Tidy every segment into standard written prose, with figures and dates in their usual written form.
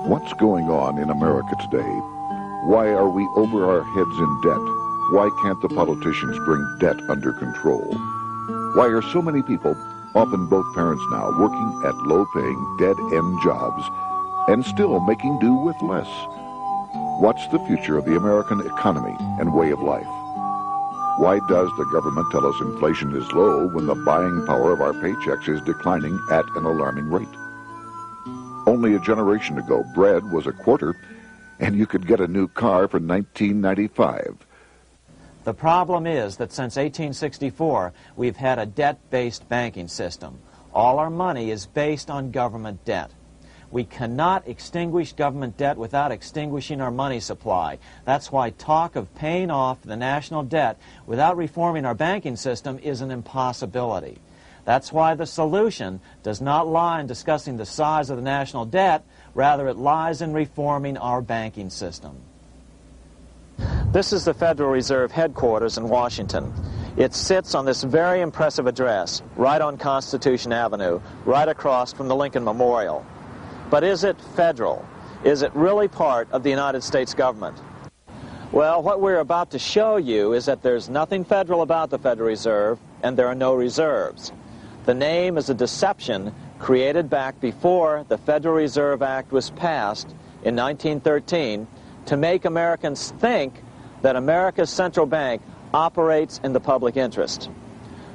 What's going on in America today? Why are we over our heads in debt? Why can't the politicians bring debt under control? Why are so many people, often both parents now, working at low-paying, dead-end jobs and still making do with less? What's the future of the American economy and way of life? Why does the government tell us inflation is low when the buying power of our paychecks is declining at an alarming rate? Only a generation ago, bread was a quarter, and you could get a new car for $19.95. The problem is that since 1864, we've had a debt-based banking system. All our money is based on government debt. We cannot extinguish government debt without extinguishing our money supply. That's why talk of paying off the national debt without reforming our banking system is an impossibility. That's why the solution does not lie in discussing the size of the national debt, rather it lies in reforming our banking system. This is the Federal Reserve headquarters in Washington. It sits on this very impressive address, right on Constitution Avenue, right across from the Lincoln Memorial. But is it federal? Is it really part of the United States government? Well, what we're about to show you is that there's nothing federal about the Federal Reserve, and there are no reserves. The name is a deception created back before the Federal Reserve Act was passed in 1913 to make Americans think that America's central bank operates in the public interest.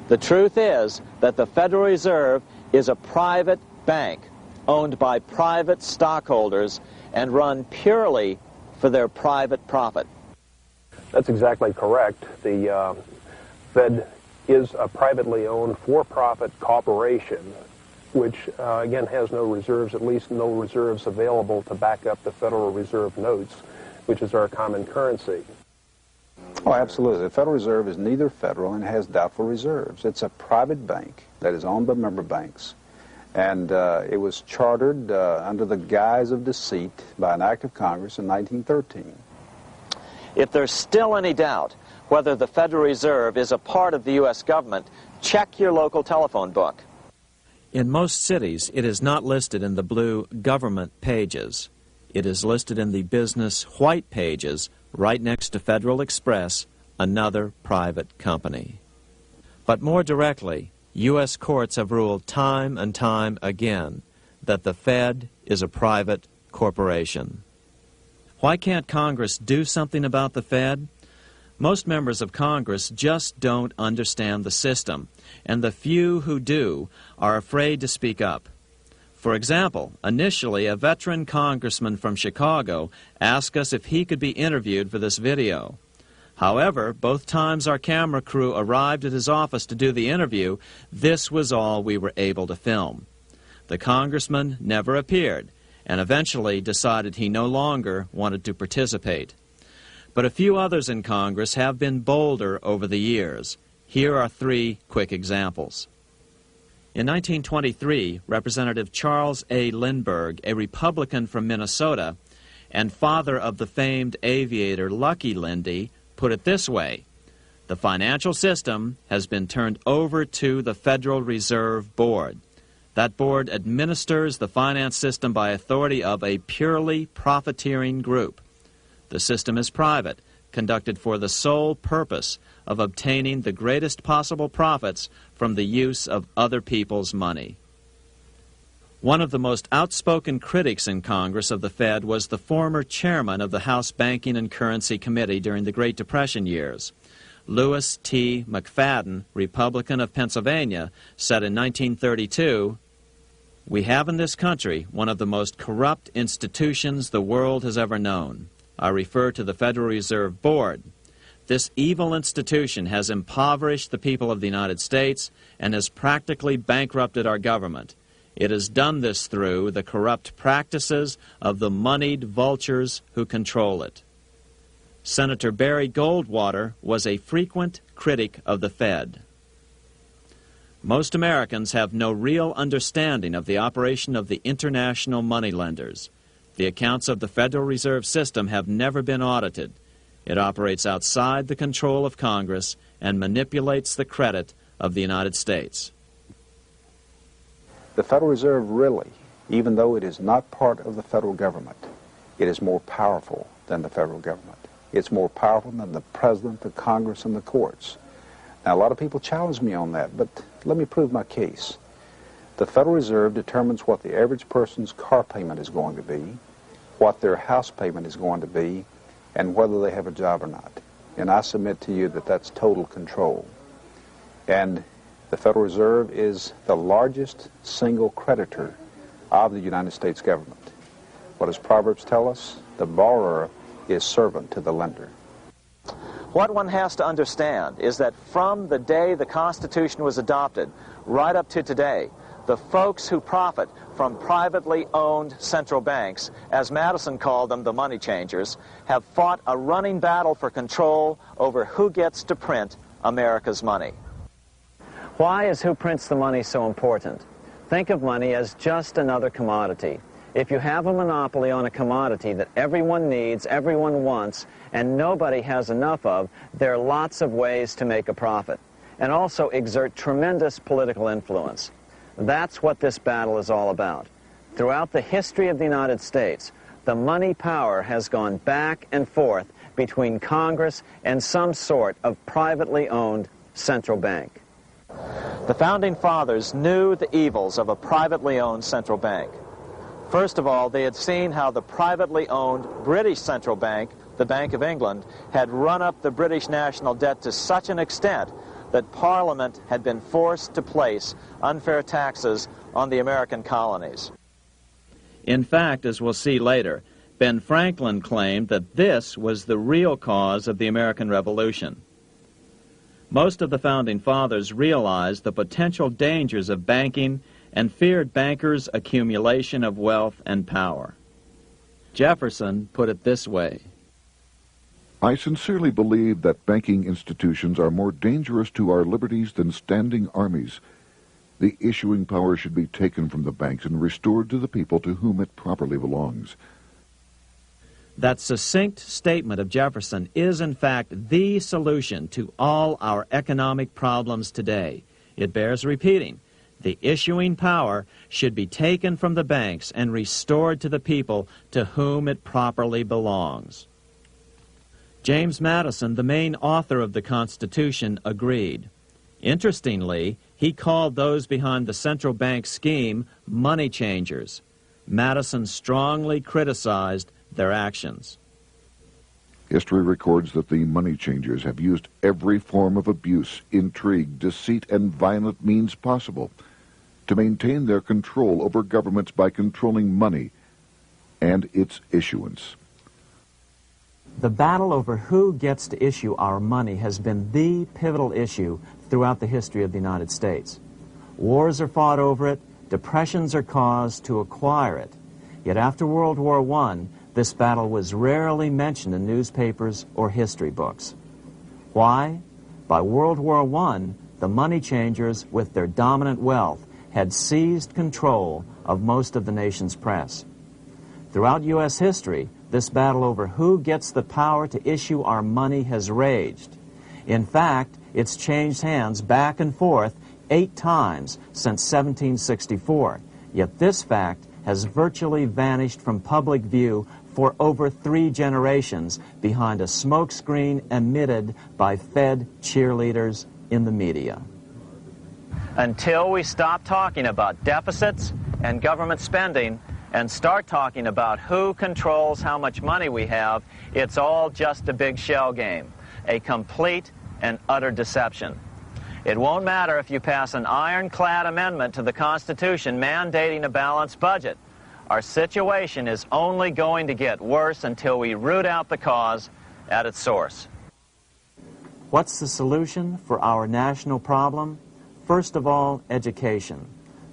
The truth is that the Federal Reserve is a private bank owned by private stockholders and run purely for their private profit. That's exactly correct. The Fed is a privately owned for-profit corporation which, again, has no reserves, at least no reserves available to back up the Federal Reserve notes, which is our common currency. Oh, absolutely. The Federal Reserve is neither federal and has doubtful reserves. It's a private bank that is owned by member banks. And it was chartered under the guise of deceit by an act of Congress in 1913. If there's still any doubt whether the Federal Reserve is a part of the U.S. government, check your local telephone book. In most cities, it is not listed in the blue government pages. It is listed in the business white pages right next to Federal Express, another private company. But more directly, U.S. courts have ruled time and time again that the Fed is a private corporation. Why can't Congress do something about the Fed? Most members of Congress just don't understand the system, and the few who do are afraid to speak up. For example, initially a veteran congressman from Chicago asked us if he could be interviewed for this video. However, both times our camera crew arrived at his office to do the interview, this was all we were able to film. The congressman never appeared, and eventually decided he no longer wanted to participate. But a few others in Congress have been bolder over the years. Here are three quick examples. In 1923, Representative Charles A. Lindbergh, a Republican from Minnesota, and father of the famed aviator Lucky Lindy, put it this way: the financial system has been turned over to the Federal Reserve Board. That board administers the finance system by authority of a purely profiteering group. The system is private, conducted for the sole purpose of obtaining the greatest possible profits from the use of other people's money. One of the most outspoken critics in Congress of the Fed was the former chairman of the House Banking and Currency Committee during the Great Depression years. Lewis T. McFadden, Republican of Pennsylvania, said in 1932, "We have in this country one of the most corrupt institutions the world has ever known. I refer to the Federal Reserve Board. This evil institution has impoverished the people of the United States and has practically bankrupted our government. It has done this through the corrupt practices of the moneyed vultures who control it." Senator Barry Goldwater was a frequent critic of the Fed. Most Americans have no real understanding of the operation of the international moneylenders. The accounts of the Federal Reserve System have never been audited. It operates outside the control of Congress and manipulates the credit of the United States. The Federal Reserve really even though it is not part of the federal government, it is more powerful than the federal government. It's more powerful than the president, the Congress, and the courts. Now, a lot of people challenge me on that, but let me prove my case. The Federal Reserve determines what the average person's car payment is going to be, what their house payment is going to be, and whether they have a job or not. And I submit to you that that's total control. And the Federal Reserve is the largest single creditor of the United States government. What does Proverbs tell us? The borrower is servant to the lender. What one has to understand is that from the day the Constitution was adopted right up to today, the folks who profit from privately owned central banks, as Madison called them, the money changers, have fought a running battle for control over who gets to print America's money. Why is who prints the money so important? Think of money as just another commodity. If you have a monopoly on a commodity that everyone needs, everyone wants, and nobody has enough of, there are lots of ways to make a profit, and also exert tremendous political influence. That's what this battle is all about. Throughout the history of the United States, the money power has gone back and forth between Congress and some sort of privately owned central bank. The Founding Fathers knew the evils of a privately owned central bank. First of all, they had seen how the privately owned British central bank, the Bank of England, had run up the British national debt to such an extent that Parliament had been forced to place unfair taxes on the American colonies. In fact, as we'll see later, Ben Franklin claimed that this was the real cause of the American Revolution. Most of the Founding Fathers realized the potential dangers of banking and feared bankers' accumulation of wealth and power. Jefferson put it this way: I sincerely believe that banking institutions are more dangerous to our liberties than standing armies. The issuing power should be taken from the banks and restored to the people to whom it properly belongs. That succinct statement of Jefferson is, in fact, the solution to all our economic problems today. It bears repeating. The issuing power should be taken from the banks and restored to the people to whom it properly belongs. James Madison, the main author of the Constitution, agreed. Interestingly, he called those behind the central bank scheme money changers. Madison strongly criticized their actions. History records that the money changers have used every form of abuse, intrigue, deceit, and violent means possible to maintain their control over governments by controlling money and its issuance. The battle over who gets to issue our money has been the pivotal issue throughout the history of the United States. Wars are fought over it, depressions are caused to acquire it. Yet after World War I, this battle was rarely mentioned in newspapers or history books. Why? By World War I, the money changers, with their dominant wealth, had seized control of most of the nation's press. Throughout U.S. history, this battle over who gets the power to issue our money has raged. In fact, it's changed hands back and forth 8 times since 1764. Yet this fact has virtually vanished from public view for over 3 generations behind a smokescreen emitted by Fed cheerleaders in the media. Until we stop talking about deficits and government spending and start talking about who controls how much money we have, it's all just a big shell game, a complete and utter deception. It won't matter if you pass an ironclad amendment to the Constitution mandating a balanced budget. Our situation is only going to get worse until we root out the cause at its source. What's the solution for our national problem? First of all, education.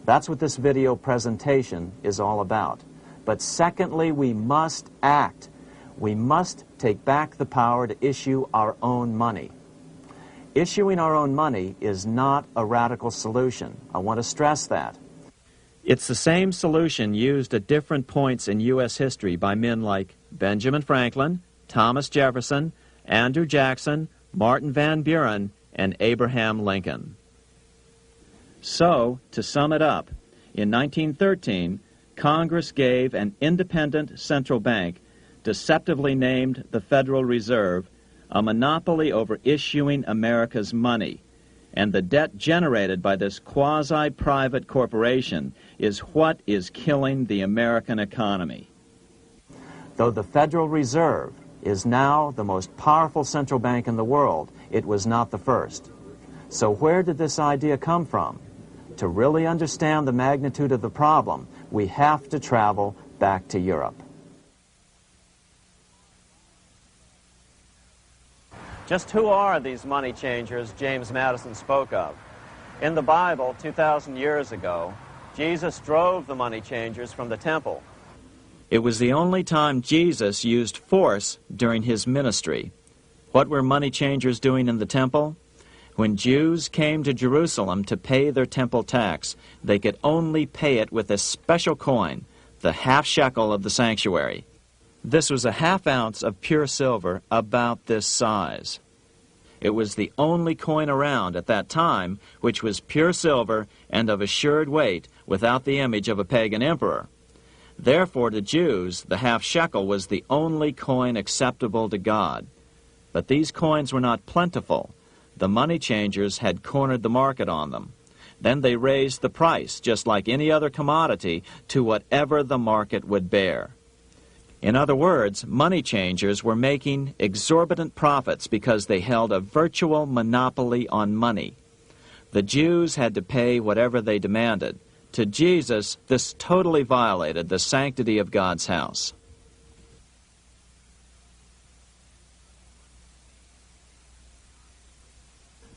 That's what this video presentation is all about. But secondly, we must act. We must take back the power to issue our own money. Issuing our own money is not a radical solution. I want to stress that. It's the same solution used at different points in U.S. history by men like Benjamin Franklin, Thomas Jefferson, Andrew Jackson, Martin Van Buren, and Abraham Lincoln. So, to sum it up, in 1913, Congress gave an independent central bank, deceptively named the Federal Reserve, a monopoly over issuing America's money, and the debt generated by this quasi-private corporation is what is killing the American economy. Though the Federal Reserve is now the most powerful central bank in the world, it was not the first. So where did this idea come from? To really understand the magnitude of the problem, we have to travel back to Europe. Just who are these money changers James Madison spoke of? In the Bible, 2,000 years ago, Jesus drove the money changers from the temple. It was the only time Jesus used force during his ministry. What were money changers doing in the temple? When Jews came to Jerusalem to pay their temple tax, they could only pay it with a special coin, the half shekel of the sanctuary. This was a half ounce of pure silver about this size. It was the only coin around at that time which was pure silver and of assured weight without the image of a pagan emperor. Therefore, to Jews, the half shekel was the only coin acceptable to God. But these coins were not plentiful. The money changers had cornered the market on them. Then they raised the price, just like any other commodity, to whatever the market would bear. In other words, money changers were making exorbitant profits because they held a virtual monopoly on money. The Jews had to pay whatever they demanded. To Jesus, this totally violated the sanctity of God's house.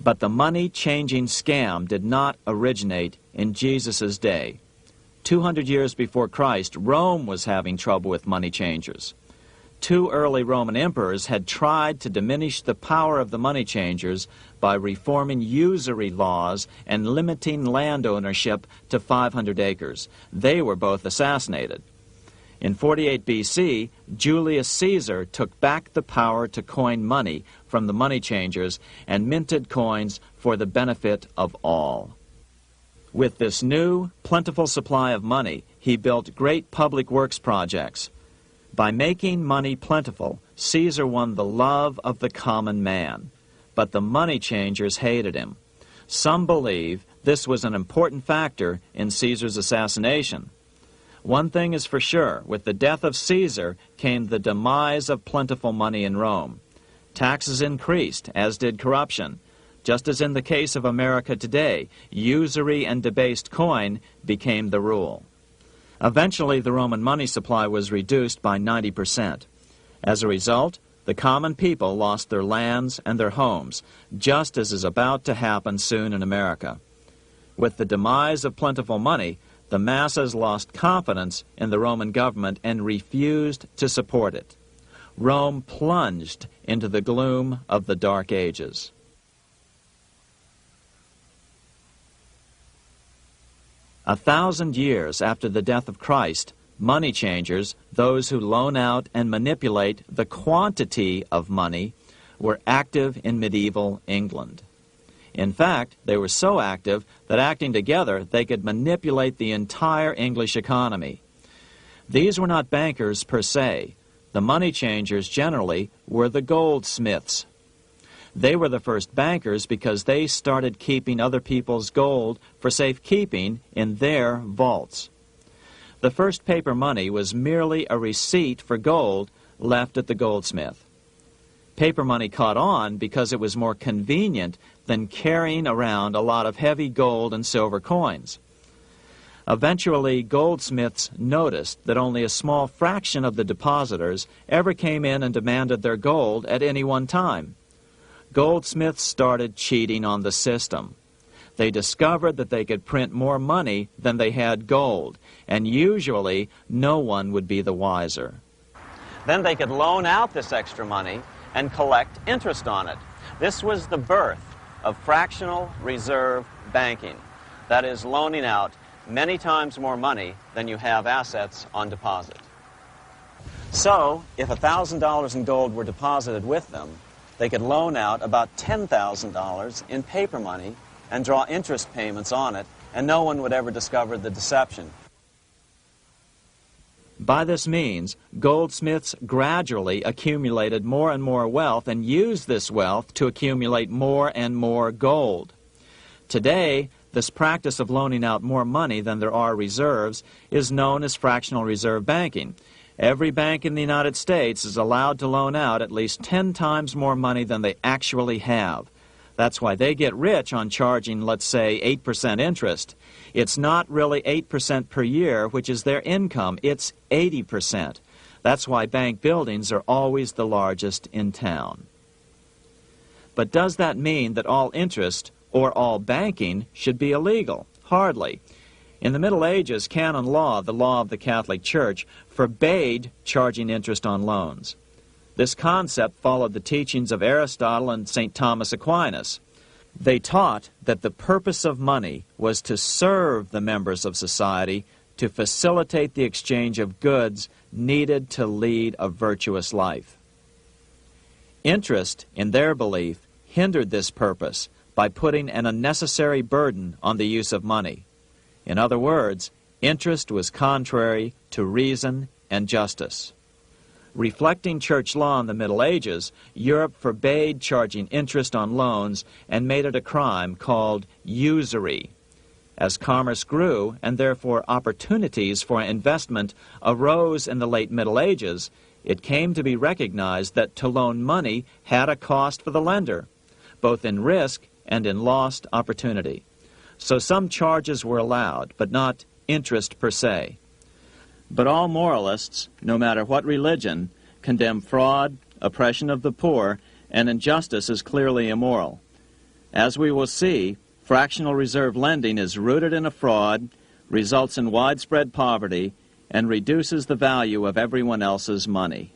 But the money-changing scam did not originate in Jesus' day. 200 years before Christ, Rome was having trouble with money changers. 2 early Roman emperors had tried to diminish the power of the money changers by reforming usury laws and limiting land ownership to 500 acres. They were both assassinated. In 48 BC, Julius Caesar took back the power to coin money from the money changers and minted coins for the benefit of all. With this new, plentiful supply of money, he built great public works projects. By making money plentiful, Caesar won the love of the common man. But the money changers hated him. Some believe this was an important factor in Caesar's assassination. One thing is for sure, with the death of Caesar came the demise of plentiful money in Rome. Taxes increased, as did corruption. Just as in the case of America today, usury and debased coin became the rule. Eventually, the Roman money supply was reduced by 90%. As a result, the common people lost their lands and their homes, just as is about to happen soon in America. With the demise of plentiful money, the masses lost confidence in the Roman government and refused to support it. Rome plunged into the gloom of the Dark Ages. A 1,000 years after the death of Christ, money changers, those who loan out and manipulate the quantity of money, were active in medieval England. In fact, they were so active that acting together, they could manipulate the entire English economy. These were not bankers per se. The money changers generally were the goldsmiths. They were the first bankers because they started keeping other people's gold for safekeeping in their vaults. The first paper money was merely a receipt for gold left at the goldsmith. Paper money caught on because it was more convenient than carrying around a lot of heavy gold and silver coins. Eventually, goldsmiths noticed that only a small fraction of the depositors ever came in and demanded their gold at any one time. Goldsmiths started cheating on the system. They discovered that they could print more money than they had gold, and usually no one would be the wiser. Then they could loan out this extra money and collect interest on it. This was the birth of fractional reserve banking. That is, loaning out many times more money than you have assets on deposit. So, if $1,000 in gold were deposited with them, they could loan out about $10,000 in paper money and draw interest payments on it, and no one would ever discover the deception. By this means, goldsmiths gradually accumulated more and more wealth and used this wealth to accumulate more and more gold. Today, this practice of loaning out more money than there are reserves is known as fractional reserve banking. Every bank in the United States is allowed to loan out at least 10 times more money than they actually have. That's why they get rich on charging, let's say, 8% interest. It's not really 8% per year, which is their income. It's 80%. That's why bank buildings are always the largest in town. But does that mean that all interest or all banking should be illegal? Hardly. In the Middle Ages, canon law, the law of the Catholic Church, forbade charging interest on loans. This concept followed the teachings of Aristotle and St. Thomas Aquinas. They taught that the purpose of money was to serve the members of society, to facilitate the exchange of goods needed to lead a virtuous life. Interest, in their belief, hindered this purpose by putting an unnecessary burden on the use of money. In other words, interest was contrary to reason and justice. Reflecting church law in the Middle Ages, Europe forbade charging interest on loans and made it a crime called usury. As commerce grew, and therefore opportunities for investment arose in the late Middle Ages, it came to be recognized that to loan money had a cost for the lender, both in risk and in lost opportunity. So some charges were allowed, but not interest per se. But all moralists, no matter what religion, condemn fraud, oppression of the poor, and injustice as clearly immoral. As we will see, fractional reserve lending is rooted in a fraud, results in widespread poverty, and reduces the value of everyone else's money.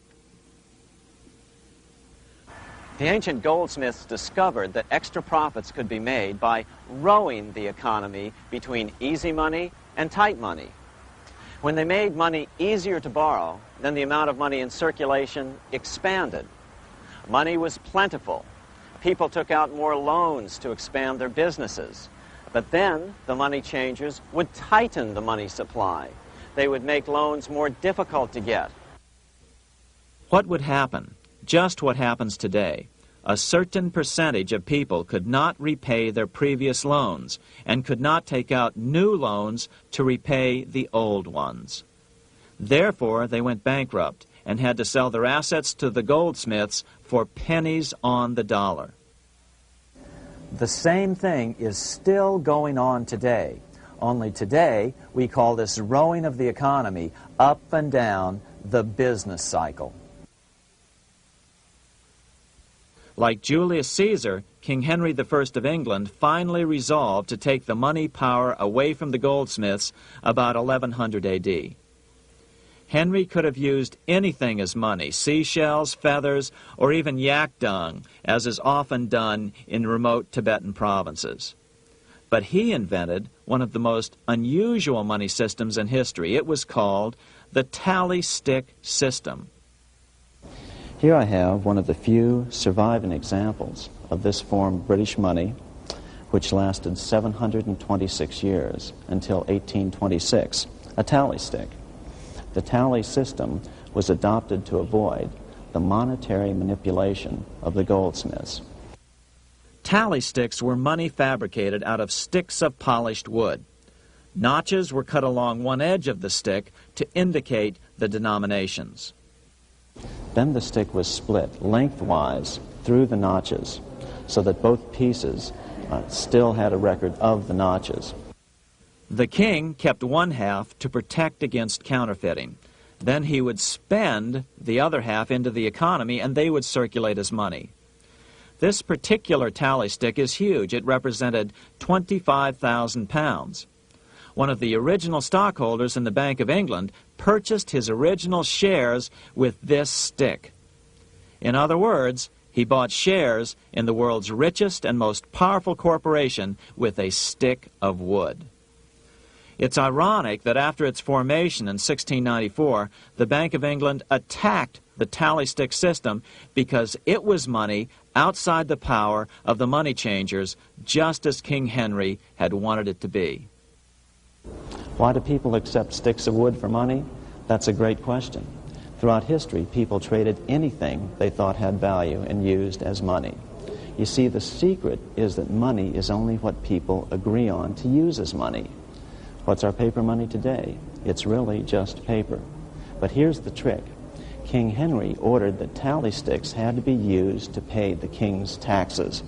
The ancient goldsmiths discovered that extra profits could be made by rowing the economy between easy money and tight money. When they made money easier to borrow, then the amount of money in circulation expanded. Money was plentiful. People took out more loans to expand their businesses. But then the money changers would tighten the money supply. They would make loans more difficult to get. What would happen? Just what happens today. A certain percentage of people could not repay their previous loans and could not take out new loans to repay the old ones. Therefore, they went bankrupt and had to sell their assets to the goldsmiths for pennies on the dollar. The same thing is still going on today. Only today, we call this rowing of the economy up and down the business cycle. Like Julius Caesar, King Henry I of England finally resolved to take the money power away from the goldsmiths about 1100 A.D. Henry could have used anything as money, seashells, feathers, or even yak dung, as is often done in remote Tibetan provinces. But he invented one of the most unusual money systems in history. It was called the tally stick system. Here I have one of the few surviving examples of this form of British money, which lasted 726 years until 1826, a tally stick. The tally system was adopted to avoid the monetary manipulation of the goldsmiths. Tally sticks were money fabricated out of sticks of polished wood. Notches were cut along one edge of the stick to indicate the denominations. Then the stick was split lengthwise through the notches so that both pieces still had a record of the notches. The king kept one half to protect against counterfeiting. Then he would spend the other half into the economy and they would circulate as money. This particular tally stick is huge. It represented 25,000 pounds. One of the original stockholders in the Bank of England purchased his original shares with this stick. In other words, he bought shares in the world's richest and most powerful corporation with a stick of wood. It's ironic that after its formation in 1694, the Bank of England attacked the tally stick system because it was money outside the power of the money changers, just as King Henry had wanted it to be. Why do people accept sticks of wood for money? That's a great question. Throughout history, people traded anything they thought had value and used as money. You see, the secret is that money is only what people agree on to use as money. What's our paper money today? It's really just paper. But here's the trick. King Henry ordered that tally sticks had to be used to pay the king's taxes.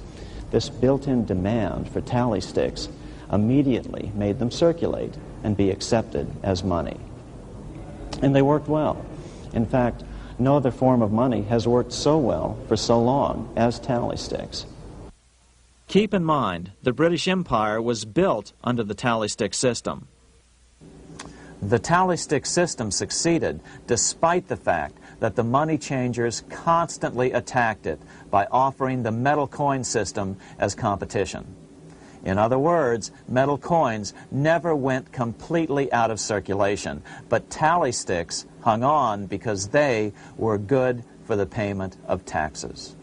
This built-in demand for tally sticks immediately made them circulate and be accepted as money. And they worked well. In fact, no other form of money has worked so well for so long as tally sticks. Keep in mind, the British Empire was built under the tally stick system. The tally stick system succeeded despite the fact that the money changers constantly attacked it by offering the metal coin system as competition. In other words, metal coins never went completely out of circulation, but tally sticks hung on because they were good for the payment of taxes.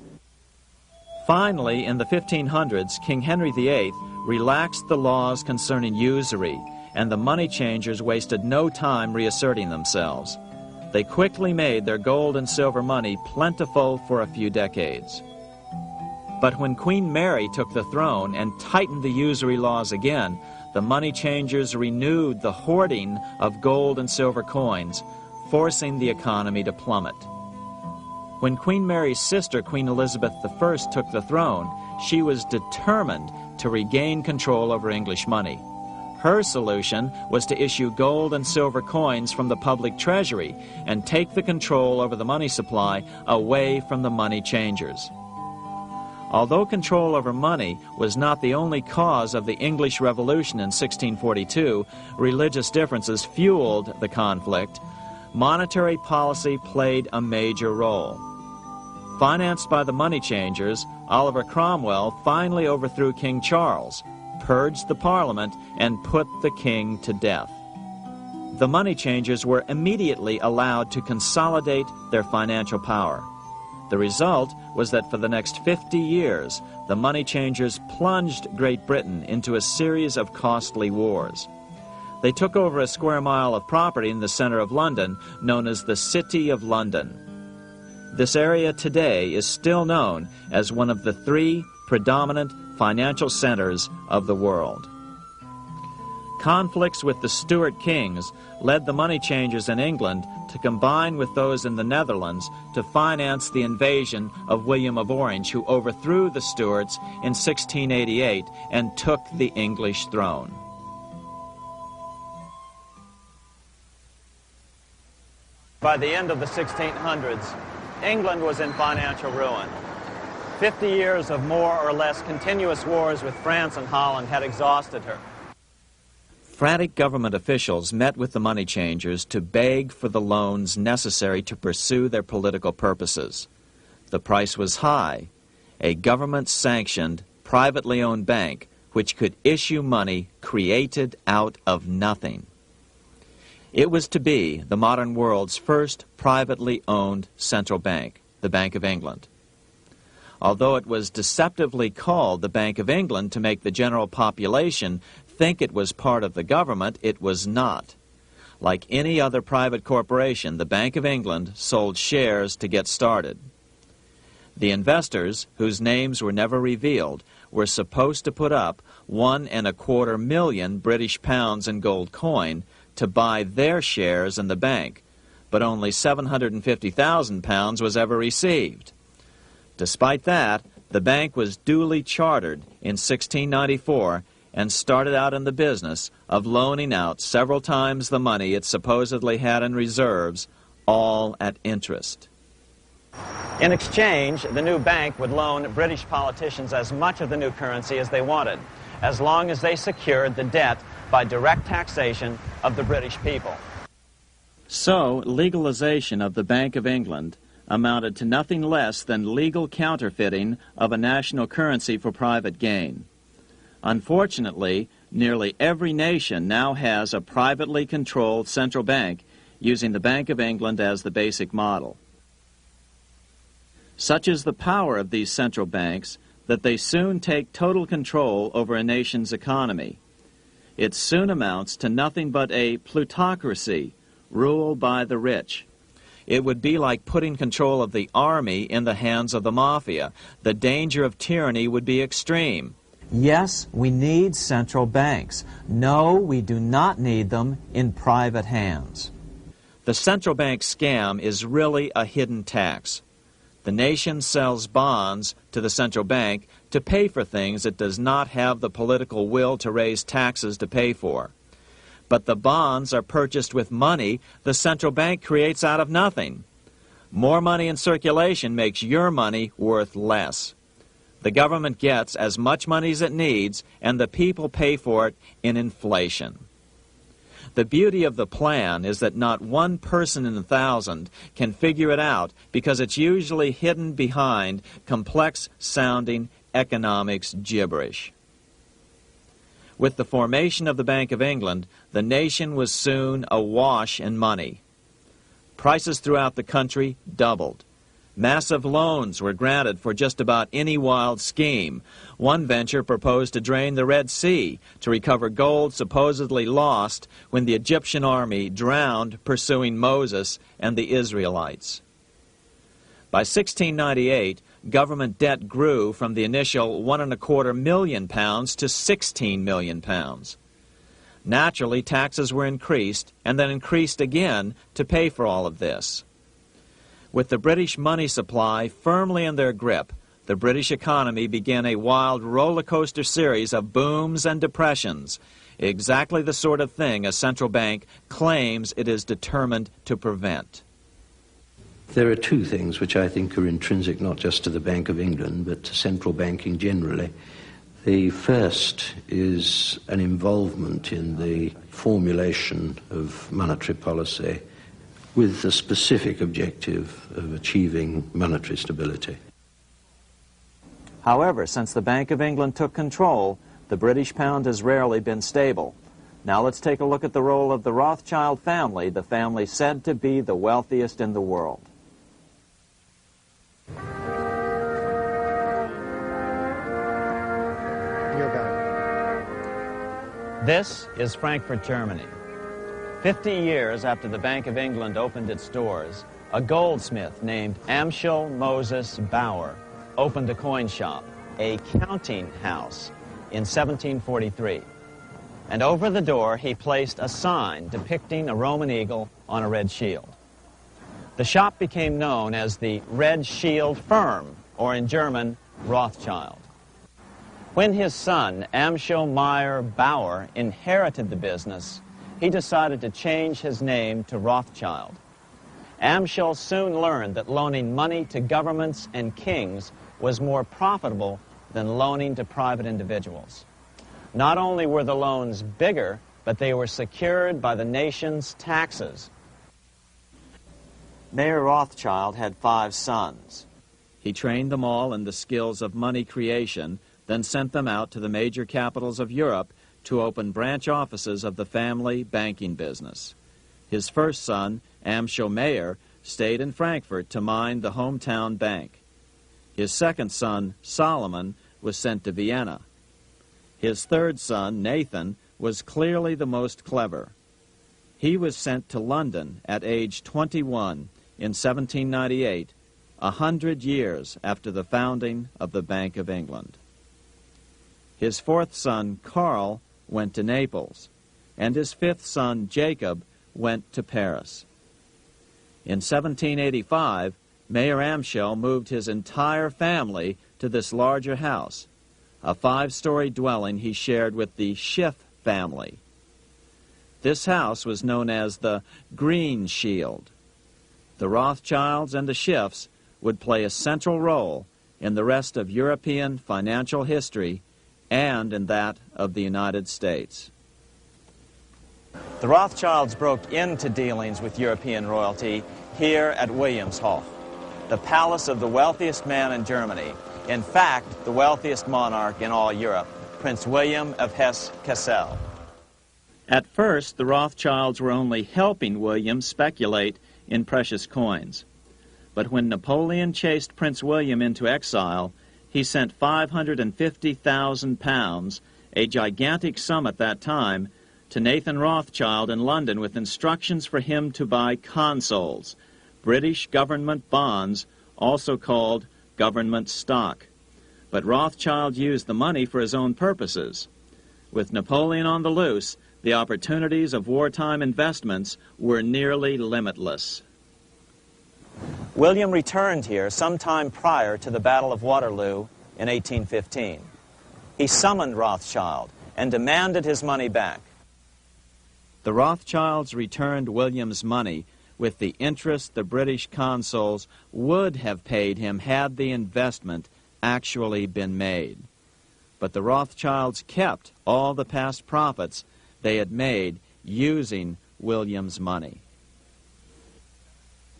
Finally, in the 1500s, King Henry VIII relaxed the laws concerning usury, and the money changers wasted no time reasserting themselves. They quickly made their gold and silver money plentiful for a few decades. But when Queen Mary took the throne and tightened the usury laws again, the money changers renewed the hoarding of gold and silver coins, forcing the economy to plummet. When Queen Mary's sister, Queen Elizabeth I, took the throne, she was determined to regain control over English money. Her solution was to issue gold and silver coins from the public treasury and take the control over the money supply away from the money changers. Although control over money was not the only cause of the English Revolution in 1642, religious differences fueled the conflict. Monetary policy played a major role. Financed by the money changers, Oliver Cromwell finally overthrew King Charles, purged the Parliament, and put the king to death. The money changers were immediately allowed to consolidate their financial power. The result was that for the next 50 years, the money changers plunged Great Britain into a series of costly wars. They took over a square mile of property in the center of London, known as the City of London. This area today is still known as one of the 3 predominant financial centers of the world. Conflicts with the Stuart kings led the money changers in England to combine with those in the Netherlands to finance the invasion of William of Orange, who overthrew the Stuarts in 1688 and took the English throne. By the end of the 1600s, England was in financial ruin. 50 years of more or less continuous wars with France and Holland had exhausted her. Frantic government officials met with the money changers to beg for the loans necessary to pursue their political purposes. The price was high: a government-sanctioned, privately owned bank which could issue money created out of nothing. It was to be the modern world's first privately owned central bank, the Bank of England. Although it was deceptively called the Bank of England to make the general population think it was part of the government, it was not. Like any other private corporation, the Bank of England sold shares to get started. The investors, whose names were never revealed, were supposed to put up £1.25 million British pounds in gold coin to buy their shares in the bank, but only £750,000 was ever received. Despite that, the bank was duly chartered in 1694 and started out in the business of loaning out several times the money it supposedly had in reserves, all at interest. In exchange, the new bank would loan British politicians as much of the new currency as they wanted, as long as they secured the debt by direct taxation of the British people. So, legalization of the Bank of England amounted to nothing less than legal counterfeiting of a national currency for private gain. Unfortunately, nearly every nation now has a privately controlled central bank using the Bank of England as the basic model. Such is the power of these central banks that they soon take total control over a nation's economy. It soon amounts to nothing but a plutocracy, rule by the rich. It would be like putting control of the army in the hands of the mafia. The danger of tyranny would be extreme. Yes, we need central banks. No, we do not need them in private hands. The central bank scam is really a hidden tax. The nation sells bonds to the central bank to pay for things it does not have the political will to raise taxes to pay for. But the bonds are purchased with money the central bank creates out of nothing. More money in circulation makes your money worth less. The government gets as much money as it needs, and the people pay for it in inflation. The beauty of the plan is that not one person in 1,000 can figure it out because it's usually hidden behind complex-sounding economics gibberish. With the formation of the Bank of England, the nation was soon awash in money. Prices throughout the country doubled. Massive loans were granted for just about any wild scheme. One venture proposed to drain the Red Sea to recover gold supposedly lost when the Egyptian army drowned pursuing Moses and the Israelites. By 1698, government debt grew from the initial £1.25 million to £16 million. Naturally, taxes were increased and then increased again to pay for all of this. With the British money supply firmly in their grip, the British economy began a wild roller coaster series of booms and depressions, exactly the sort of thing a central bank claims it is determined to prevent. There are two things which I think are intrinsic not just to the Bank of England, but to central banking generally. The first is an involvement in the formulation of monetary policy with the specific objective of achieving monetary stability. However, since the Bank of England took control, the British pound has rarely been stable. Now let's take a look at the role of the Rothschild family, the family said to be the wealthiest in the world. This is Frankfurt, Germany. 50 years after the Bank of England opened its doors, a goldsmith named Amschel Moses Bauer opened a coin shop, a counting house, in 1743. And over the door he placed a sign depicting a Roman eagle on a red shield. The shop became known as the Red Shield Firm, or in German, Rothschild. When his son, Amschel Meyer Bauer, inherited the business, he decided to change his name to Rothschild. Amschel soon learned that loaning money to governments and kings was more profitable than loaning to private individuals. Not only were the loans bigger, but they were secured by the nation's taxes. Mayer Rothschild had 5 sons. He trained them all in the skills of money creation, then sent them out to the major capitals of Europe to open branch offices of the family banking business. His first son, Amschel Meyer, stayed in Frankfurt to mind the hometown bank. His second son, Solomon, was sent to Vienna. His third son, Nathan, was clearly the most clever. He was sent to London at age 21 in 1798, 100 years after the founding of the Bank of England. His fourth son, Karl, went to Naples, and his fifth son, Jacob, went to Paris. In 1785, Mayer Amschel moved his entire family to this larger house, a 5-story dwelling he shared with the Schiff family. This house was known as the Green Shield. The Rothschilds and the Schiffs would play a central role in the rest of European financial history and in that of the United States. The Rothschilds broke into dealings with European royalty here at Wilhelmshof, the palace of the wealthiest man in Germany. In fact, the wealthiest monarch in all Europe, Prince William of Hesse-Kassel. At first, the Rothschilds were only helping William speculate in precious coins. But when Napoleon chased Prince William into exile, he sent £550,000, a gigantic sum at that time, to Nathan Rothschild in London with instructions for him to buy consols, British government bonds, also called government stock. But Rothschild used the money for his own purposes. With Napoleon on the loose, the opportunities of wartime investments were nearly limitless. William returned here sometime prior to the Battle of Waterloo in 1815. He summoned Rothschild and demanded his money back. The Rothschilds returned William's money with the interest the British consuls would have paid him had the investment actually been made. But the Rothschilds kept all the past profits they had made using William's money.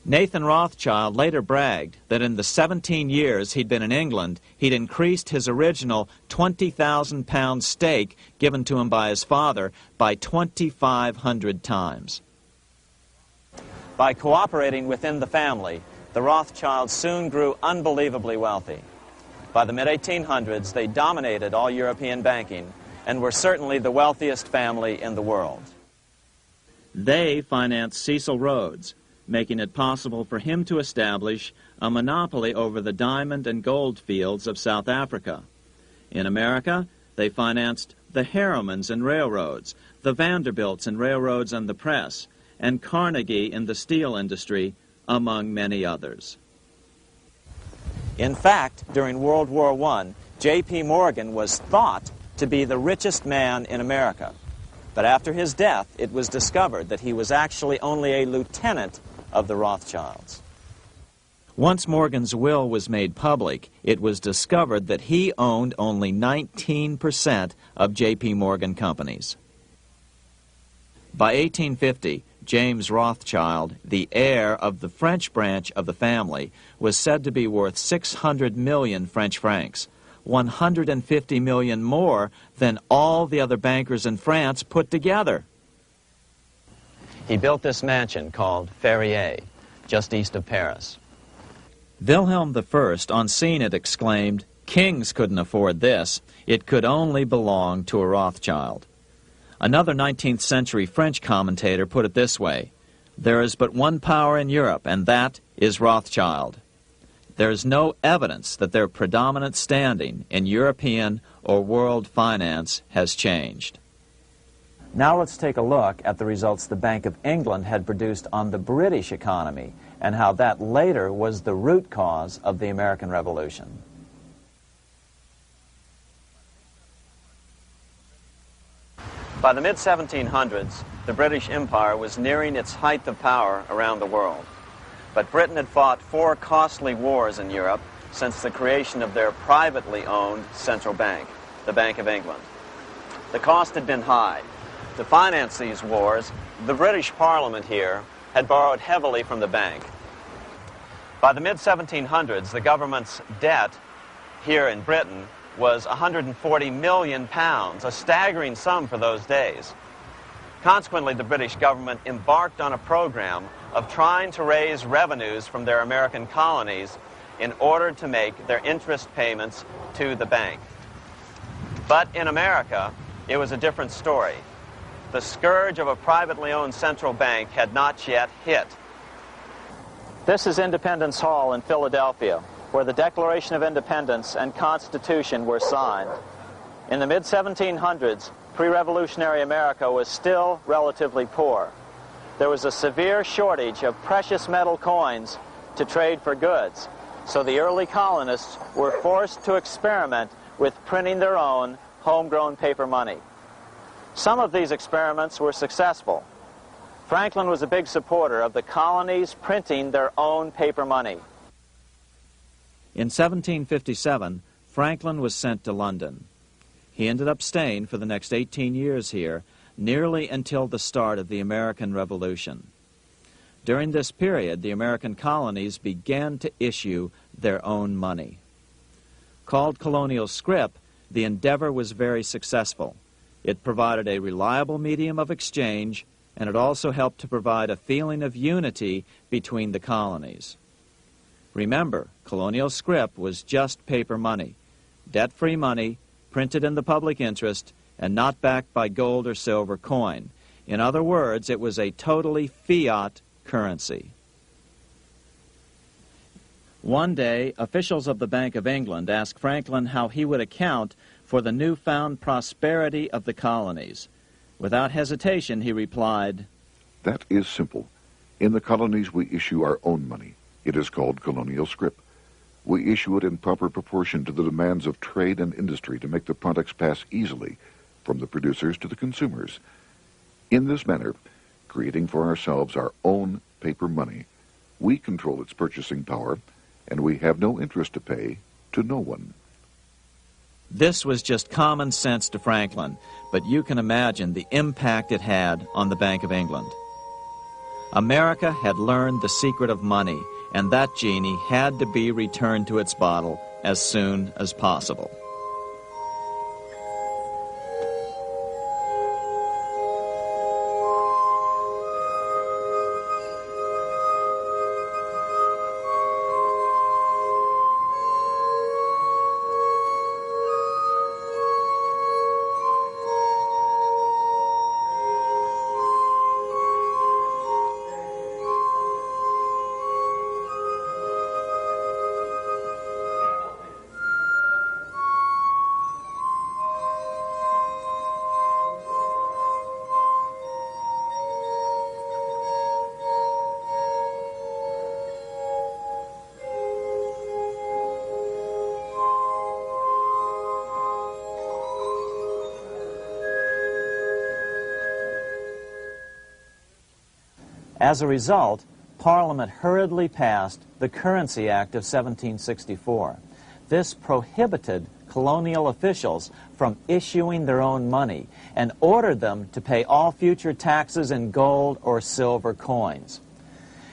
Nathan Rothschild later bragged that in the 17 years he'd been in England, he'd increased his original £20,000 stake given to him by his father by 2,500 times. By cooperating within the family, the Rothschilds soon grew unbelievably wealthy. By the mid-1800s, they dominated all European banking and were certainly the wealthiest family in the world. They financed Cecil Rhodes, making it possible for him to establish a monopoly over the diamond and gold fields of South Africa. In America, they financed the Harrimans and railroads, the Vanderbilts and railroads and the press, and Carnegie in the steel industry, among many others. In fact, during World War I, J.P. Morgan was thought to be the richest man in America. But after his death, it was discovered that he was actually only a lieutenant of the Rothschilds. Once Morgan's will was made public, it was discovered that he owned only 19% of J.P. Morgan companies. By 1850, James Rothschild, the heir of the French branch of the family, was said to be worth 600 million French francs, 150 million more than all the other bankers in France put together. He built this mansion called Ferrier, just east of Paris. Wilhelm I, on seeing it, exclaimed, "Kings couldn't afford this. It could only belong to a Rothschild." Another 19th century French commentator put it this way: "There is but one power in Europe, and that is Rothschild." There is no evidence that their predominant standing in European or world finance has changed. Now let's take a look at the results the Bank of England had produced on the British economy and how that later was the root cause of the American Revolution. By the mid-1700s, the British Empire was nearing its height of power around the world. But Britain had fought 4 costly wars in Europe since the creation of their privately owned central bank, the Bank of England. The cost had been high. To finance these wars, the British Parliament here had borrowed heavily from the bank. By the mid-1700s, the government's debt here in Britain was £140 million, a staggering sum for those days. Consequently, the British government embarked on a program of trying to raise revenues from their American colonies in order to make their interest payments to the bank. But in America, it was a different story. The scourge of a privately owned central bank had not yet hit. This is Independence Hall in Philadelphia, where the Declaration of Independence and Constitution were signed. In the mid-1700s, pre-revolutionary America was still relatively poor. There was a severe shortage of precious metal coins to trade for goods, so the early colonists were forced to experiment with printing their own homegrown paper money. Some of these experiments were successful. Franklin was a big supporter of the colonies printing their own paper money. In 1757, Franklin was sent to London. He ended up staying for the next 18 years here, nearly until the start of the American Revolution. During this period, the American colonies began to issue their own money. Called colonial scrip, the endeavor was very successful. It provided a reliable medium of exchange, and it also helped to provide a feeling of unity between the colonies. Remember, colonial scrip was just paper money, debt-free money, printed in the public interest, and not backed by gold or silver coin. In other words, it was a totally fiat currency. One day, officials of the Bank of England asked Franklin how he would account for the newfound prosperity of the colonies. Without hesitation, he replied, "That is simple. In the colonies, we issue our own money. It is called colonial scrip. We issue it in proper proportion to the demands of trade and industry to make the products pass easily from the producers to the consumers. In this manner, creating for ourselves our own paper money, we control its purchasing power, and we have no interest to pay to no one." This was just common sense to Franklin, but you can imagine the impact it had on the Bank of England. America had learned the secret of money, and that genie had to be returned to its bottle as soon as possible. As a result, Parliament hurriedly passed the Currency Act of 1764. This prohibited colonial officials from issuing their own money and ordered them to pay all future taxes in gold or silver coins.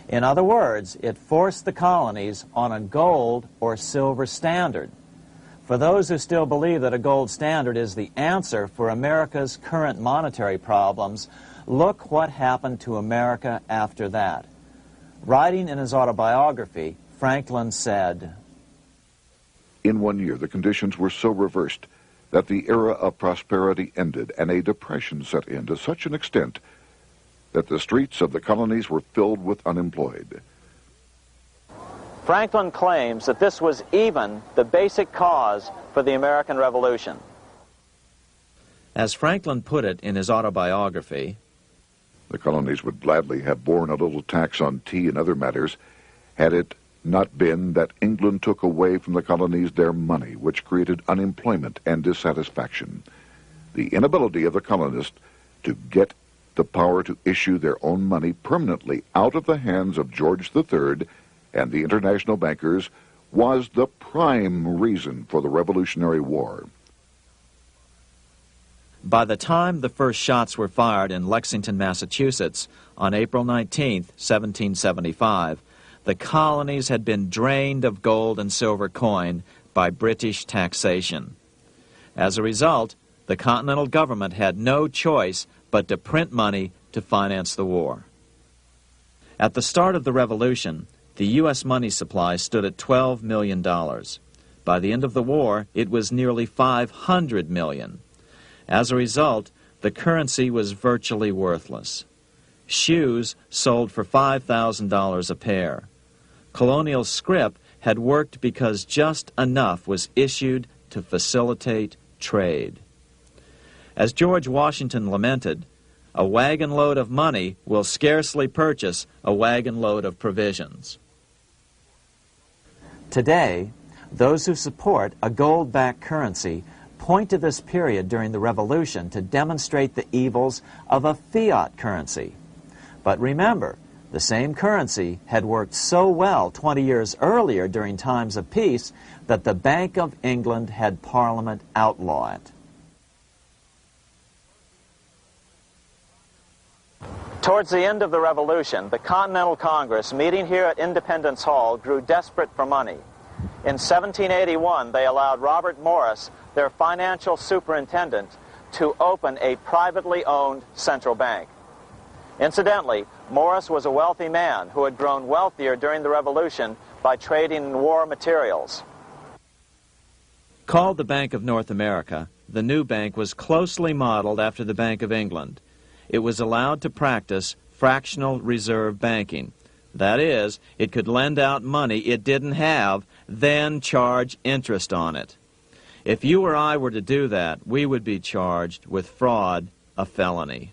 In other words, it forced the colonies on a gold or silver standard. For those who still believe that a gold standard is the answer for America's current monetary problems, look what happened to America after that. Writing in his autobiography, Franklin said, "In 1 year, the conditions were so reversed that the era of prosperity ended and a depression set in to such an extent that the streets of the colonies were filled with unemployed." Franklin claims that this was even the basic cause for the American Revolution. As Franklin put it in his autobiography, The colonies would gladly have borne a little tax on tea and other matters had it not been that England took away from the colonies their money, which created unemployment and dissatisfaction. The inability of the colonists to get the power to issue their own money permanently out of the hands of George III and the international bankers was the prime reason for the Revolutionary War. By the time the first shots were fired in Lexington, Massachusetts, on April 19, 1775, the colonies had been drained of gold and silver coin by British taxation. As a result, the Continental government had no choice but to print money to finance the war. At the start of the Revolution, the U.S. money supply stood at $12 million. By the end of the war, it was nearly $500 million. As a result, the currency was virtually worthless. Shoes sold for $5,000 a pair. Colonial scrip had worked because just enough was issued to facilitate trade. As George Washington lamented, "A wagon load of money will scarcely purchase a wagon load of provisions." Today, those who support a gold-backed currency point to this period during the Revolution to demonstrate the evils of a fiat currency. But remember, the same currency had worked so well 20 years earlier during times of peace that the Bank of England had Parliament outlaw it. Towards the end of the Revolution, the Continental Congress, meeting here at Independence Hall, grew desperate for money. In 1781, they allowed Robert Morris, their financial superintendent, to open a privately owned central bank. Incidentally, Morris was a wealthy man who had grown wealthier during the Revolution by trading in war materials. Called the Bank of North America, the new bank was closely modeled after the Bank of England. It was allowed to practice fractional reserve banking. That is, it could lend out money it didn't have, then charge interest on it. If you or I were to do that, we would be charged with fraud, a felony.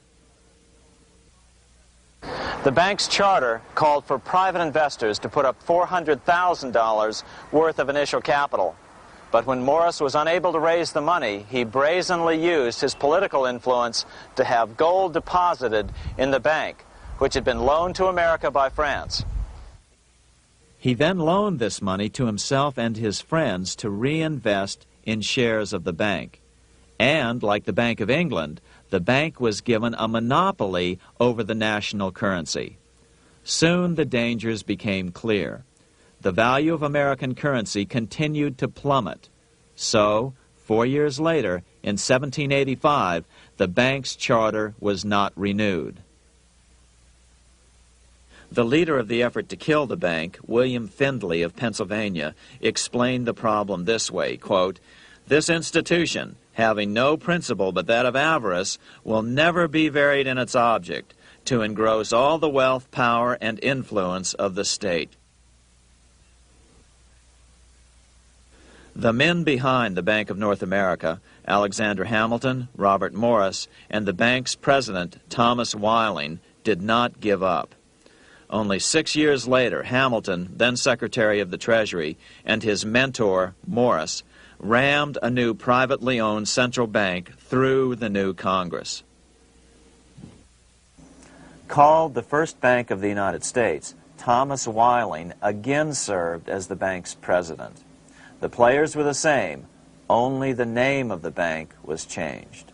The bank's charter called for private investors to put up $400,000 worth of initial capital. But when Morris was unable to raise the money, he brazenly used his political influence to have gold deposited in the bank, which had been loaned to America by France. He then loaned this money to himself and his friends to reinvest in shares of the bank. And, like the Bank of England, the bank was given a monopoly over the national currency. Soon the dangers became clear. The value of American currency continued to plummet. So, 4 years later, in 1785, the bank's charter was not renewed. The leader of the effort to kill the bank, William Findley of Pennsylvania, explained the problem this way, quote, "This institution, having no principle but that of avarice, will never be varied in its object, to engross all the wealth, power, and influence of the state." The men behind the Bank of North America, Alexander Hamilton, Robert Morris, and the bank's president, Thomas Whiling, did not give up. Only 6 years later, Hamilton, then Secretary of the Treasury, and his mentor, Morris, rammed a new privately owned central bank through the new Congress. Called the first bank of the United States, Thomas Whiling again served as the bank's president. The players were the same, only the name of the bank was changed.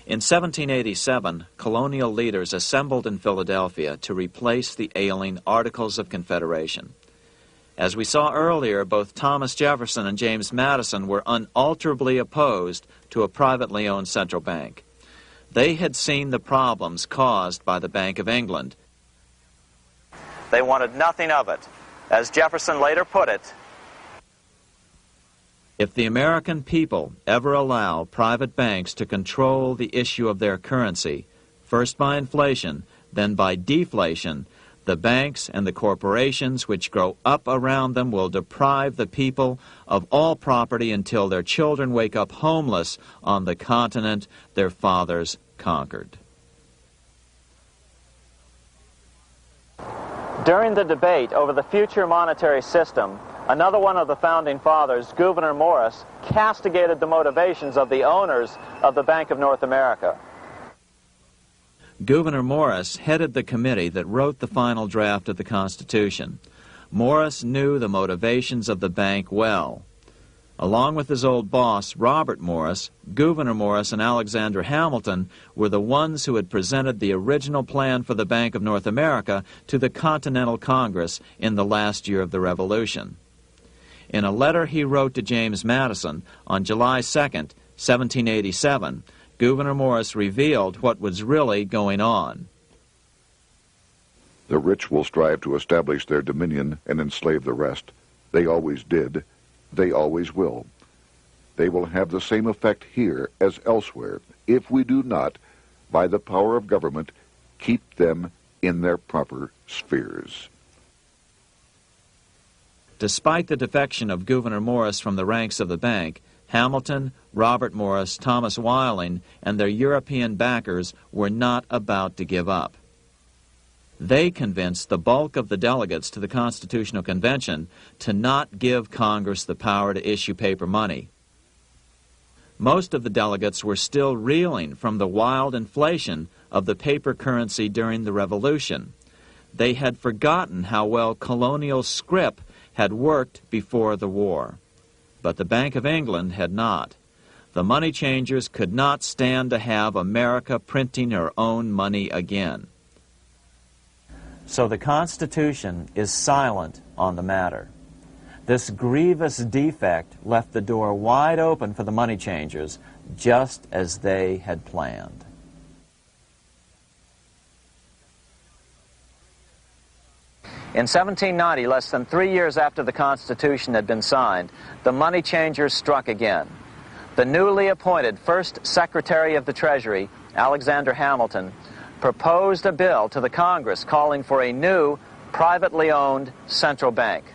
In 1787, colonial leaders assembled in Philadelphia to replace the ailing Articles of Confederation. As we saw earlier, both Thomas Jefferson and James Madison were unalterably opposed to a privately owned central bank. They had seen the problems caused by the Bank of England. They wanted nothing of it. As Jefferson later put it, "If the American people ever allow private banks to control the issue of their currency, first by inflation, then by deflation, the banks and the corporations which grow up around them will deprive the people of all property until their children wake up homeless on the continent their fathers conquered." During the debate over the future monetary system, another one of the founding fathers, Gouverneur Morris, castigated the motivations of the owners of the Bank of North America. Gouverneur Morris headed the committee that wrote the final draft of the Constitution. Morris knew the motivations of the bank well. Along with his old boss, Robert Morris, Gouverneur Morris and Alexander Hamilton were the ones who had presented the original plan for the Bank of North America to the Continental Congress in the last year of the Revolution. In a letter he wrote to James Madison on July 2nd, 1787, Gouverneur Morris revealed what was really going on. "The rich will strive to establish their dominion and enslave the rest. They always did. They always will. They will have the same effect here as elsewhere if we do not, by the power of government, keep them in their proper spheres." Despite the defection of Gouverneur Morris from the ranks of the bank, Hamilton, Robert Morris, Thomas Whiling, and their European backers were not about to give up. They convinced the bulk of the delegates to the Constitutional Convention to not give Congress the power to issue paper money. Most of the delegates were still reeling from the wild inflation of the paper currency during the Revolution. They had forgotten how well colonial scrip had worked before the war. But the Bank of England had not. The money changers could not stand to have America printing her own money again. So the Constitution is silent on the matter. This grievous defect left the door wide open for the money changers, just as they had planned. In 1790, less than 3 years after the Constitution had been signed, the money changers struck again. The newly appointed first Secretary of the Treasury, Alexander Hamilton, proposed a bill to the Congress calling for a new, privately owned central bank.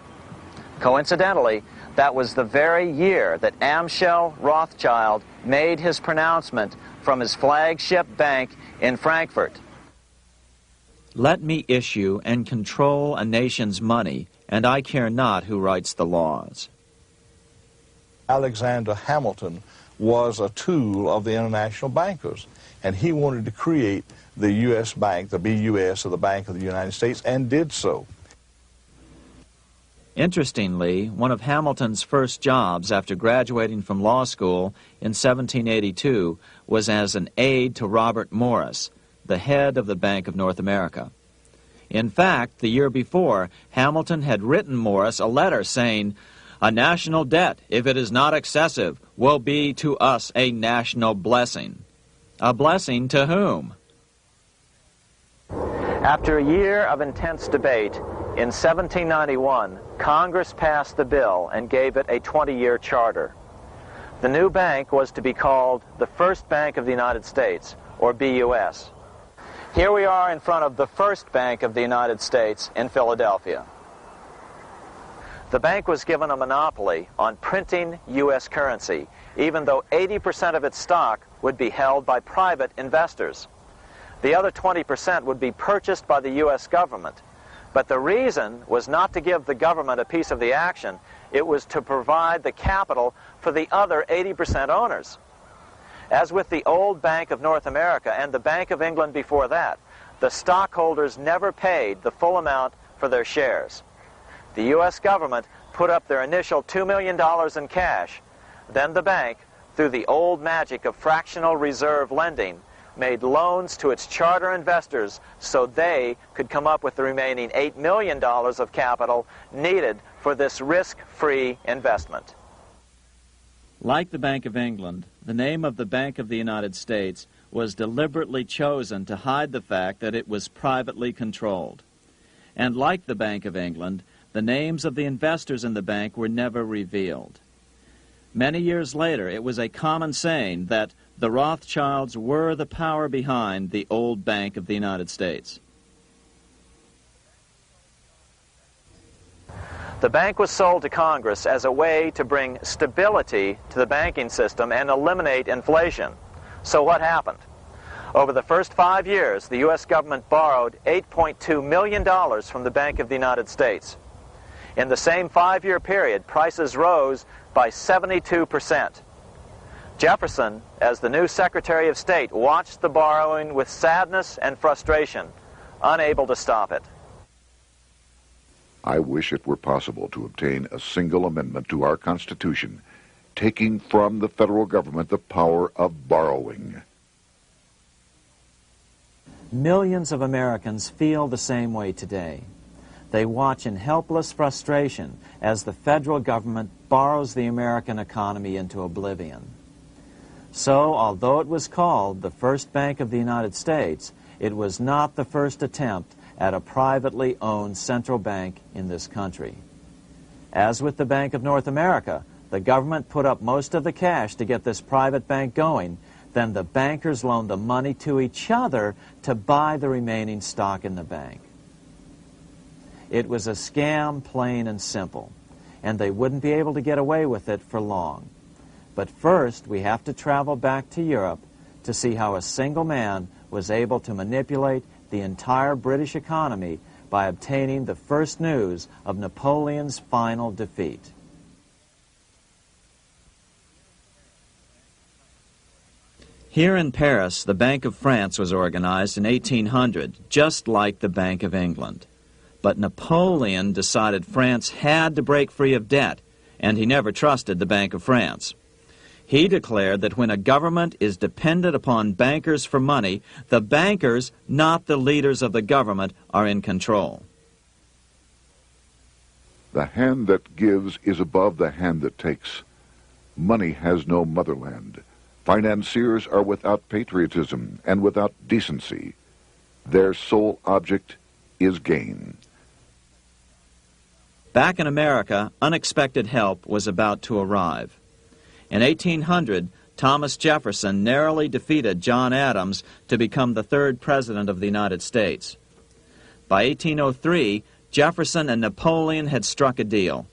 Coincidentally, that was the very year that Amschel Rothschild made his pronouncement from his flagship bank in Frankfurt. Let me issue and control a nation's money, and I care not who writes the laws. Alexander Hamilton was a tool of the international bankers, and he wanted to create the U.S. Bank, the BUS, or the Bank of the United States, and did so. Interestingly, one of Hamilton's first jobs after graduating from law school in 1782 was as an aide to Robert Morris, the head of the Bank of North America. In fact, the year before, Hamilton had written Morris a letter saying, "A national debt, if it is not excessive, will be to us a national blessing." A blessing to whom? After a year of intense debate, in 1791, Congress passed the bill and gave it a 20-year charter. The new bank was to be called the First Bank of the United States, or BUS. Here we are in front of the First Bank of the United States in Philadelphia. The bank was given a monopoly on printing U.S. currency, even though 80% of its stock would be held by private investors. The other 20% would be purchased by the U.S. government. But the reason was not to give the government a piece of the action. It was to provide the capital for the other 80% owners. As with the old Bank of North America and the Bank of England before that, the stockholders never paid the full amount for their shares. The U.S. government put up their initial $2 million in cash. Then the bank, through the old magic of fractional reserve lending, made loans to its charter investors so they could come up with the remaining $8 million of capital needed for this risk-free investment. Like the Bank of England, the name of the Bank of the United States was deliberately chosen to hide the fact that it was privately controlled. And like the Bank of England, the names of the investors in the bank were never revealed. Many years later, it was a common saying that the Rothschilds were the power behind the old Bank of the United States. The bank was sold to Congress as a way to bring stability to the banking system and eliminate inflation. So what happened? Over the first 5 years, the U.S. government borrowed $8.2 million from the Bank of the United States. In the same 5-year period, prices rose by 72%. Jefferson, as the new Secretary of State, watched the borrowing with sadness and frustration, unable to stop it. I wish it were possible to obtain a single amendment to our Constitution, taking from the federal government the power of borrowing. Millions of Americans feel the same way today. They watch in helpless frustration as the federal government borrows the American economy into oblivion. So, although it was called the First Bank of the United States, it was not the first attempt at a privately owned central bank in this country. As with the Bank of North America, the government put up most of the cash to get this private bank going, then the bankers loaned the money to each other to buy the remaining stock in the bank. It was a scam, plain and simple, and they wouldn't be able to get away with it for long. But first, we have to travel back to Europe to see how a single man was able to manipulate the entire British economy by obtaining the first news of Napoleon's final defeat. Here in Paris, the Bank of France was organized in 1800, just like the Bank of England. But Napoleon decided France had to break free of debt, and he never trusted the Bank of France. He declared that when a government is dependent upon bankers for money, the bankers, not the leaders of the government, are in control. The hand that gives is above the hand that takes. Money has no motherland. Financiers are without patriotism and without decency. Their sole object is gain. Back in America, unexpected help was about to arrive. In 1800, Thomas Jefferson narrowly defeated John Adams to become the third president of the United States. By 1803, Jefferson and Napoleon had struck a deal.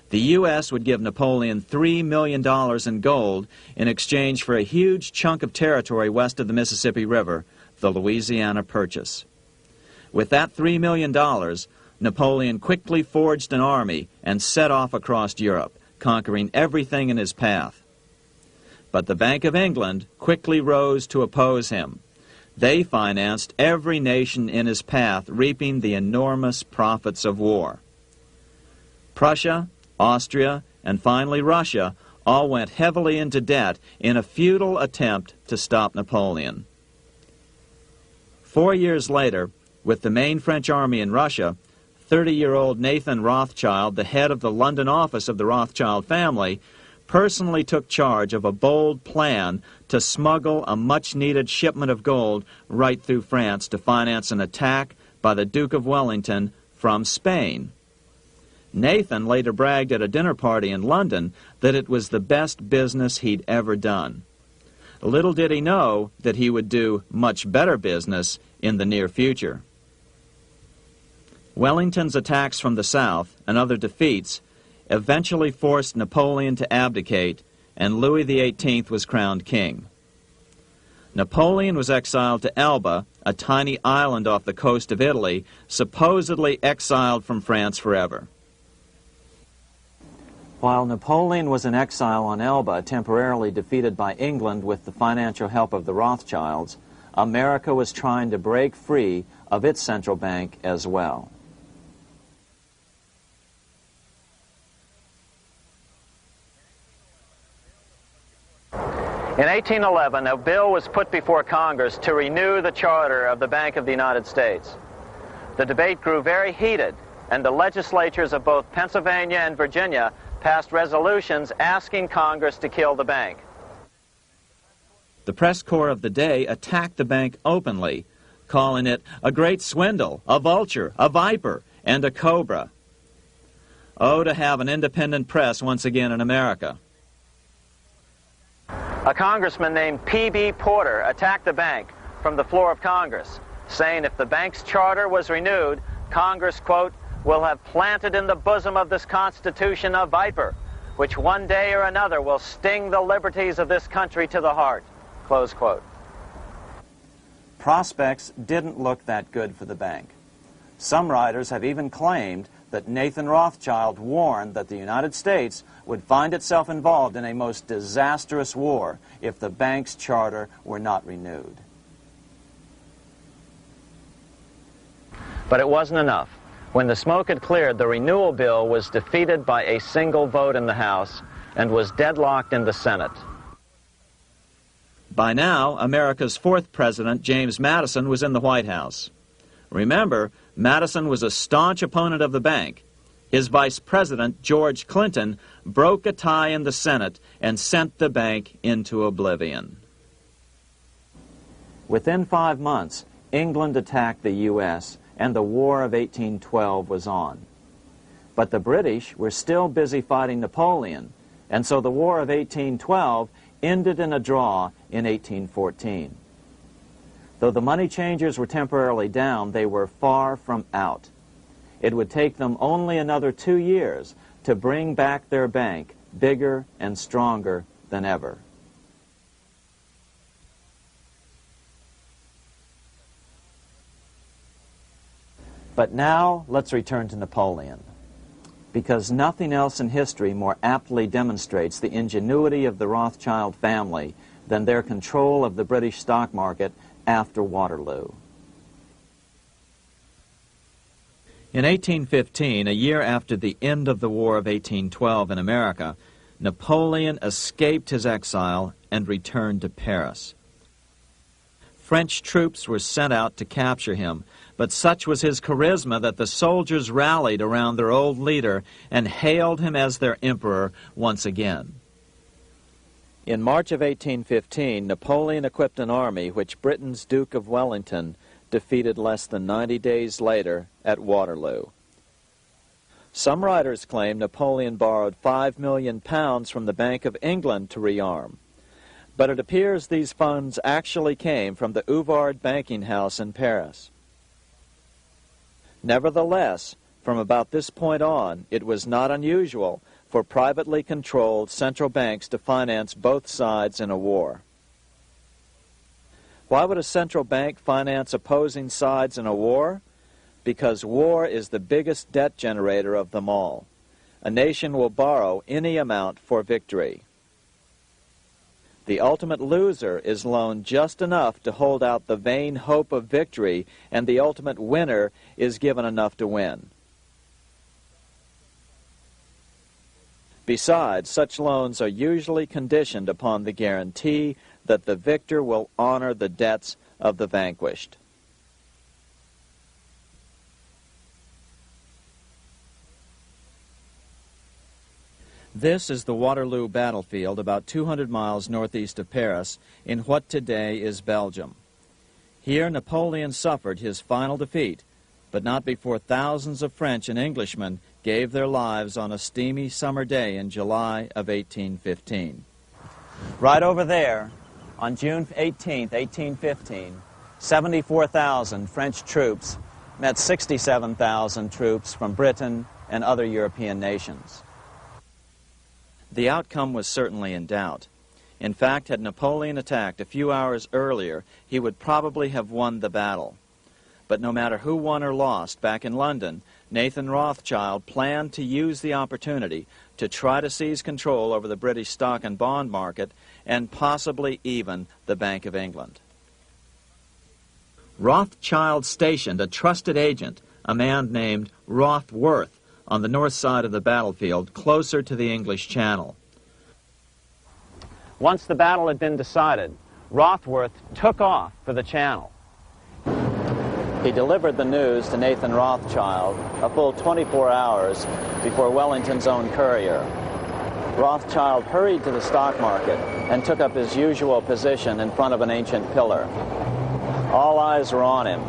The U.S. would give Napoleon $3 million in gold in exchange for a huge chunk of territory west of the Mississippi River, the Louisiana Purchase. With that $3 million, Napoleon quickly forged an army and set off across Europe, conquering everything in his path. But the Bank of England quickly rose to oppose him. They financed every nation in his path, reaping the enormous profits of war. Prussia, Austria, and finally Russia all went heavily into debt in a futile attempt to stop Napoleon. 4 years later, with the main French army in Russia, 30-year-old Nathan Rothschild, the head of the London office of the Rothschild family, personally took charge of a bold plan to smuggle a much-needed shipment of gold right through France to finance an attack by the Duke of Wellington from Spain. Nathan later bragged at a dinner party in London that it was the best business he'd ever done. Little did he know that he would do much better business in the near future. Wellington's attacks from the south and other defeats eventually forced Napoleon to abdicate, and Louis XVIII was crowned king. Napoleon was exiled to Elba, a tiny island off the coast of Italy, supposedly exiled from France forever. While Napoleon was in exile on Elba, temporarily defeated by England with the financial help of the Rothschilds, America was trying to break free of its central bank as well. In 1811, a bill was put before Congress to renew the charter of the Bank of the United States. The debate grew very heated, and the legislatures of both Pennsylvania and Virginia passed resolutions asking Congress to kill the bank. The press corps of the day attacked the bank openly, calling it a great swindle, a vulture, a viper, and a cobra. Oh, to have an independent press once again in America. A congressman named P.B. Porter attacked the bank from the floor of Congress, saying if the bank's charter was renewed, Congress, quote, will have planted in the bosom of this Constitution a viper, which one day or another will sting the liberties of this country to the heart, close quote. Prospects didn't look that good for the bank. Some writers have even claimed that Nathan Rothschild warned that the United States would find itself involved in a most disastrous war if the bank's charter were not renewed. But it wasn't enough. When the smoke had cleared, the renewal bill was defeated by a single vote in the House and was deadlocked in the Senate. By now, America's fourth president, James Madison, was in the White House. Remember, Madison was a staunch opponent of the bank. His vice president, George Clinton, broke a tie in the Senate and sent the bank into oblivion. Within 5 months, England attacked the U.S., and the War of 1812 was on. But the British were still busy fighting Napoleon, and so the War of 1812 ended in a draw in 1814. Though the money changers were temporarily down, they were far from out. It would take them only another 2 years to bring back their bank bigger and stronger than ever. But now let's return to Napoleon, because nothing else in history more aptly demonstrates the ingenuity of the Rothschild family than their control of the British stock market after Waterloo. In 1815, a year after the end of the War of 1812 in America, Napoleon escaped his exile and returned to Paris. French troops were sent out to capture him, but such was his charisma that the soldiers rallied around their old leader and hailed him as their emperor once again. In March of 1815, Napoleon equipped an army which Britain's Duke of Wellington defeated less than 90 days later at Waterloo. Some writers claim Napoleon borrowed £5 million from the Bank of England to rearm, but it appears these funds actually came from the Ouvard banking house in Paris. Nevertheless, from about this point on, it was not unusual for privately controlled central banks to finance both sides in a war. Why would a central bank finance opposing sides in a war? Because war is the biggest debt generator of them all. A nation will borrow any amount for victory. The ultimate loser is loaned just enough to hold out the vain hope of victory, and the ultimate winner is given enough to win. Besides, such loans are usually conditioned upon the guarantee that the victor will honor the debts of the vanquished. This is the Waterloo battlefield about 200 miles northeast of Paris in what today is Belgium. Here Napoleon suffered his final defeat, but not before thousands of French and Englishmen gave their lives on a steamy summer day in July of 1815. Right over there, on June 18, 1815, 74,000 French troops met 67,000 troops from Britain and other European nations. The outcome was certainly in doubt. In fact, had Napoleon attacked a few hours earlier, he would probably have won the battle. But no matter who won or lost, back in London, Nathan Rothschild planned to use the opportunity to try to seize control over the British stock and bond market and possibly even the Bank of England. Rothschild stationed a trusted agent, a man named Rothworth, on the north side of the battlefield, closer to the English Channel. Once the battle had been decided, Rothworth took off for the Channel. He delivered the news to Nathan Rothschild a full 24 hours before Wellington's own courier. Rothschild hurried to the stock market and took up his usual position in front of an ancient pillar. All eyes were on him.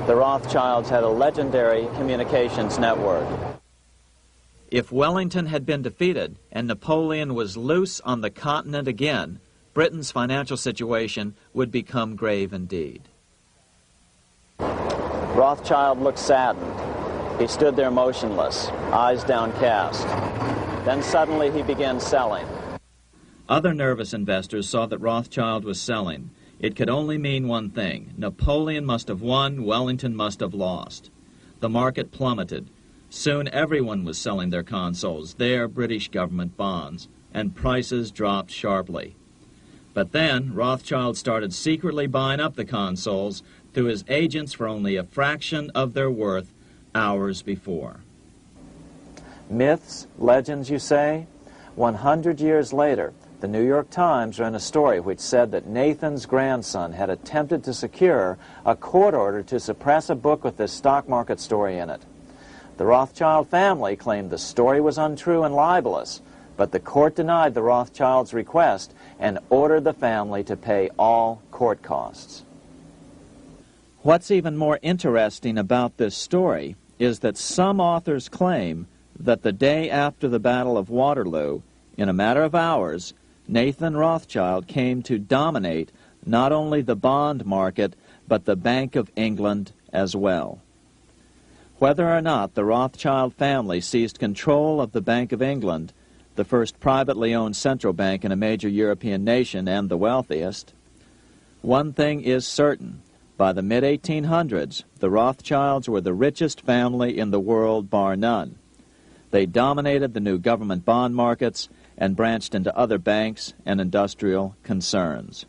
The Rothschilds had a legendary communications network. If Wellington had been defeated and Napoleon was loose on the continent again, Britain's financial situation would become grave indeed. Rothschild looked saddened. He stood there motionless, eyes downcast. Then suddenly he began selling. Other nervous investors saw that Rothschild was selling. It could only mean one thing. Napoleon must have won, Wellington must have lost. The market plummeted. Soon everyone was selling their consols, their British government bonds, and prices dropped sharply. But then Rothschild started secretly buying up the consols through his agents for only a fraction of their worth hours before. Myths, legends, you say? 100 years later, the New York Times ran a story which said that Nathan's grandson had attempted to secure a court order to suppress a book with this stock market story in it. The Rothschild family claimed the story was untrue and libelous, but the court denied the Rothschilds' request and ordered the family to pay all court costs. What's even more interesting about this story is that some authors claim that the day after the Battle of Waterloo, in a matter of hours, Nathan Rothschild came to dominate not only the bond market, but the Bank of England as well. Whether or not the Rothschild family seized control of the Bank of England, the first privately owned central bank in a major European nation and the wealthiest, one thing is certain. By the mid-1800s, the Rothschilds were the richest family in the world, bar none. They dominated the new government bond markets and branched into other banks and industrial concerns.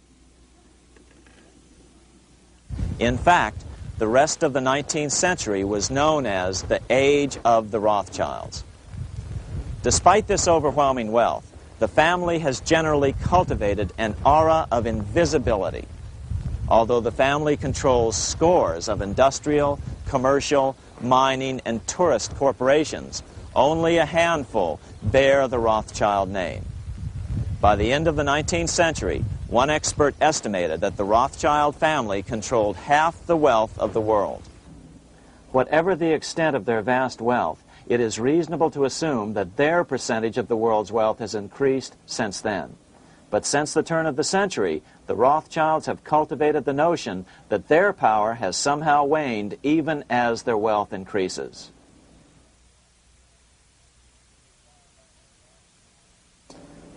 In fact, the rest of the 19th century was known as the Age of the Rothschilds. Despite this overwhelming wealth, the family has generally cultivated an aura of invisibility. Although the family controls scores of industrial, commercial, mining, and tourist corporations, only a handful bear the Rothschild name. By the end of the 19th century, one expert estimated that the Rothschild family controlled half the wealth of the world. Whatever the extent of their vast wealth, it is reasonable to assume that their percentage of the world's wealth has increased since then. But since the turn of the century, the Rothschilds have cultivated the notion that their power has somehow waned even as their wealth increases.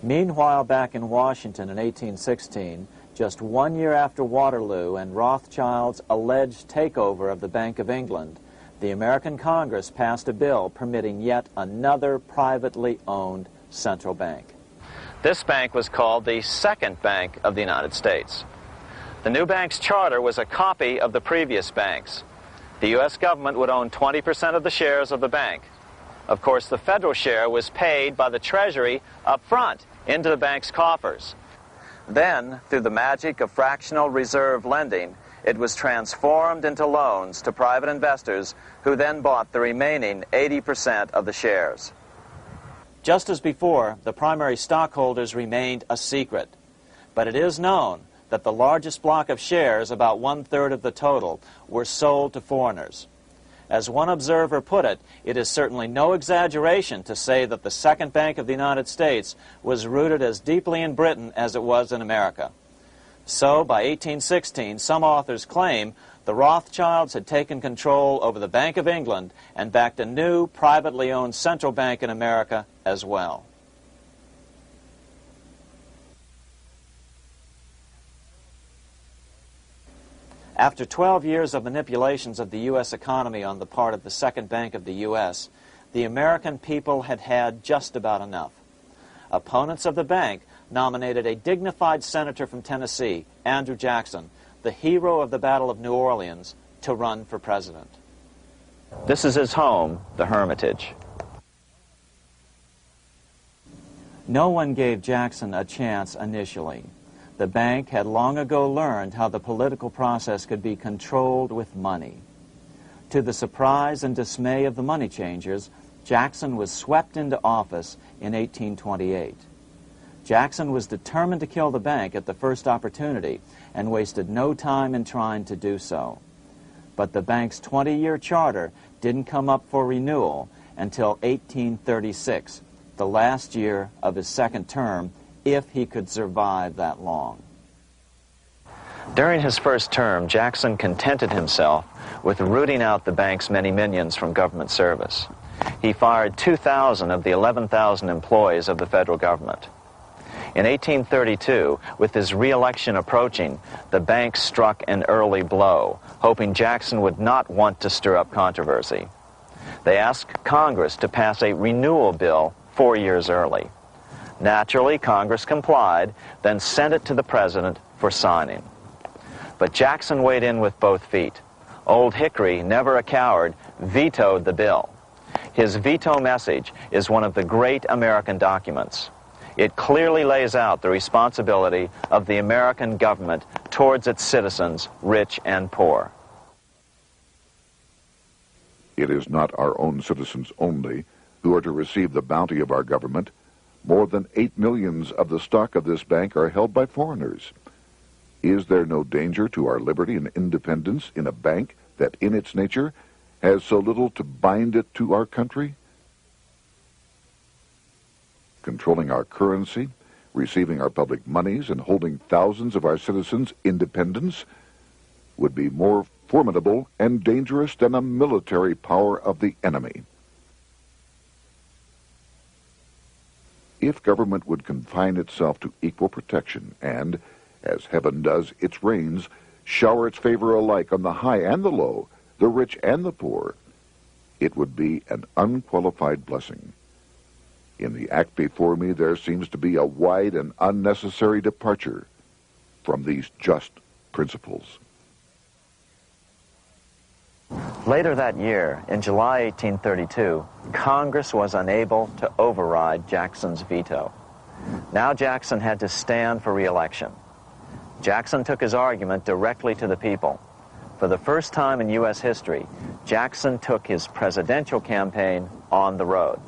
Meanwhile, back in Washington in 1816, just 1 year after Waterloo and Rothschild's alleged takeover of the Bank of England, the American Congress passed a bill permitting yet another privately owned central bank. This bank was called the Second Bank of the United States. The new bank's charter was a copy of the previous bank's. The U.S. government would own 20% of the shares of the bank. Of course, the federal share was paid by the Treasury up front into the bank's coffers. Then, through the magic of fractional reserve lending, it was transformed into loans to private investors who then bought the remaining 80% of the shares. Just as before, the primary stockholders remained a secret. But it is known that the largest block of shares, about 1/3 of the total, were sold to foreigners. As one observer put it, it is certainly no exaggeration to say that the Second Bank of the United States was rooted as deeply in Britain as it was in America. So, by 1816, some authors claim the Rothschilds had taken control over the Bank of England and backed a new, privately owned central bank in America as well. After 12 years of manipulations of the U.S. economy on the part of the Second Bank of the U.S., the American people had had just about enough. Opponents of the bank nominated a dignified senator from Tennessee, Andrew Jackson, the hero of the Battle of New Orleans, to run for president. This is his home, the Hermitage. No one gave Jackson a chance initially. The bank had long ago learned how the political process could be controlled with money. To the surprise and dismay of the money changers, Jackson was swept into office in 1828. Jackson was determined to kill the bank at the first opportunity and wasted no time in trying to do so. But the bank's 20-year charter didn't come up for renewal until 1836, the last year of his second term, if he could survive that long. During his first term, Jackson contented himself with rooting out the bank's many minions from government service. He fired 2,000 of the 11,000 employees of the federal government. In 1832, with his re-election approaching, the bank struck an early blow, hoping Jackson would not want to stir up controversy. They asked Congress to pass a renewal bill 4 years early. Naturally, Congress complied, then sent it to the president for signing. But Jackson weighed in with both feet. Old Hickory, never a coward, vetoed the bill. His veto message is one of the great American documents. It clearly lays out the responsibility of the American government towards its citizens, rich and poor. It is not our own citizens only who are to receive the bounty of our government. More than 8 million of the stock of this bank are held by foreigners. Is there no danger to our liberty and independence in a bank that in its nature has so little to bind it to our country? Controlling our currency, receiving our public monies, and holding thousands of our citizens' independence would be more formidable and dangerous than a military power of the enemy. If government would confine itself to equal protection and, as heaven does its rains, shower its favor alike on the high and the low, the rich and the poor, it would be an unqualified blessing. In the act before me, there seems to be a wide and unnecessary departure from these just principles. Later that year, in July 1832, Congress was unable to override Jackson's veto. Now Jackson had to stand for re-election. Jackson took his argument directly to the people. For the first time in U.S. history, Jackson took his presidential campaign on the road.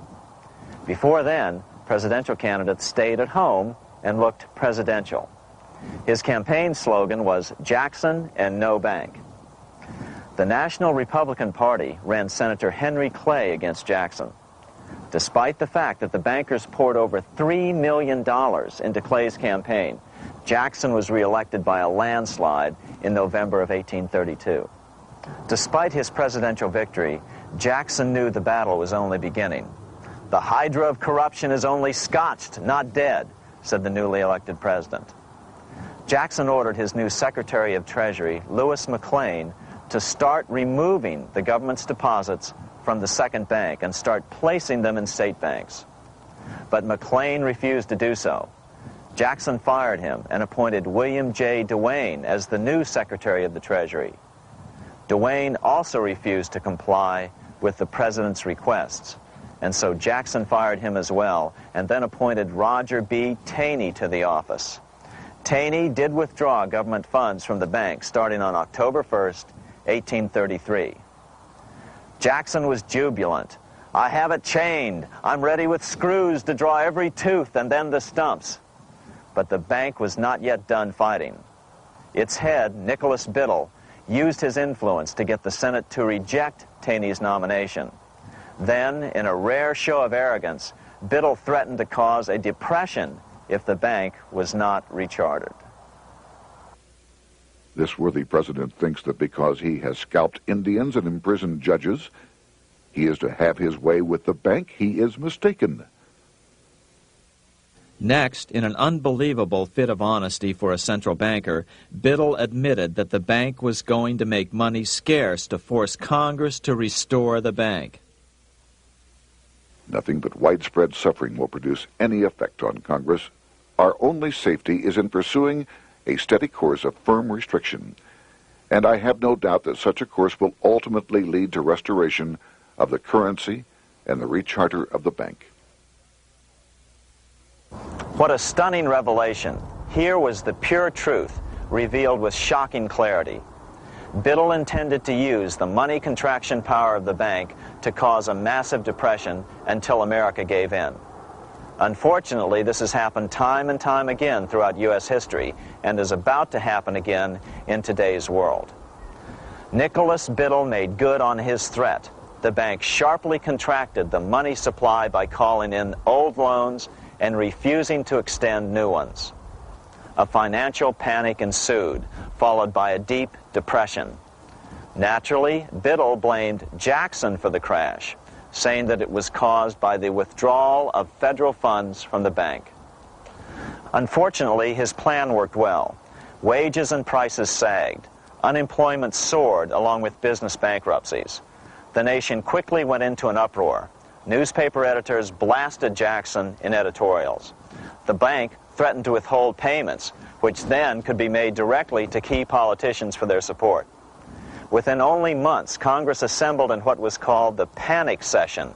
Before then, presidential candidates stayed at home and looked presidential. His campaign slogan was "Jackson and no bank." The National Republican Party ran Senator Henry Clay against Jackson. Despite the fact that the bankers poured over $3 million into Clay's campaign, Jackson was reelected by a landslide in November of 1832. Despite his presidential victory, Jackson knew the battle was only beginning. "The hydra of corruption is only scotched, not dead," said the newly elected president. Jackson ordered his new Secretary of Treasury, Lewis McLean, to start removing the government's deposits from the second bank and start placing them in state banks. But McLean refused to do so. Jackson fired him and appointed William J. Duane as the new Secretary of the Treasury. Duane also refused to comply with the president's requests, and so Jackson fired him as well and then appointed Roger B. Taney to the office. Taney did withdraw government funds from the bank starting on October 1st, 1833. Jackson was jubilant. "I have it chained. I'm ready with screws to draw every tooth and then the stumps." But the bank was not yet done fighting. Its head, Nicholas Biddle, used his influence to get the Senate to reject Taney's nomination. Then, in a rare show of arrogance, Biddle threatened to cause a depression if the bank was not rechartered. This worthy president thinks that because he has scalped Indians and imprisoned judges, he is to have his way with the bank. He is mistaken. Next, in an unbelievable fit of honesty for a central banker, Biddle admitted that the bank was going to make money scarce to force Congress to restore the bank. Nothing but widespread suffering will produce any effect on Congress. Our only safety is in pursuing a steady course of firm restriction, and I have no doubt that such a course will ultimately lead to restoration of the currency and the recharter of the bank. What a stunning revelation. Here was the pure truth, revealed with shocking clarity. Biddle intended to use the money contraction power of the bank to cause a massive depression until America gave in. Unfortunately, this has happened time and time again throughout U.S. history and is about to happen again in today's world. Nicholas Biddle made good on his threat. The bank sharply contracted the money supply by calling in old loans and refusing to extend new ones. A financial panic ensued, followed by a deep depression. Naturally, Biddle blamed Jackson for the crash, saying that it was caused by the withdrawal of federal funds from the bank. Unfortunately, his plan worked well. Wages and prices sagged. Unemployment soared along with business bankruptcies. The nation quickly went into an uproar. Newspaper editors blasted Jackson in editorials. The bank threatened to withhold payments, which then could be made directly to key politicians for their support. Within only months, Congress assembled in what was called the panic session.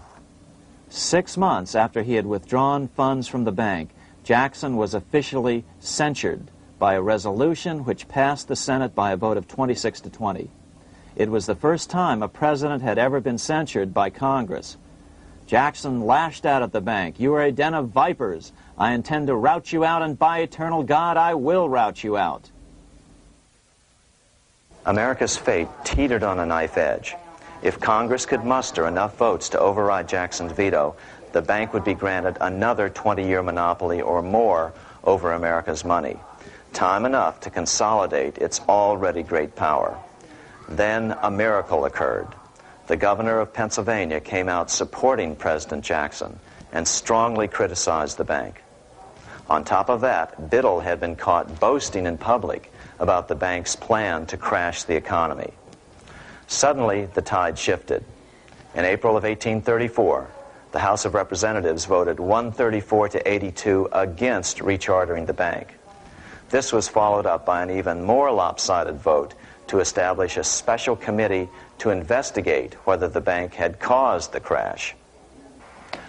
6 months after he had withdrawn funds from the bank, Jackson was officially censured by a resolution which passed the Senate by a vote of 26 to 20. It was the first time a president had ever been censured by Congress. Jackson lashed out at the bank. "You are a den of vipers. I intend to rout you out, and by eternal God, I will rout you out." America's fate teetered on a knife edge. If Congress could muster enough votes to override Jackson's veto, the bank would be granted another 20-year monopoly or more over America's money, time enough to consolidate its already great power. Then a miracle occurred. The governor of Pennsylvania came out supporting President Jackson and strongly criticized the bank. On top of that, Biddle had been caught boasting in public about the bank's plan to crash the economy. Suddenly, the tide shifted. In April of 1834, the House of Representatives voted 134 to 82 against rechartering the bank. This was followed up by an even more lopsided vote to establish a special committee to investigate whether the bank had caused the crash.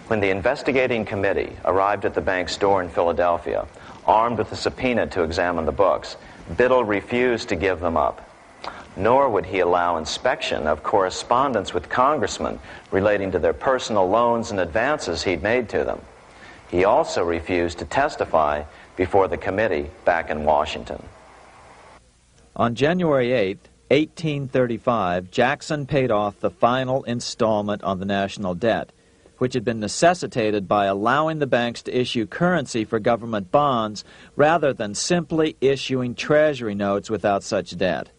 When the investigating committee arrived at the bank's door in Philadelphia, armed with a subpoena to examine the books, Biddle refused to give them up. Nor would he allow inspection of correspondence with congressmen relating to their personal loans and advances he'd made to them. He also refused to testify before the committee back in Washington. On January 8th, 1835, Jackson paid off the final installment on the national debt, which had been necessitated by allowing the banks to issue currency for government bonds rather than simply issuing treasury notes without such debt.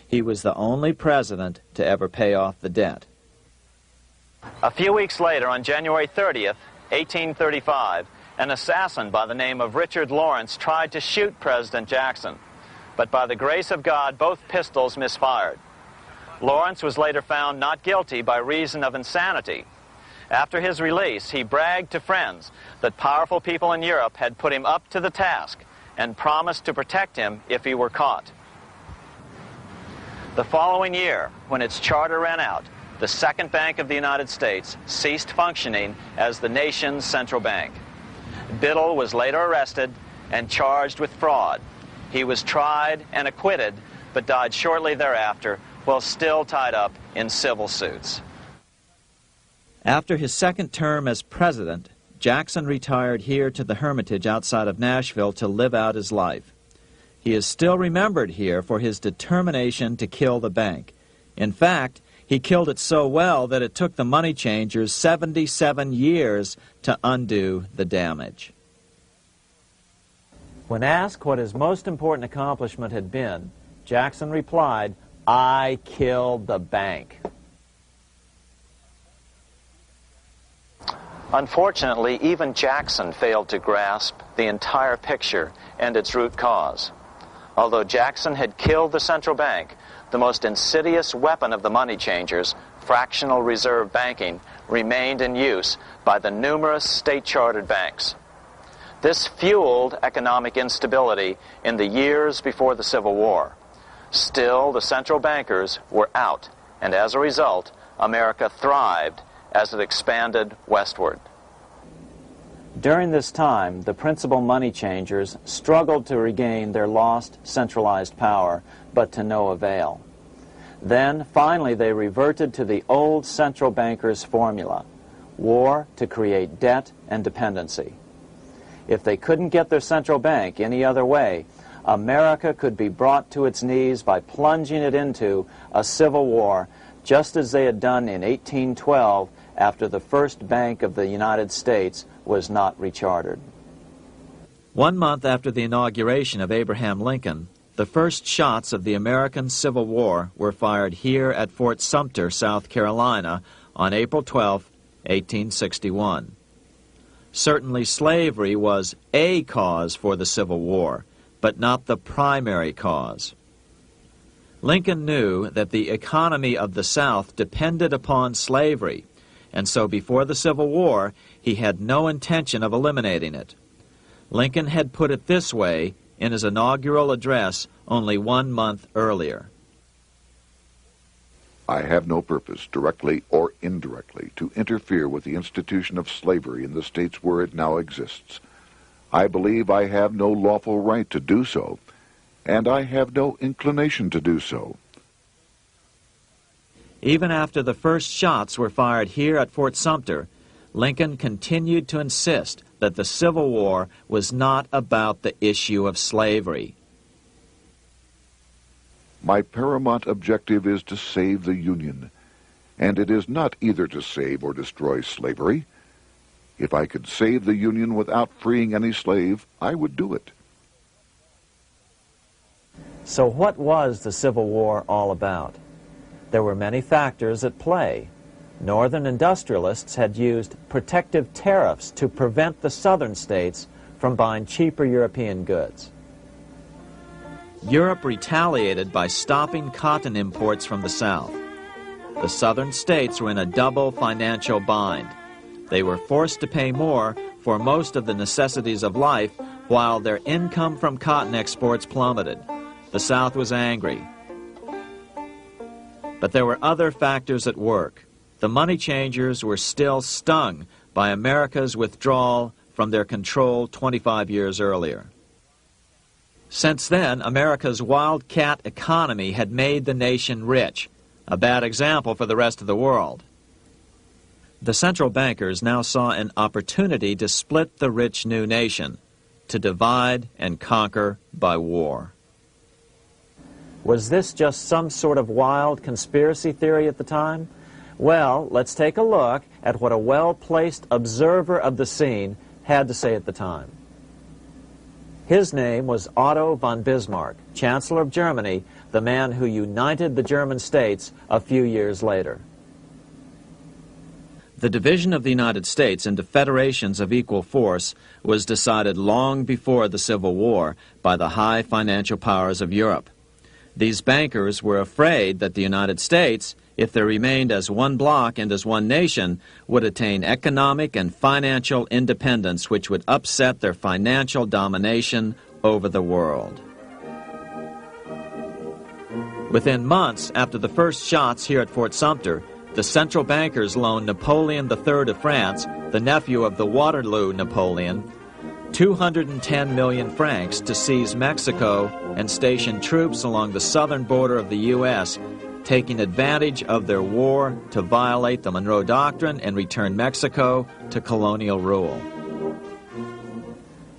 He was the only president to ever pay off the debt. A few weeks later, on January 30th, 1835, an assassin by the name of Richard Lawrence tried to shoot President Jackson, but by the grace of God, both pistols misfired. Lawrence was later found not guilty by reason of insanity. After his release, he bragged to friends that powerful people in Europe had put him up to the task and promised to protect him if he were caught. The following year, when its charter ran out, the Second Bank of the United States ceased functioning as the nation's central bank. Biddle was later arrested and charged with fraud. He was tried and acquitted, but died shortly thereafter while still tied up in civil suits. After his second term as president, Jackson retired here to the Hermitage outside of Nashville to live out his life. He is still remembered here for his determination to kill the bank. In fact, he killed it so well that it took the money changers 77 years to undo the damage. When asked what his most important accomplishment had been, Jackson replied, "I killed the bank." Unfortunately, even Jackson failed to grasp the entire picture and its root cause. Although Jackson had killed the central bank, the most insidious weapon of the money changers, fractional reserve banking, remained in use by the numerous state-chartered banks. This fueled economic instability in the years before the Civil War. Still, the central bankers were out, and as a result, America thrived as it expanded westward. During this time, the principal money changers struggled to regain their lost centralized power, but to no avail. Then, finally, they reverted to the old central bankers' formula: war to create debt and dependency. If they couldn't get their central bank any other way, America could be brought to its knees by plunging it into a civil war, just as they had done in 1812 after the first Bank of the United States was not rechartered. 1 month after the inauguration of Abraham Lincoln, the first shots of the American Civil War were fired here at Fort Sumter, South Carolina, on April 12, 1861. Certainly slavery was a cause for the Civil War, but not the primary cause. Lincoln knew that the economy of the South depended upon slavery, and so before the Civil War, he had no intention of eliminating it. Lincoln had put it this way in his inaugural address only 1 month earlier. I have no purpose, directly or indirectly, to interfere with the institution of slavery in the states where it now exists. I believe I have no lawful right to do so, and I have no inclination to do so. Even after the first shots were fired here at Fort Sumter, Lincoln continued to insist that the Civil War was not about the issue of slavery. My paramount objective is to save the Union, and it is not either to save or destroy slavery. If I could save the Union without freeing any slave, I would do it. So what was the Civil War all about? There were many factors at play. Northern industrialists had used protective tariffs to prevent the southern states from buying cheaper European goods. Europe retaliated by stopping cotton imports from the South. The southern states were in a double financial bind. They were forced to pay more for most of the necessities of life, while their income from cotton exports plummeted. The South was angry. But there were other factors at work. The money changers were still stung by America's withdrawal from their control 25 years earlier. Since then, America's wildcat economy had made the nation rich, a bad example for the rest of the world. The central bankers now saw an opportunity to split the rich new nation, to divide and conquer by war. Was this just some sort of wild conspiracy theory at the time? Well, let's take a look at what a well-placed observer of the scene had to say at the time. His name was Otto von Bismarck, Chancellor of Germany, the man who united the German states a few years later. The division of the United States into federations of equal force was decided long before the Civil War by the high financial powers of Europe. These bankers were afraid that the United States, if they remained as one bloc and as one nation, would attain economic and financial independence which would upset their financial domination over the world. Within months after the first shots here at Fort Sumter, the central bankers loaned Napoleon III of France, the nephew of the Waterloo Napoleon, 210 million francs to seize Mexico and station troops along the southern border of the U.S., taking advantage of their war to violate the Monroe Doctrine and return Mexico to colonial rule.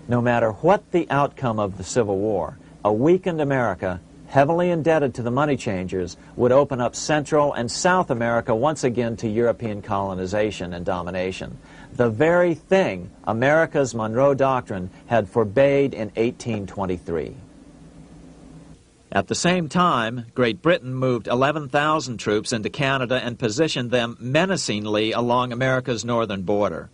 No matter what the outcome of the Civil War, a weakened America, heavily indebted to the money changers, would open up Central and South America once again to European colonization and domination. The very thing America's Monroe Doctrine had forbade in 1823. At the same time, Great Britain moved 11,000 troops into Canada and positioned them menacingly along America's northern border.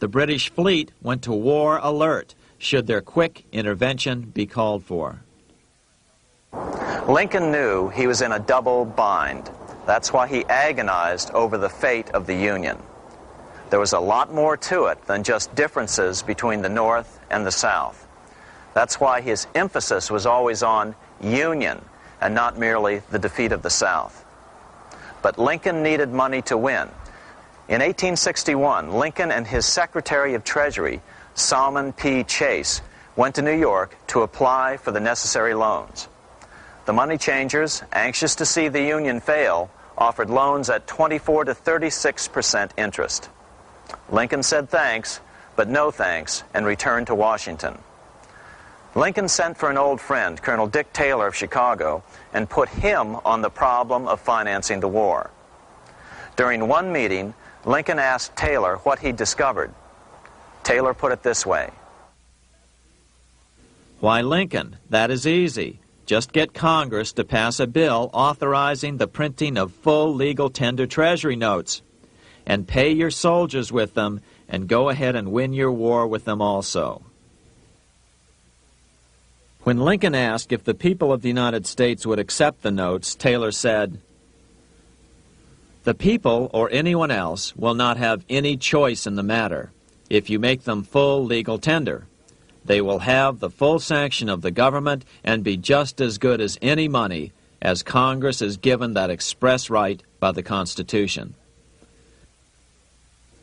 The British fleet went to war alert should their quick intervention be called for. Lincoln knew he was in a double bind. That's why he agonized over the fate of the Union. There was a lot more to it than just differences between the North and the South. That's why his emphasis was always on union and not merely the defeat of the South. But Lincoln needed money to win. In 1861, Lincoln and his Secretary of Treasury, Salmon P. Chase, went to New York to apply for the necessary loans. The money changers, anxious to see the Union fail, offered loans at 24 to 36% interest. Lincoln said thanks, but no thanks, and returned to Washington. Lincoln sent for an old friend, Colonel Dick Taylor of Chicago, and put him on the problem of financing the war. During one meeting, Lincoln asked Taylor what he'd discovered. Taylor put it this way. Why, Lincoln, that is easy. Just get Congress to pass a bill authorizing the printing of full legal tender treasury notes, and pay your soldiers with them, and go ahead and win your war with them also. When Lincoln asked if the people of the United States would accept the notes, Taylor said, "The people, or anyone else, will not have any choice in the matter if you make them full legal tender. They will have the full sanction of the government and be just as good as any money, as Congress is given that express right by the Constitution."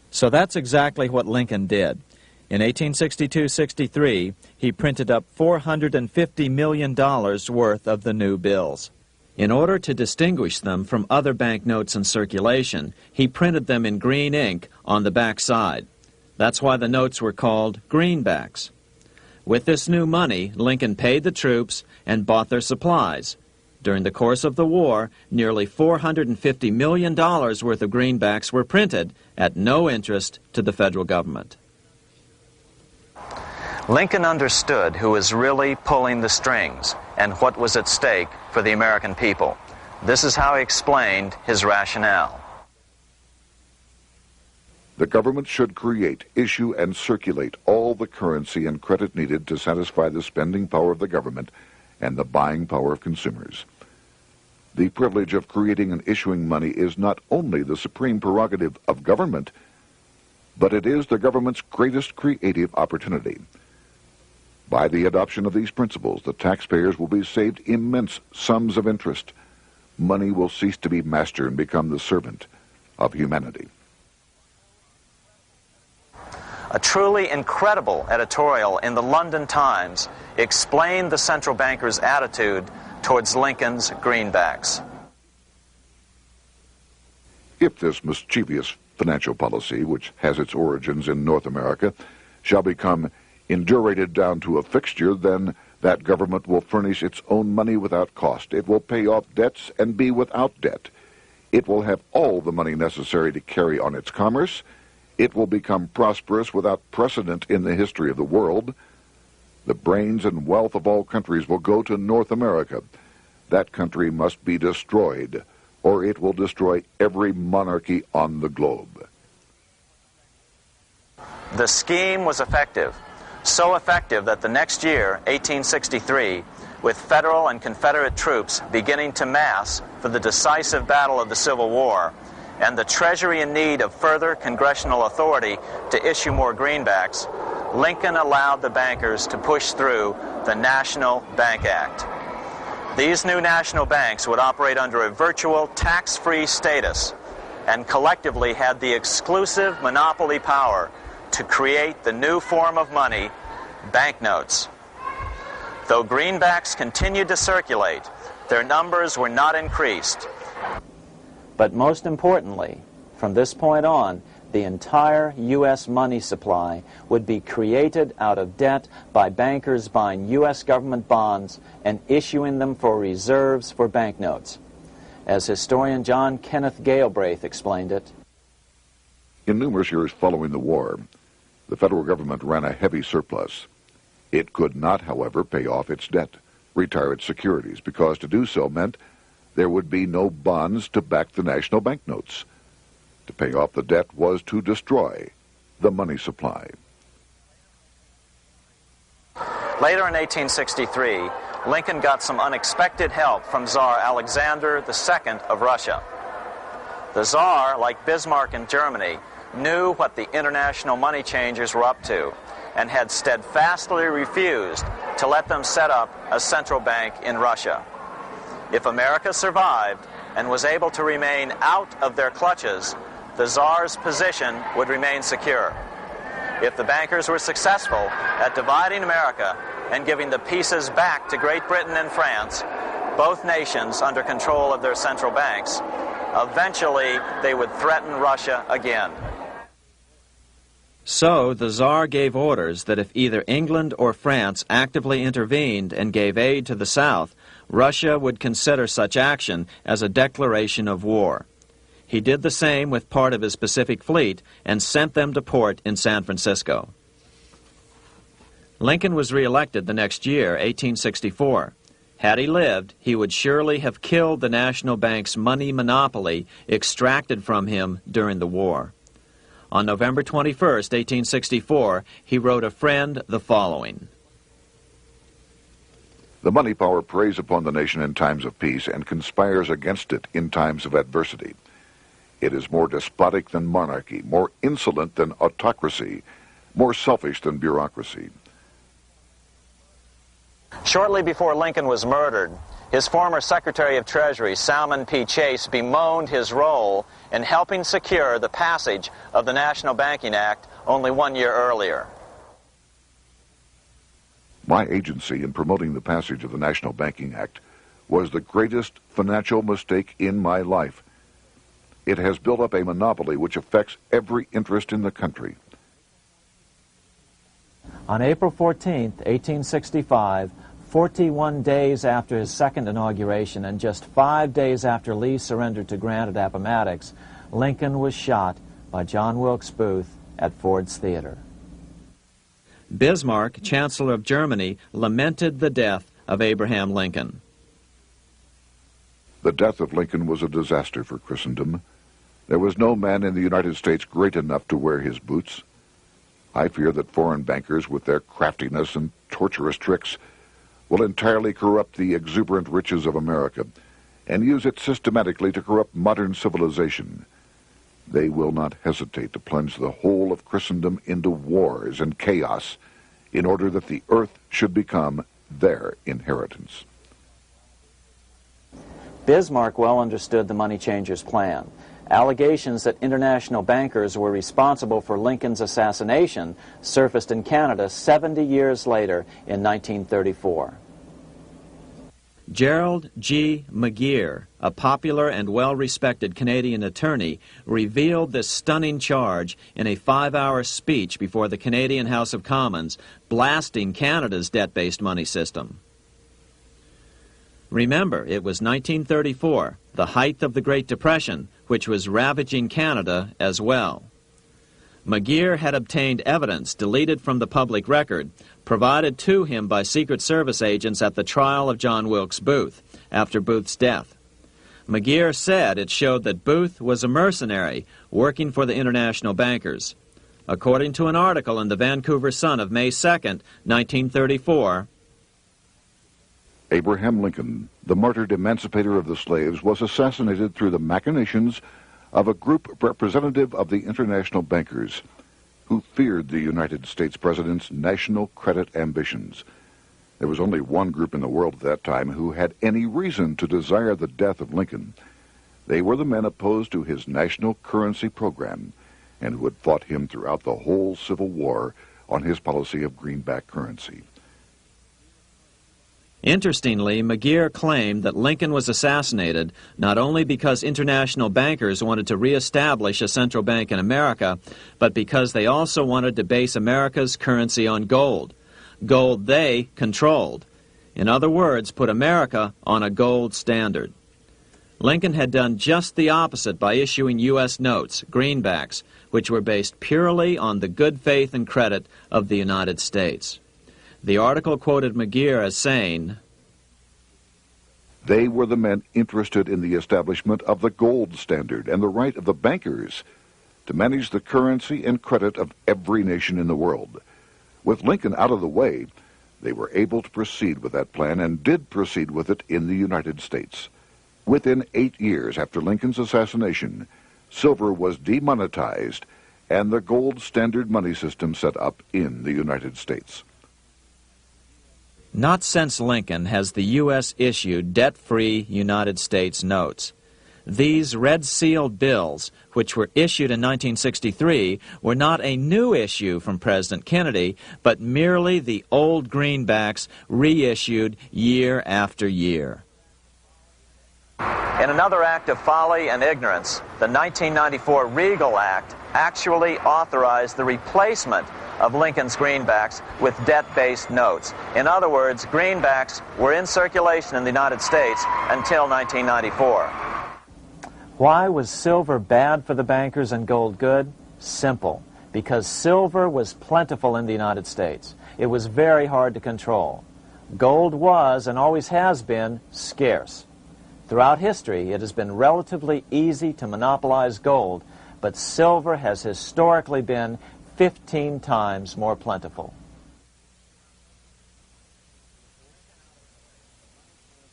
So that's exactly what Lincoln did. In 1862-63, he printed up $450 million worth of the new bills. In order to distinguish them from other banknotes in circulation, he printed them in green ink on the back side. That's why the notes were called greenbacks. With this new money, Lincoln paid the troops and bought their supplies. During the course of the war, nearly $450 million worth of greenbacks were printed at no interest to the federal government. Lincoln understood who was really pulling the strings and what was at stake for the American people. This is how he explained his rationale. The government should create, issue, and circulate all the currency and credit needed to satisfy the spending power of the government and the buying power of consumers. The privilege of creating and issuing money is not only the supreme prerogative of government, but it is the government's greatest creative opportunity. By the adoption of these principles, the taxpayers will be saved immense sums of interest. Money will cease to be master and become the servant of humanity. A truly incredible editorial in the London Times explained the central bankers' attitude towards Lincoln's greenbacks. If this mischievous financial policy, which has its origins in North America, shall become indurated down to a fixture, then That government will furnish its own money without cost. It will pay off debts and be without debt. It will have all the money necessary to carry on its commerce. It will become prosperous without precedent in the history of the world. The brains and wealth of all countries will go to North America. That country must be destroyed, or it will destroy every monarchy on the globe. The scheme was effective, so effective that the next year, 1863, with Federal and Confederate troops beginning to mass for the decisive battle of the Civil War, and the Treasury in need of further congressional authority to issue more greenbacks, Lincoln allowed the bankers to push through the National Bank Act. These new national banks would operate under a virtual tax-free status and collectively had the exclusive monopoly power to create the new form of money, banknotes. Though greenbacks continued to circulate, their numbers were not increased. But most importantly, from this point on, the entire U.S. money supply would be created out of debt by bankers buying U.S. government bonds and issuing them for reserves for banknotes. As historian John Kenneth Galbraith explained it, in numerous years following the war, the federal government ran a heavy surplus. It could not, however, pay off its debt, retire its securities, because to do so meant there would be no bonds to back the national banknotes. To pay off the debt was to destroy the money supply. Later in 1863, Lincoln got some unexpected help from Tsar Alexander II of Russia. The Tsar, like Bismarck in Germany, knew what the international money changers were up to and had steadfastly refused to let them set up a central bank in Russia. If America survived and was able to remain out of their clutches, the Tsar's position would remain secure. If the bankers were successful at dividing America and giving the pieces back to Great Britain and France, both nations under control of their central banks, eventually they would threaten Russia again. So the Tsar gave orders that if either England or France actively intervened and gave aid to the South, Russia would consider such action as a declaration of war. He did the same with part of his Pacific Fleet and sent them to port in San Francisco. Lincoln was reelected the next year, 1864. Had he lived, he would surely have killed the national bank's money monopoly extracted from him during the war. On November 21, 1864, he wrote a friend the following: The money power preys upon the nation in times of peace and conspires against it in times of adversity. It is more despotic than monarchy, more insolent than autocracy, more selfish than bureaucracy. Shortly before Lincoln was murdered, his former Secretary of Treasury, Salmon P. Chase, bemoaned his role in helping secure the passage of the National Banking Act only 1 year earlier. My agency in promoting the passage of the National Banking Act was the greatest financial mistake in my life. It has built up a monopoly which affects every interest in the country. On April 14, 1865, 41 days after his second inauguration and just 5 days after Lee surrendered to Grant at Appomattox, Lincoln was shot by John Wilkes Booth at Ford's Theater. Bismarck, Chancellor of Germany, lamented the death of Abraham Lincoln. The death of Lincoln was a disaster for Christendom. There was no man in the United States great enough to wear his boots. I fear that foreign bankers, with their craftiness and tortuous tricks, will entirely corrupt the exuberant riches of America and use it systematically to corrupt modern civilization. They will not hesitate to plunge the whole of Christendom into wars and chaos in order that the earth should become their inheritance. Bismarck well understood the money changers' plan. Allegations that international bankers were responsible for Lincoln's assassination surfaced in Canada 70 years later in 1934. Gerald G. McGeer, a popular and well-respected Canadian attorney, revealed this stunning charge in a 5-hour speech before the Canadian House of Commons, blasting Canada's debt-based money system. Remember, it was 1934, the height of the Great Depression, which was ravaging Canada as well. McGeer had obtained evidence deleted from the public record, provided to him by Secret Service agents at the trial of John Wilkes Booth, after Booth's death. McGeer said it showed that Booth was a mercenary working for the international bankers. According to an article in the Vancouver Sun of May 2nd, 1934, Abraham Lincoln, the martyred emancipator of the slaves, was assassinated through the machinations of a group representative of the international bankers who feared the United States president's national credit ambitions. There was only one group in the world at that time who had any reason to desire the death of Lincoln. They were the men opposed to his national currency program and who had fought him throughout the whole Civil War on his policy of greenback currency. Interestingly, McGeer claimed that Lincoln was assassinated not only because international bankers wanted to reestablish a central bank in America, but because they also wanted to base America's currency on gold. Gold they controlled. In other words, put America on a gold standard. Lincoln had done just the opposite by issuing U.S. notes, greenbacks, which were based purely on the good faith and credit of the United States. The article quoted McGeer as saying, "They were the men interested in the establishment of the gold standard and the right of the bankers to manage the currency and credit of every nation in the world. With Lincoln out of the way, they were able to proceed with that plan and did proceed with it in the United States. Within 8 years after Lincoln's assassination, silver was demonetized and the gold standard money system set up in the United States." Not since Lincoln has the U.S. issued debt-free United States notes. These red-sealed bills, which were issued in 1963, were not a new issue from President Kennedy, but merely the old greenbacks reissued year after year. In another act of folly and ignorance, the 1994 Regal Act actually authorized the replacement of Lincoln's greenbacks with debt-based notes. In other words, greenbacks were in circulation in the United States until 1994. Why was silver bad for the bankers and gold good? Simple. Because silver was plentiful in the United States. It was very hard to control. Gold was, and always has been, scarce. Throughout history, it has been relatively easy to monopolize gold, but silver has historically been 15 times more plentiful.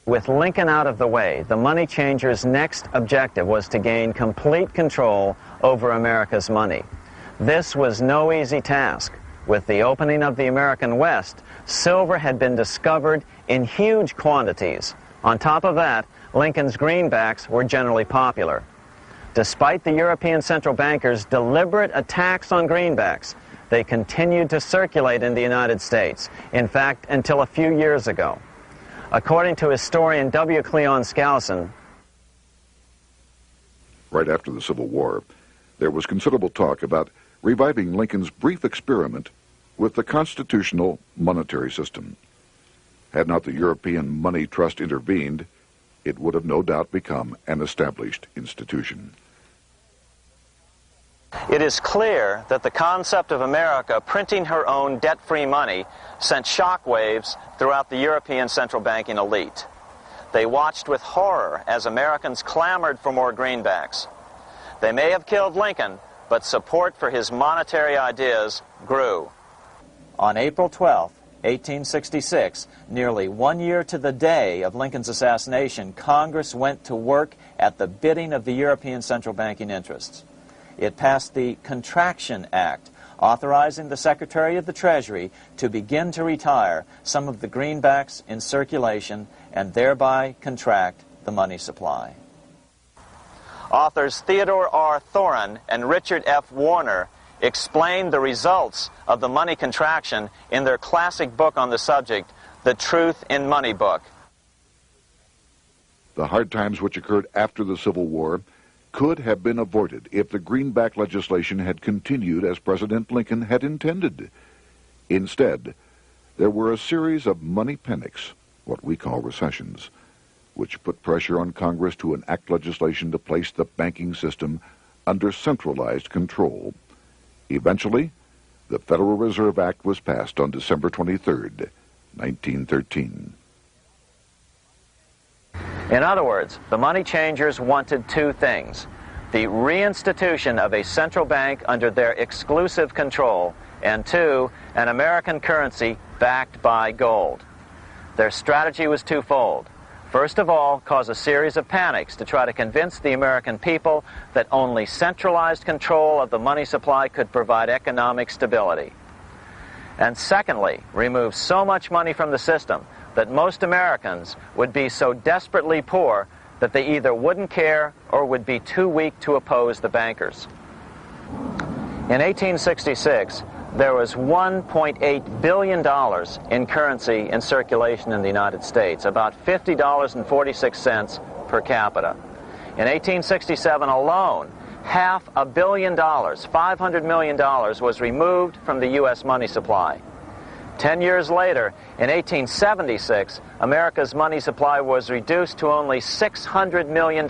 With Lincoln out of the way, the money changers' next objective was to gain complete control over America's money. This was no easy task. With the opening of the American West, silver had been discovered in huge quantities. On top of that, Lincoln's greenbacks were generally popular. Despite the European central bankers' deliberate attacks on greenbacks, they continued to circulate in the United States, in fact, until a few years ago. According to historian W. Cleon Skousen, right after the Civil War, there was considerable talk about reviving Lincoln's brief experiment with the constitutional monetary system. Had not the European Money Trust intervened, it would have no doubt become an established institution. it is clear that the concept of America printing her own debt-free money sent shockwaves throughout the European central banking elite. They watched with horror as Americans clamored for more greenbacks. They may have killed Lincoln, but support for his monetary ideas grew. On April 12, 1866, nearly 1 year to the day of Lincoln's assassination, Congress went to work at the bidding of the European central banking interests. It passed the Contraction Act, authorizing the Secretary of the Treasury to begin to retire some of the greenbacks in circulation and thereby contract the money supply. Authors Theodore R. Thorin and Richard F. Warner explained the results of the money contraction in their classic book on the subject, The Truth in Money Book. The hard times which occurred after the Civil War could have been avoided if the greenback legislation had continued as President Lincoln had intended. Instead, there were a series of money panics, what we call recessions, which put pressure on Congress to enact legislation to place the banking system under centralized control. Eventually, the Federal Reserve Act was passed on December 23, 1913. In other words, the money changers wanted two things: the reinstitution of a central bank under their exclusive control, and two, an American currency backed by gold. Their strategy was twofold. First of all, cause a series of panics to try to convince the American people that only centralized control of the money supply could provide economic stability. And secondly, remove so much money from the system that most Americans would be so desperately poor that they either wouldn't care or would be too weak to oppose the bankers. In 1866, there was $1.8 billion in currency in circulation in the United States, about $50.46 per capita. In 1867 alone, $500 million, $500 million, was removed from the U.S. money supply. 10 years later, in 1876, America's money supply was reduced to only $600 million.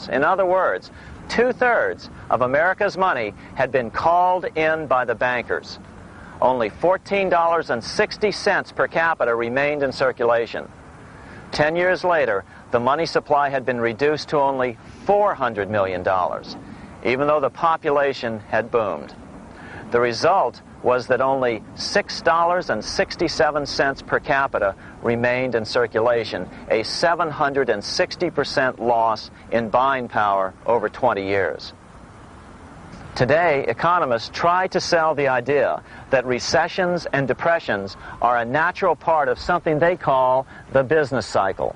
In other words, 2/3 of America's money had been called in by the bankers. Only $14.60 per capita remained in circulation. 10 years later, the money supply had been reduced to only $400 million, even though the population had boomed. The result was that only $6.67 per capita remained in circulation, a 760% loss in buying power over 20 years. Today, economists try to sell the idea that recessions and depressions are a natural part of something they call the business cycle.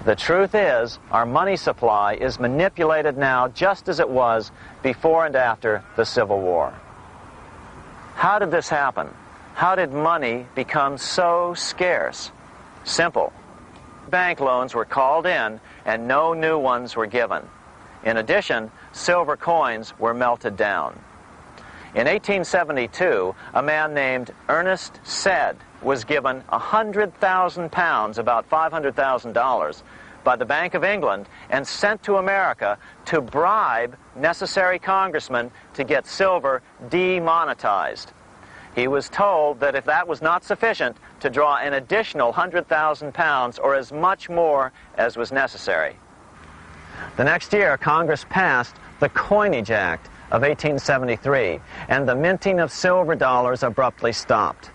The truth is, our money supply is manipulated now just as it was before and after the Civil War. How did this happen? How did money become so scarce? Simple. Bank loans were called in and no new ones were given. In addition, silver coins were melted down. In 1872, a man named Ernest Sed was given 100,000 pounds, about $500,000, by the Bank of England and sent to America to bribe necessary congressmen to get silver demonetized. He was told that if that was not sufficient, to draw an additional 100,000 pounds or as much more as was necessary. The next year, Congress passed the Coinage Act of 1873, and the minting of silver dollars abruptly stopped.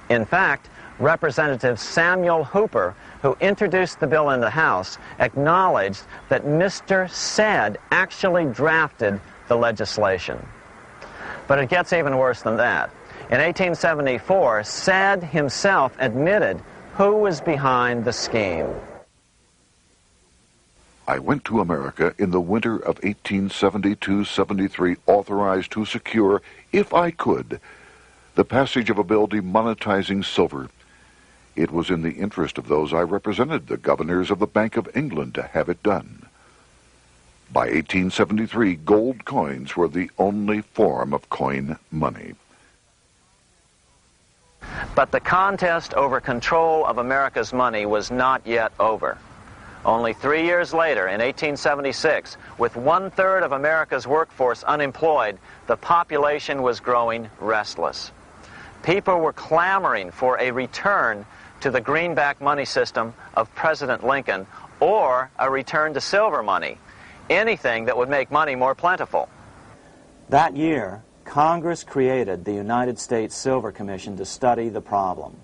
In fact, Representative Samuel Hooper, who introduced the bill in the House, acknowledged that Mr. Sed actually drafted the legislation. But it gets even worse than that. In 1874, Sed himself admitted who was behind the scheme. I went to America in the winter of 1872-73, authorized to secure, if I could, the passage of a bill demonetizing silver. It was in the interest of those I represented, the governors of the Bank of England, to have it done. By 1873, gold coins were the only form of coin money. But the contest over control of America's money was not yet over. Only 3 years later, in 1876, with 1/3 of America's workforce unemployed, the population was growing restless. People were clamoring for a return to the greenback money system of President Lincoln or a return to silver money, anything that would make money more plentiful. That year, Congress created the United States Silver Commission to study the problem.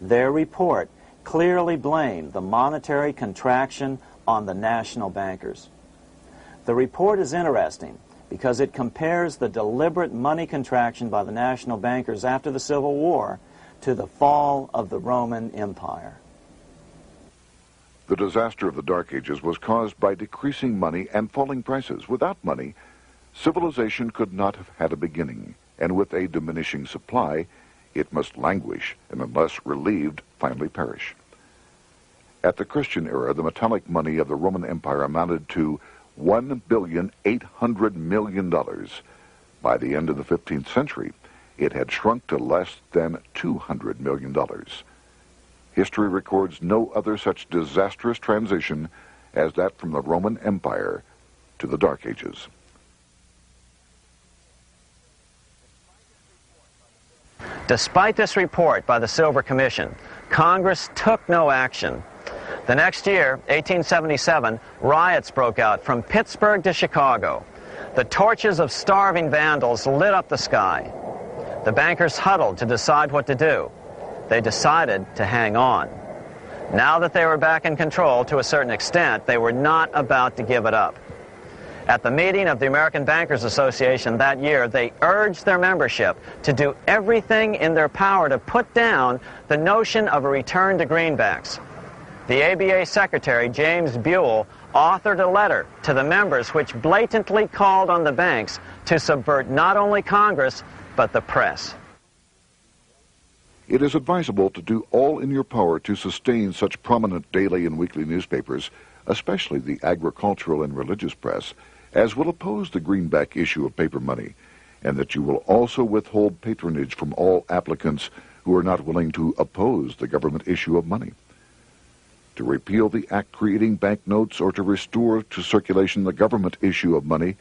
Their report clearly blamed the monetary contraction on the national bankers. The report is interesting because it compares the deliberate money contraction by the national bankers after the Civil War to the fall of the Roman Empire. The disaster of the Dark Ages was caused by decreasing money and falling prices. Without money, civilization could not have had a beginning, and with a diminishing supply, it must languish, and unless relieved, finally perish. At the Christian era, the metallic money of the Roman Empire amounted to $1,800,000,000. By the end of the 15th century, it had shrunk to less than $200 million. History records no other such disastrous transition as that from the Roman Empire to the Dark Ages. Despite this report by the Silver Commission, Congress took no action. The next year, 1877, riots broke out from Pittsburgh to Chicago. The torches of starving vandals lit up the sky. The bankers huddled to decide what to do. They decided to hang on. Now that they were back in control to a certain extent, they were not about to give it up. At the meeting of the American Bankers Association that year, they urged their membership to do everything in their power to put down the notion of a return to greenbacks. The ABA Secretary, James Buell, authored a letter to the members which blatantly called on the banks to subvert not only Congress, but the press. It is advisable to do all in your power to sustain such prominent daily and weekly newspapers, especially the agricultural and religious press, as will oppose the greenback issue of paper money, and that you will also withhold patronage from all applicants who are not willing to oppose the government issue of money. To repeal the act creating banknotes or to restore to circulation the government issue of money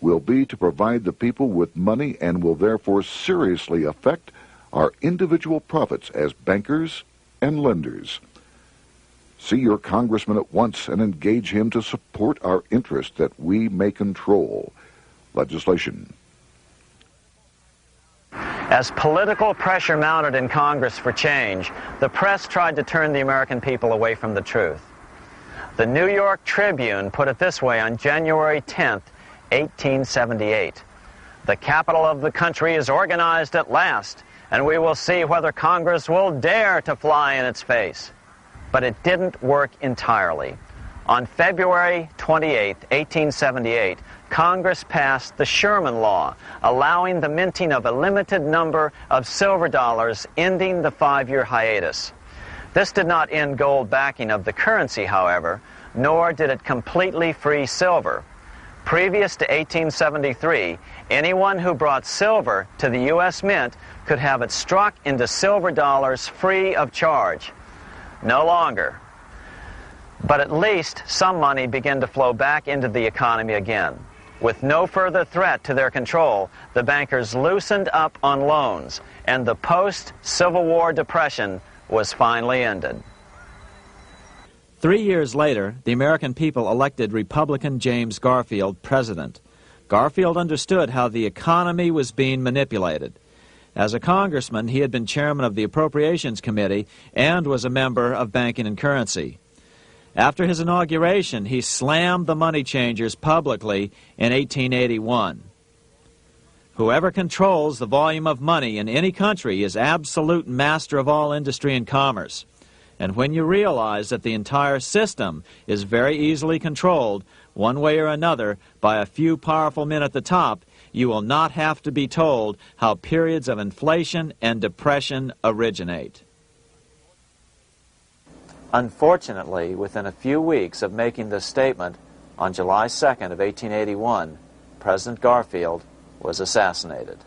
will be to provide the people with money and will therefore seriously affect our individual profits as bankers and lenders. See your congressman at once and engage him to support our interest that we may control legislation. As political pressure mounted in Congress for change, the press tried to turn the American people away from the truth. The New York Tribune put it this way on January 10th, 1878. "The capital of the country is organized at last, and we will see whether Congress will dare to fly in its face." But it didn't work entirely. On February 28, 1878, Congress passed the Sherman Law, allowing the minting of a limited number of silver dollars, ending the 5-year hiatus. This did not end gold backing of the currency, however, nor did it completely free silver. Previous to 1873, anyone who brought silver to the U.S. Mint could have it struck into silver dollars free of charge. No longer. But at least some money began to flow back into the economy again. With no further threat to their control, the bankers loosened up on loans, and the post-Civil War depression was finally ended. 3 years later, the American people elected Republican James Garfield president. Garfield understood how the economy was being manipulated. As a congressman, he had been chairman of the Appropriations Committee and was a member of Banking and Currency. After his inauguration, he slammed the money changers publicly in 1881. Whoever controls the volume of money in any country is absolute master of all industry and commerce. And when you realize that the entire system is very easily controlled, one way or another, by a few powerful men at the top, you will not have to be told how periods of inflation and depression originate. Unfortunately, within a few weeks of making this statement, on July 2nd of 1881, President Garfield was assassinated.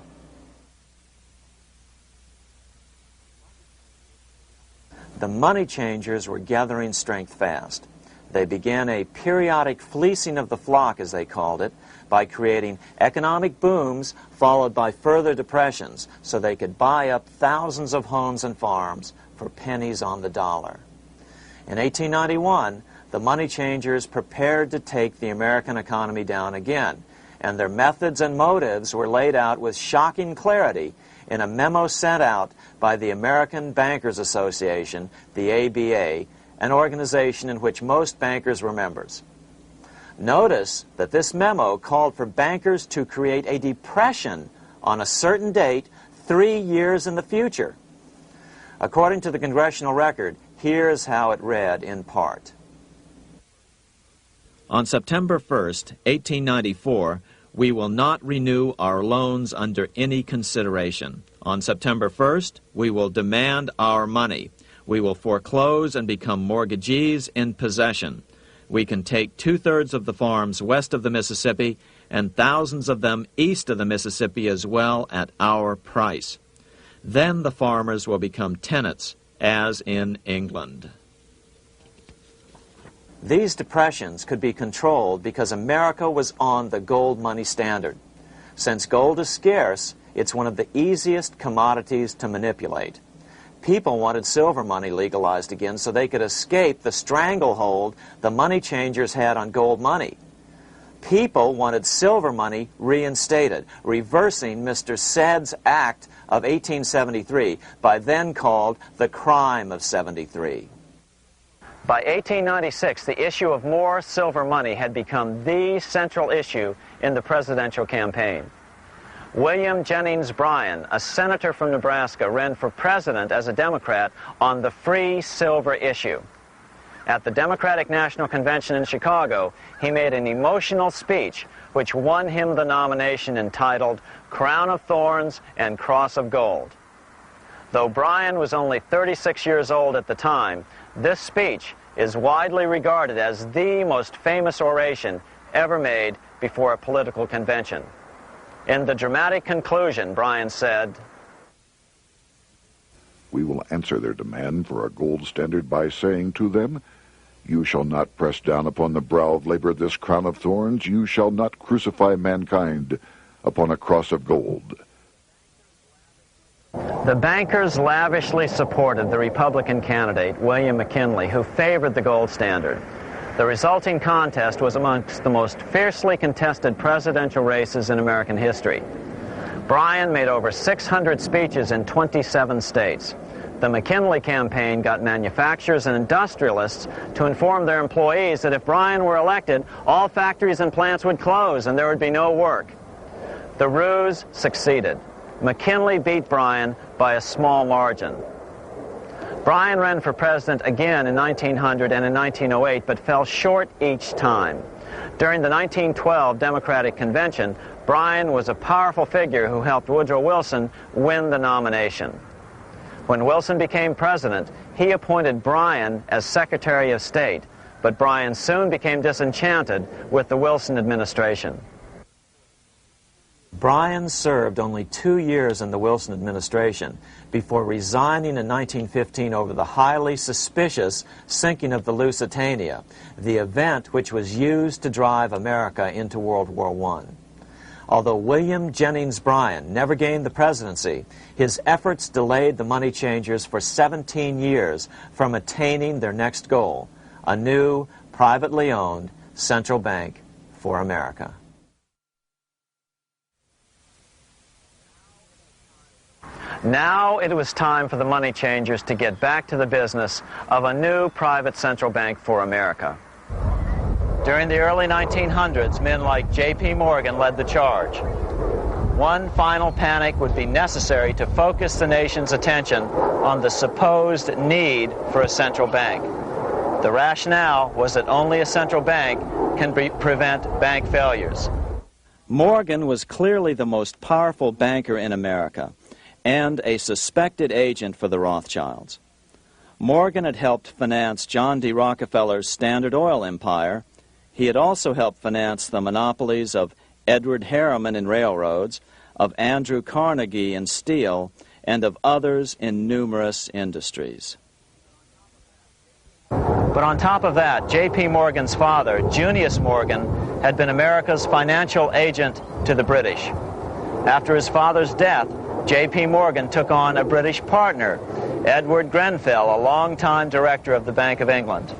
The money changers were gathering strength fast. They began a periodic fleecing of the flock, as they called it, by creating economic booms followed by further depressions so they could buy up thousands of homes and farms for pennies on the dollar. In 1891, the money changers prepared to take the American economy down again, and their methods and motives were laid out with shocking clarity in a memo sent out by the American Bankers Association, the ABA, an organization in which most bankers were members. Notice that this memo called for bankers to create a depression on a certain date 3 years in the future. According to the congressional record, here's how it read in part. On September 1st, 1894, we will not renew our loans under any consideration. On September 1st, we will demand our money. We will foreclose and become mortgagees in possession. We can take 2/3 of the farms west of the Mississippi and thousands of them east of the Mississippi as well at our price. Then the farmers will become tenants, as in England. These depressions could be controlled because America was on the gold money standard. Since gold is scarce, it's one of the easiest commodities to manipulate. People wanted silver money legalized again so they could escape the stranglehold the money changers had on gold money. People wanted silver money reinstated, reversing Mr. Said's Act of 1873, by then called the Crime of 73. By 1896, the issue of more silver money had become the central issue in the presidential campaign. William Jennings Bryan, a senator from Nebraska, ran for president as a Democrat on the free silver issue. At the Democratic National Convention in Chicago, he made an emotional speech which won him the nomination entitled Crown of Thorns and Cross of Gold. Though Bryan was only 36 years old at the time, this speech is widely regarded as the most famous oration ever made before a political convention. In the dramatic conclusion, Bryan said, "We will answer their demand for a gold standard by saying to them, you shall not press down upon the brow of labor this crown of thorns. You shall not crucify mankind upon a cross of gold." The bankers lavishly supported the Republican candidate, William McKinley, who favored the gold standard. The resulting contest was amongst the most fiercely contested presidential races in American history. Bryan made over 600 speeches in 27 states. The McKinley campaign got manufacturers and industrialists to inform their employees that if Bryan were elected, all factories and plants would close and there would be no work. The ruse succeeded. McKinley beat Bryan by a small margin. Bryan ran for president again in 1900 and in 1908, but fell short each time. During the 1912 Democratic Convention, Bryan was a powerful figure who helped Woodrow Wilson win the nomination. When Wilson became president, he appointed Bryan as Secretary of State, but Bryan soon became disenchanted with the Wilson administration. Bryan served only 2 years in the Wilson administration before resigning in 1915 over the highly suspicious sinking of the Lusitania, the event which was used to drive America into World War I. Although William Jennings Bryan never gained the presidency, his efforts delayed the money changers for 17 years from attaining their next goal, a new, privately owned central bank for America. Now it was time for the money changers to get back to the business of a new private central bank for America. During the early 1900s, men like J.P. Morgan led the charge. One final panic would be necessary to focus the nation's attention on the supposed need for a central bank. The rationale was that only a central bank can prevent bank failures. Morgan was clearly the most powerful banker in America and a suspected agent for the Rothschilds. Morgan had helped finance John D. Rockefeller's Standard Oil empire. He had also helped finance the monopolies of Edward Harriman in railroads, of Andrew Carnegie in steel, and of others in numerous industries. But on top of that, J.P. Morgan's father, Junius Morgan, had been America's financial agent to the British. After his father's death, J.P. Morgan took on a British partner, Edward Grenfell, a longtime director of the Bank of England.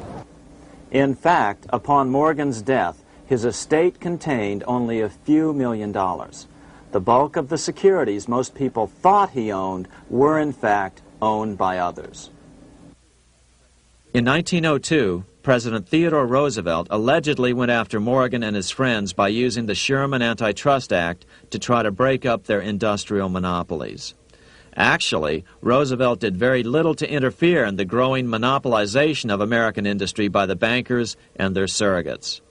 In fact, upon Morgan's death, his estate contained only a few $1 million. The bulk of the securities most people thought he owned were in fact owned by others. In 1902, President Theodore Roosevelt allegedly went after Morgan and his friends by using the Sherman Antitrust Act to try to break up their industrial monopolies. Actually, Roosevelt did very little to interfere in the growing monopolization of American industry by the bankers and their surrogates.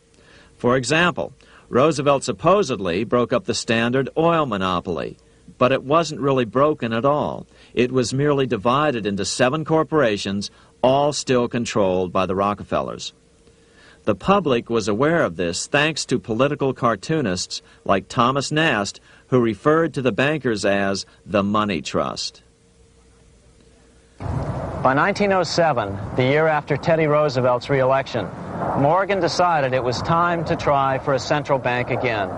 For example, Roosevelt supposedly broke up the Standard Oil monopoly, But it wasn't really broken at all. It was merely divided into 7 corporations, all still controlled by the Rockefellers. The public was aware of this thanks to political cartoonists like Thomas Nast, who referred to the bankers as the money trust. By 1907, the year after Teddy Roosevelt's re-election, Morgan decided it was time to try for a central bank again.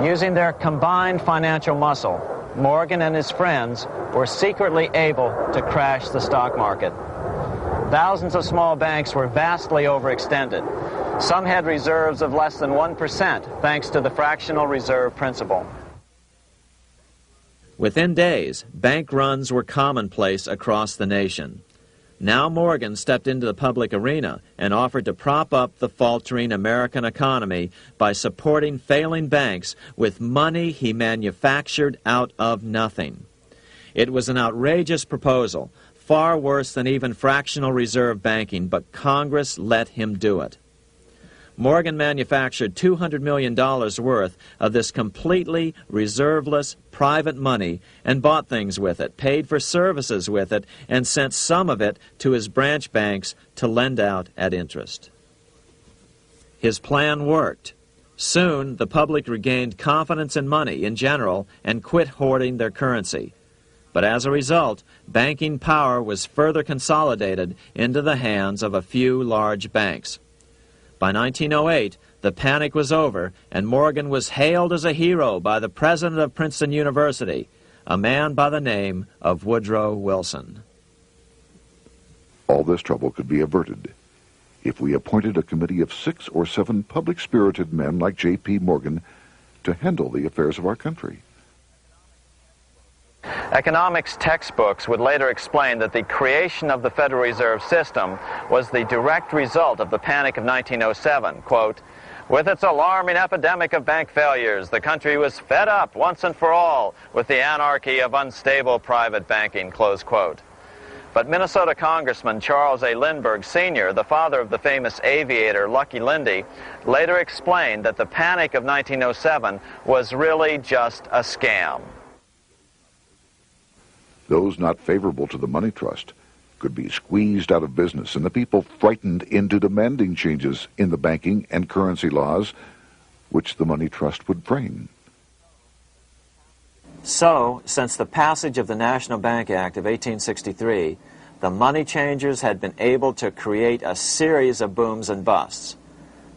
Using their combined financial muscle, Morgan and his friends were secretly able to crash the stock market. Thousands of small banks were vastly overextended. Some had reserves of less than 1% thanks to the fractional reserve principle. Within days, bank runs were commonplace across the nation. Now Morgan stepped into the public arena and offered to prop up the faltering American economy by supporting failing banks with money he manufactured out of nothing. It was an outrageous proposal, far worse than even fractional reserve banking, but Congress let him do it. Morgan manufactured $200 million worth of this completely reserveless private money and bought things with it, paid for services with it, and sent some of it to his branch banks to lend out at interest. His plan worked. Soon, the public regained confidence in money in general and quit hoarding their currency. But as a result, banking power was further consolidated into the hands of a few large banks. By 1908, the panic was over, and Morgan was hailed as a hero by the president of Princeton University, a man by the name of Woodrow Wilson. All this trouble could be averted if we appointed a committee of 6 or 7 public-spirited men like J.P. Morgan to handle the affairs of our country. Economics textbooks would later explain that the creation of the Federal Reserve System was the direct result of the Panic of 1907. Quote, "With its alarming epidemic of bank failures, the country was fed up once and for all with the anarchy of unstable private banking," close quote. But Minnesota Congressman Charles A. Lindbergh Sr., the father of the famous aviator Lucky Lindy, later explained that the Panic of 1907 was really just a scam. Those not favorable to the money trust could be squeezed out of business, and the people frightened into demanding changes in the banking and currency laws which the money trust would frame. So, since the passage of the National Bank Act of 1863, the money changers had been able to create a series of booms and busts.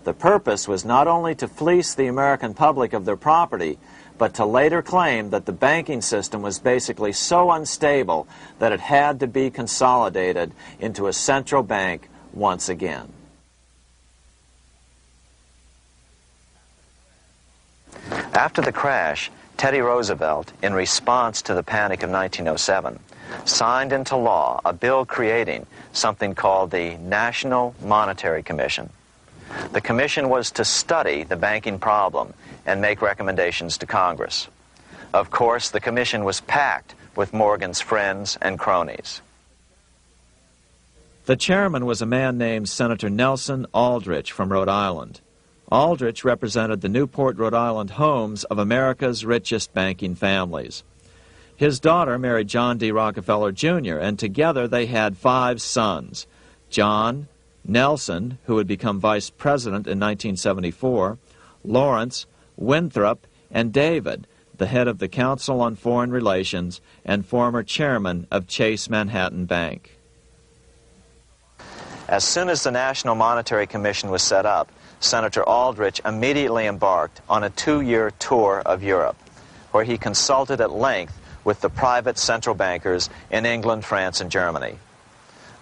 The purpose was not only to fleece the American public of their property, but to later claim that the banking system was basically so unstable that it had to be consolidated into a central bank once again. After the crash, Teddy Roosevelt, in response to the Panic of 1907, signed into law a bill creating something called the National Monetary Commission. The commission was to study the banking problem and make recommendations to Congress. Of course, the commission was packed with Morgan's friends and cronies. The chairman was a man named Senator Nelson Aldrich from Rhode Island. Aldrich represented the Newport, Rhode Island homes of America's richest banking families. His daughter married John D. Rockefeller, Jr., and together they had 5 sons: John, Nelson, who would become vice president in 1974, Lawrence, Winthrop, and David, the head of the Council on Foreign Relations and former chairman of Chase Manhattan Bank. As soon as the National Monetary Commission was set up, Senator Aldrich immediately embarked on a 2-year tour of Europe, where he consulted at length with the private central bankers in England, France, and Germany.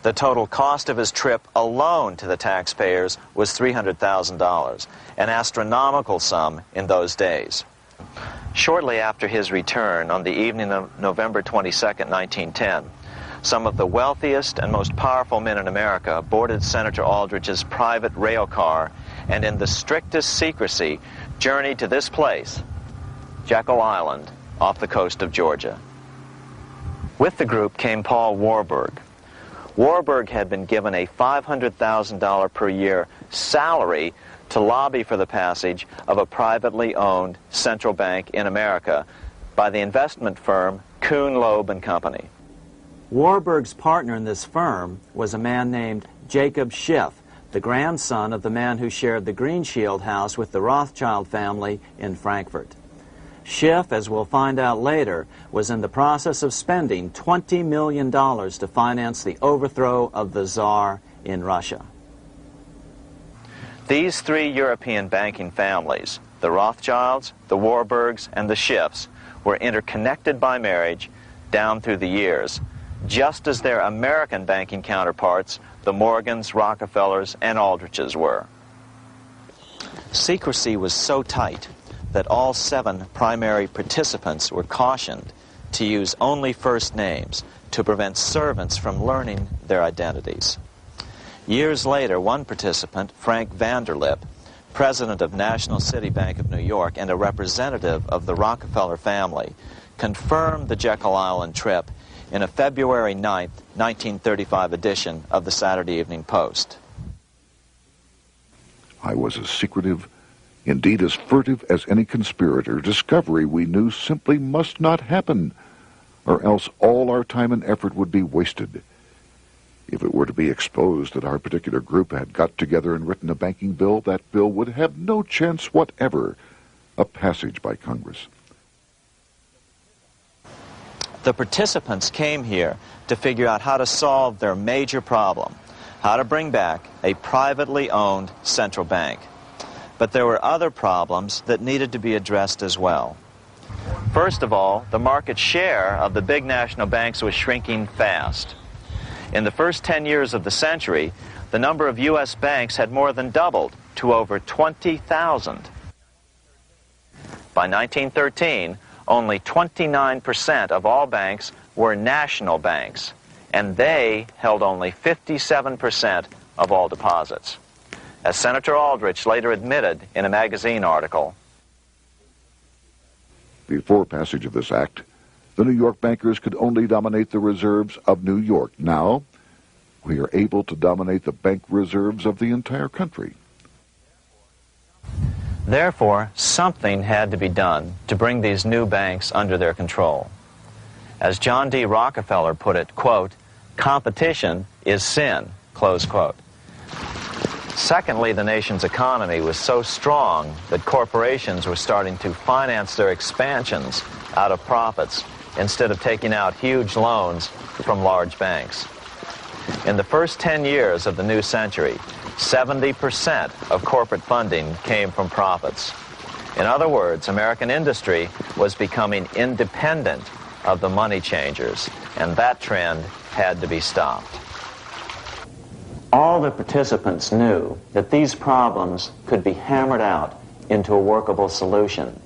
The total cost of his trip alone to the taxpayers was $300,000, an astronomical sum in those days. Shortly after his return, on the evening of November 22, 1910, some of the wealthiest and most powerful men in America boarded Senator Aldrich's private rail car and in the strictest secrecy journeyed to this place, Jekyll Island, off the coast of Georgia. With the group came Paul Warburg. Warburg had been given a $500,000 per year salary to lobby for the passage of a privately owned central bank in America by the investment firm Kuhn, Loeb and Company. Warburg's partner in this firm was a man named Jacob Schiff, the grandson of the man who shared the Greenshield house with the Rothschild family in Frankfurt. Schiff, as we'll find out later, was in the process of spending $20 million to finance the overthrow of the Tsar in Russia. These three European banking families, the Rothschilds, the Warburgs, and the Schiffs, were interconnected by marriage down through the years, just as their American banking counterparts, the Morgans, Rockefellers, and Aldriches were. Secrecy was so tight that all 7 primary participants were cautioned to use only first names to prevent servants from learning their identities. Years later, one participant, Frank Vanderlip, president of National City Bank of New York and a representative of the Rockefeller family, confirmed the Jekyll Island trip in a February 9, 1935 edition of the Saturday Evening Post. I was as secretive, indeed as furtive as any conspirator. Discovery, we knew, simply must not happen, or else all our time and effort would be wasted. If it were to be exposed that our particular group had got together and written a banking bill, that bill would have no chance whatever of passage by Congress. The participants came here to figure out how to solve their major problem, how to bring back a privately owned central bank. But there were other problems that needed to be addressed as well. First of all, the market share of the big national banks was shrinking fast. In the first 10 years of the century, the number of U.S. banks had more than doubled to over 20,000. By 1913, only 29% of all banks were national banks, and they held only 57% of all deposits. As Senator Aldrich later admitted in a magazine article, before passage of this act, the New York bankers could only dominate the reserves of New York. Now, we are able to dominate the bank reserves of the entire country. Therefore, something had to be done to bring these new banks under their control. As John D. Rockefeller put it, quote, "Competition is sin," close quote. Secondly, the nation's economy was so strong that corporations were starting to finance their expansions out of profits instead of taking out huge loans from large banks. In the first 10 years of the new century, 70% of corporate funding came from profits. In other words, American industry was becoming independent of the money changers, and that trend had to be stopped. All the participants knew that these problems could be hammered out into a workable solution,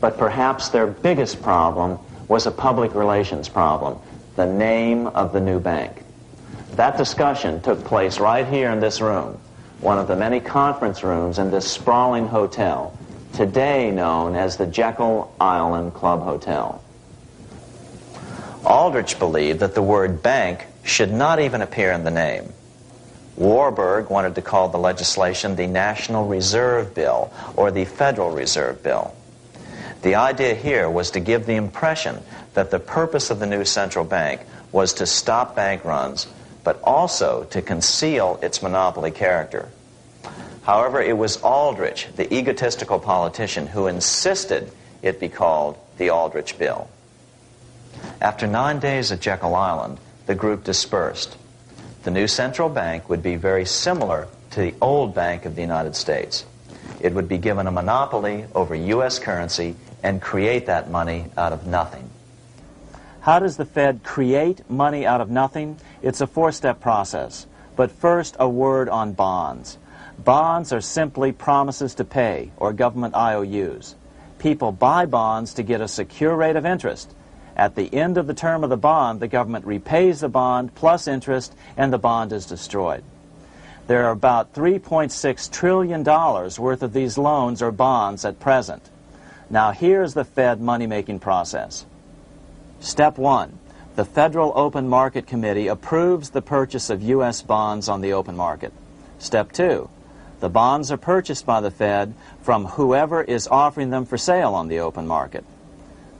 but perhaps their biggest problem was a public relations problem, the name of the new bank. That discussion took place right here in this room, one of the many conference rooms in this sprawling hotel, today known as the Jekyll Island Club Hotel. Aldrich believed that the word bank should not even appear in the name. Warburg wanted to call the legislation the National Reserve Bill or the Federal Reserve Bill. The idea here was to give the impression that the purpose of the new central bank was to stop bank runs, but also to conceal its monopoly character. However, it was Aldrich, the egotistical politician, who insisted it be called the Aldrich Bill. After 9 days at Jekyll Island, the group dispersed. The new central bank would be very similar to the old Bank of the United States. It would be given a monopoly over U.S. currency and create that money out of nothing. How does the Fed create money out of nothing? It's a four-step process. But first, a word on bonds. Bonds are simply promises to pay, or government IOUs. People buy bonds to get a secure rate of interest. At the end of the term of the bond, the government repays the bond plus interest, and the bond is destroyed. There are about $3.6 trillion worth of these loans or bonds at present. Now here's the Fed money-making process. Step 1. The Federal Open Market Committee approves the purchase of U.S. bonds on the open market. Step 2. The bonds are purchased by the Fed from whoever is offering them for sale on the open market.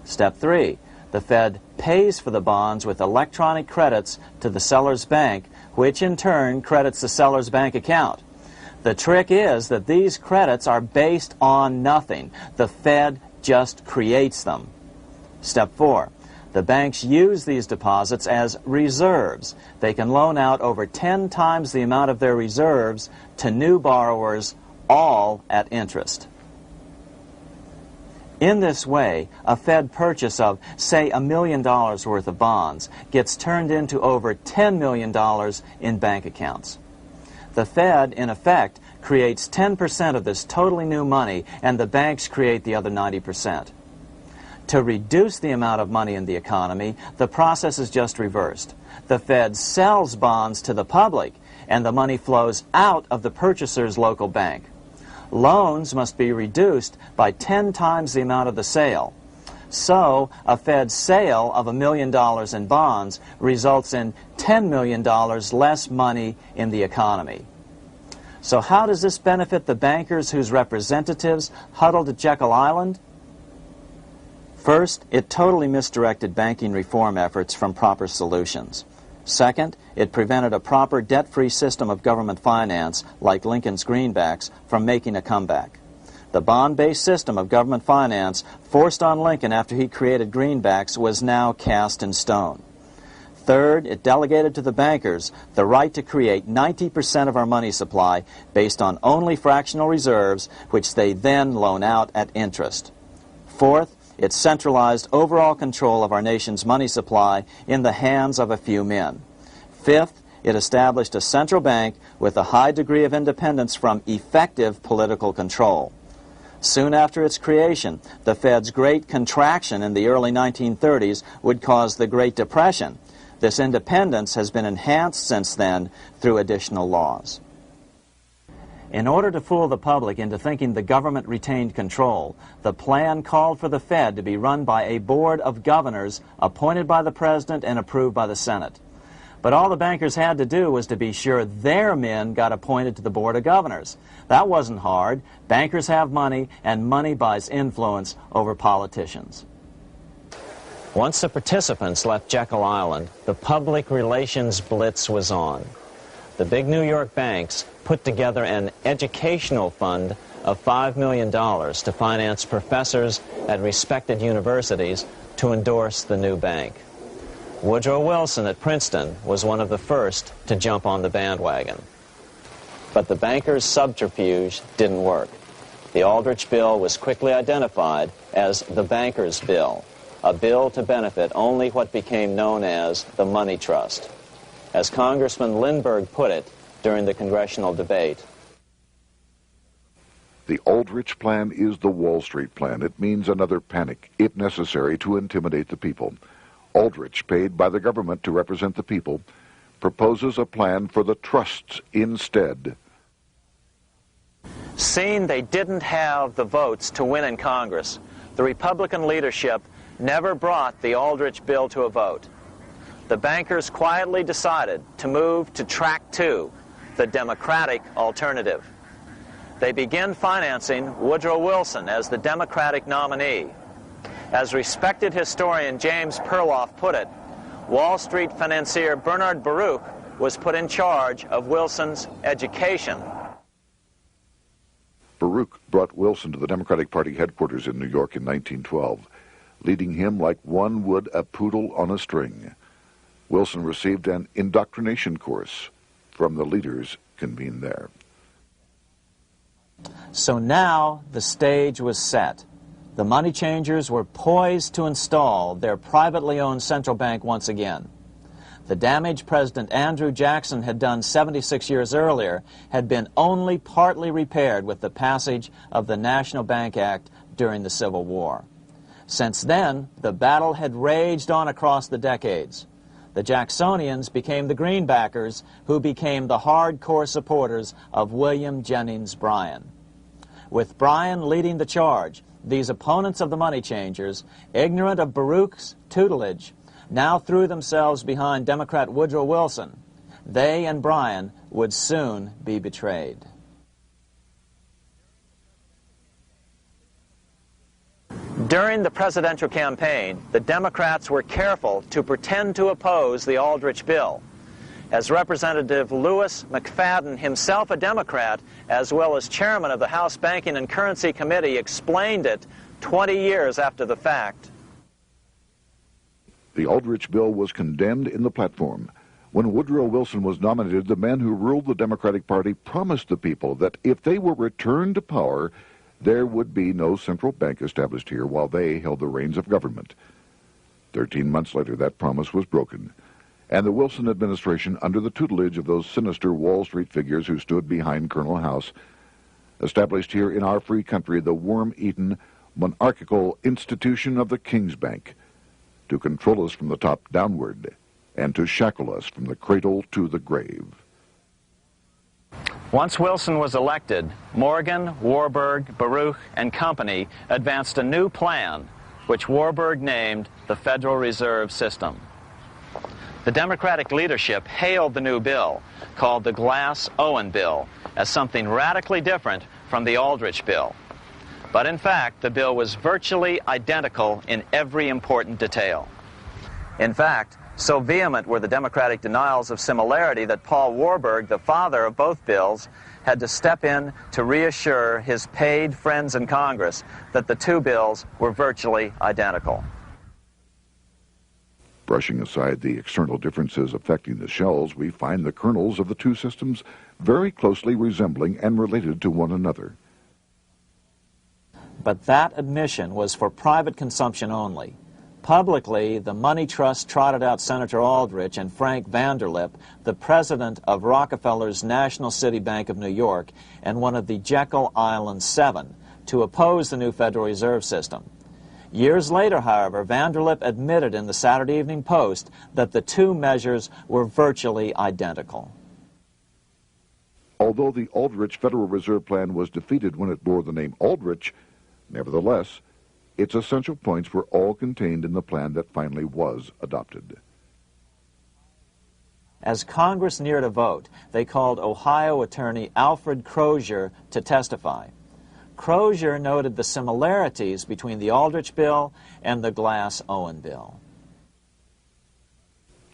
Step 3. The Fed pays for the bonds with electronic credits to the seller's bank, which in turn credits the seller's bank account. The trick is that these credits are based on nothing. The Fed just creates them. Step 4. The banks use these deposits as reserves. They can loan out over 10 times the amount of their reserves to new borrowers, all at interest. In this way, a Fed purchase of, say, $1 million worth of bonds gets turned into over $10 million in bank accounts. The Fed, in effect, creates 10% of this totally new money, and the banks create the other 90%. To reduce the amount of money in the economy, the process is just reversed. The Fed sells bonds to the public, and the money flows out of the purchaser's local bank. Loans must be reduced by 10 times the amount of the sale. So, a Fed sale of $1 million in bonds results in $10 million less money in the economy. So how does this benefit the bankers whose representatives huddled at Jekyll Island? First, it totally misdirected banking reform efforts from proper solutions. Second, it prevented a proper debt-free system of government finance, like Lincoln's greenbacks, from making a comeback. The bond-based system of government finance forced on Lincoln after he created greenbacks was now cast in stone. Third, it delegated to the bankers the right to create 90% of our money supply based on only fractional reserves, which they then loan out at interest. Fourth, it centralized overall control of our nation's money supply in the hands of a few men. Fifth, it established a central bank with a high degree of independence from effective political control. Soon after its creation, the Fed's great contraction in the early 1930s would cause the Great Depression. This independence has been enhanced since then through additional laws. In order to fool the public into thinking the government retained control, the plan called for the Fed to be run by a board of governors appointed by the President and approved by the Senate. But all the bankers had to do was to be sure their men got appointed to the board of governors. That wasn't hard. Bankers have money, and money buys influence over politicians. Once the participants left Jekyll Island, the public relations blitz was on. The big New York banks put together an educational fund of $5 million to finance professors at respected universities to endorse the new bank. Woodrow Wilson at Princeton was one of the first to jump on the bandwagon. But the bankers' subterfuge didn't work. The Aldrich Bill was quickly identified as the bankers' bill, a bill to benefit only what became known as the money trust. As Congressman Lindbergh put it during the congressional debate, the Aldrich Plan is the Wall Street plan. It means another panic, if necessary, to intimidate the people. Aldrich, paid by the government to represent the people, proposes a plan for the trusts instead. seeing they didn't have the votes to win in Congress, the Republican leadership never brought the Aldrich bill to a vote. The bankers quietly decided to move to track 2, the Democratic alternative. They began financing Woodrow Wilson as the Democratic nominee. As respected historian James Perloff put it, Wall Street financier Bernard Baruch was put in charge of Wilson's education. Baruch brought Wilson to the Democratic Party headquarters in New York in 1912, leading him like one would a poodle on a string. Wilson received an indoctrination course from the leaders convened there. So now the stage was set. The money changers were poised to install their privately owned central bank once again. The damage President Andrew Jackson had done 76 years earlier had been only partly repaired with the passage of the National Bank Act during the Civil War. Since then, the battle had raged on across the decades. The Jacksonians became the greenbackers, who became the hardcore supporters of William Jennings Bryan. With Bryan leading the charge, these opponents of the money changers, ignorant of Baruch's tutelage, now threw themselves behind Democrat Woodrow Wilson. They and Bryan would soon be betrayed. During the presidential campaign, the Democrats were careful to pretend to oppose the Aldrich bill. As Representative Lewis McFadden, himself a Democrat, as well as chairman of the House Banking and Currency Committee, explained it 20 years after the fact. The Aldrich bill was condemned in the platform. When Woodrow Wilson was nominated, the men who ruled the Democratic Party promised the people that if they were returned to power, there would be no central bank established here while they held the reins of government. 13 months later, that promise was broken, and the Wilson administration, under the tutelage of those sinister Wall Street figures who stood behind Colonel House, established here in our free country the worm-eaten, monarchical institution of the King's Bank, to control us from the top downward and to shackle us from the cradle to the grave. Once Wilson was elected, Morgan, Warburg, Baruch, and company advanced a new plan, which Warburg named the Federal Reserve System. The Democratic leadership hailed the new bill, called the Glass-Owen Bill, as something radically different from the Aldrich bill. But in fact, the bill was virtually identical in every important detail. In fact, so vehement were the Democratic denials of similarity that Paul Warburg, the father of both bills, had to step in to reassure his paid friends in Congress that the two bills were virtually identical. Brushing aside the external differences affecting the shells, we find the kernels of the two systems very closely resembling and related to one another. But that admission was for private consumption only. Publicly, the money trust trotted out Senator Aldrich and Frank Vanderlip, the president of Rockefeller's National City Bank of New York and one of the Jekyll Island Seven, to oppose the new Federal Reserve System. Years later, however, Vanderlip admitted in the Saturday Evening Post that the two measures were virtually identical. Although the Aldrich Federal Reserve Plan was defeated when it bore the name Aldrich, nevertheless, its essential points were all contained in the plan that finally was adopted. As Congress neared a vote, they called Ohio attorney Alfred Crozier to testify. Crozier noted the similarities between the Aldrich bill and the Glass-Owen bill.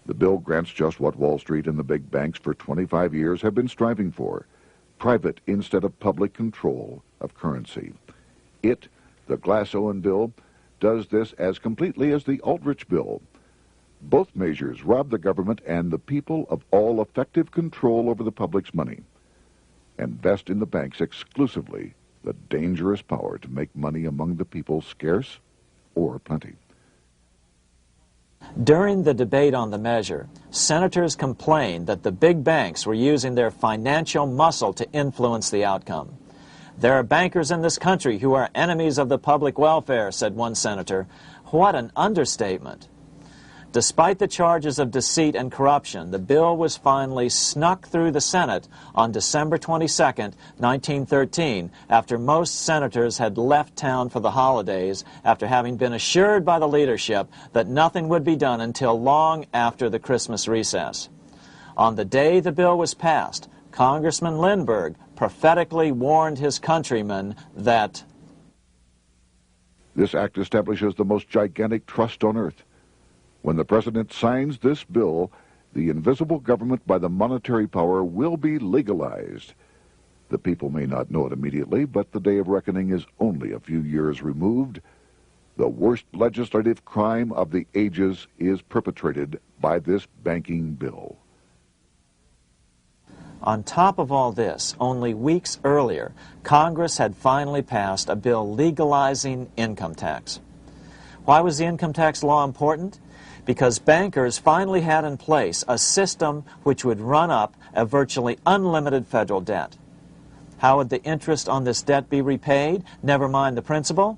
The bill grants just what Wall Street and the big banks for 25 years have been striving for: private instead of public control of currency. It, the Glass-Owen bill, does this as completely as the Aldrich bill. Both measures rob the government and the people of all effective control over the public's money, and vest in the banks exclusively the dangerous power to make money among the people scarce or plenty. During the debate on the measure, senators complained that the big banks were using their financial muscle to influence the outcome. "There are bankers in this country who are enemies of the public welfare," said one senator. What an understatement. Despite the charges of deceit and corruption, the bill was finally snuck through the Senate on December 22, 1913, after most senators had left town for the holidays, after having been assured by the leadership that nothing would be done until long after the Christmas recess. On the day the bill was passed, Congressman Lindbergh prophetically warned his countrymen that this act establishes the most gigantic trust on earth. When the president signs this bill, the invisible government by the monetary power will be legalized. The people may not know it immediately, but the day of reckoning is only a few years removed. The worst legislative crime of the ages is perpetrated by this banking bill. On top of all this, only weeks earlier, Congress had finally passed a bill legalizing income tax. Why was the income tax law important? Because bankers finally had in place a system which would run up a virtually unlimited federal debt. How would the interest on this debt be repaid? Never mind the principal.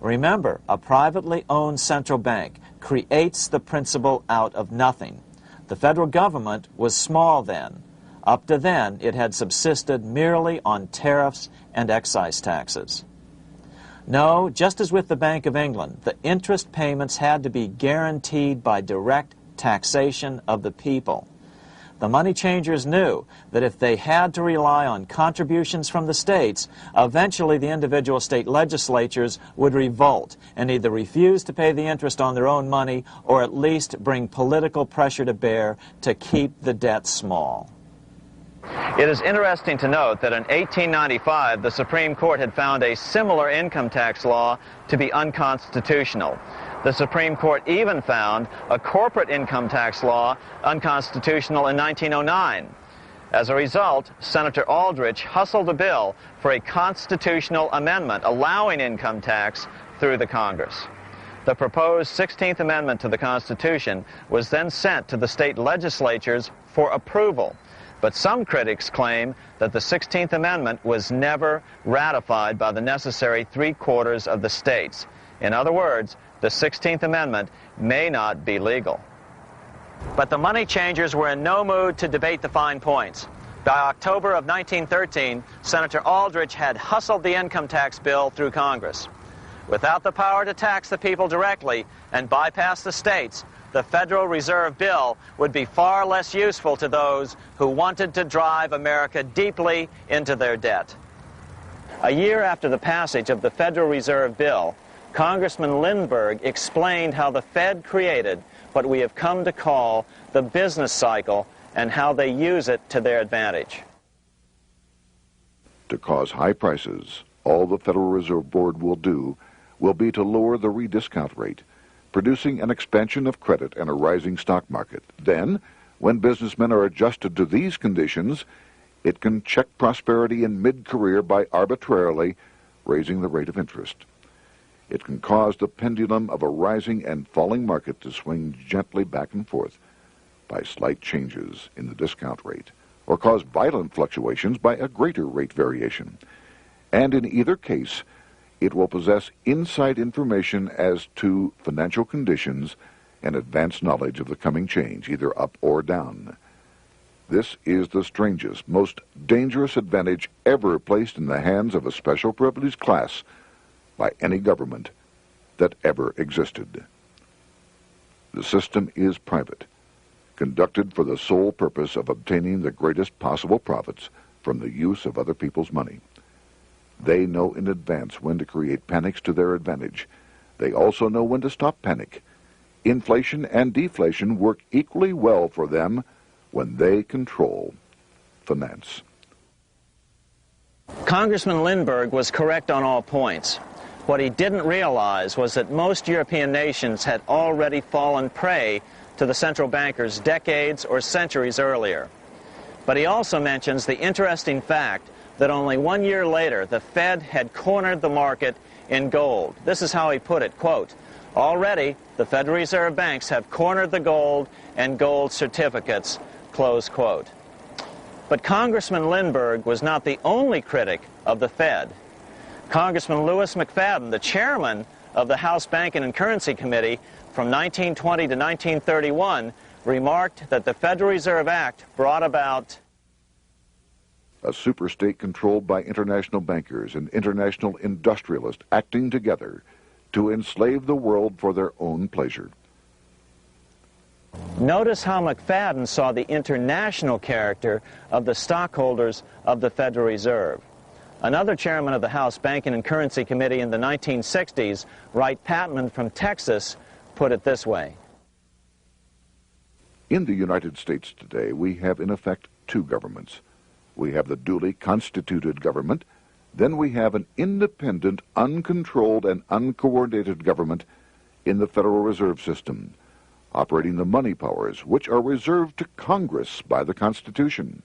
Remember, a privately owned central bank creates the principal out of nothing. The federal government was small then. Up to then, it had subsisted merely on tariffs and excise taxes. No, just as with the Bank of England, the interest payments had to be guaranteed by direct taxation of the people. The money changers knew that if they had to rely on contributions from the states, eventually the individual state legislatures would revolt and either refuse to pay the interest on their own money or at least bring political pressure to bear to keep the debt small. It is interesting to note that in 1895, the Supreme Court had found a similar income tax law to be unconstitutional. The Supreme Court even found a corporate income tax law unconstitutional in 1909. As a result, Senator Aldrich hustled a bill for a constitutional amendment allowing income tax through the Congress. The proposed 16th Amendment to the Constitution was then sent to the state legislatures for approval. But some critics claim that the 16th Amendment was never ratified by the necessary 3/4 of the states. In other words, the 16th Amendment may not be legal. But the money changers were in no mood to debate the fine points. By October of 1913, Senator Aldrich had hustled the income tax bill through Congress. Without the power to tax the people directly and bypass the states, the Federal Reserve Bill would be far less useful to those who wanted to drive America deeply into their debt. A year after the passage of the Federal Reserve Bill, Congressman Lindbergh explained how the Fed created what we have come to call the business cycle and how they use it to their advantage. To cause high prices, all the Federal Reserve Board will do will be to lower the rediscount rate, producing an expansion of credit and a rising stock market. Then, when businessmen are adjusted to these conditions, it can check prosperity in mid-career by arbitrarily raising the rate of interest. It can cause the pendulum of a rising and falling market to swing gently back and forth by slight changes in the discount rate, or cause violent fluctuations by a greater rate variation. And in either case, it will possess inside information as to financial conditions and advanced knowledge of the coming change, either up or down. This is the strangest, most dangerous advantage ever placed in the hands of a special privileged class by any government that ever existed. The system is private, conducted for the sole purpose of obtaining the greatest possible profits from the use of other people's money. They know in advance when to create panics to their advantage. They also know when to stop panic. Inflation and deflation work equally well for them when they control finance. Congressman Lindbergh was correct on all points. What he didn't realize was that most European nations had already fallen prey to the central bankers decades or centuries earlier. But he also mentions the interesting fact that only 1 year later, the Fed had cornered the market in gold. This is how he put it, quote, "Already, the Federal Reserve banks have cornered the gold and gold certificates," close quote. But Congressman Lindbergh was not the only critic of the Fed. Congressman Lewis McFadden, the chairman of the House Banking and Currency Committee from 1920 to 1931, remarked that the Federal Reserve Act brought about a superstate controlled by international bankers and international industrialists acting together to enslave the world for their own pleasure. Notice how McFadden saw the international character of the stockholders of the Federal Reserve. Another chairman of the House Banking and Currency Committee in the 1960s, Wright Patman from Texas, put it this way. In the United States today, we have in effect two governments. We have the duly constituted government, then we have an independent, uncontrolled, and uncoordinated government in the Federal Reserve System, operating the money powers which are reserved to Congress by the Constitution.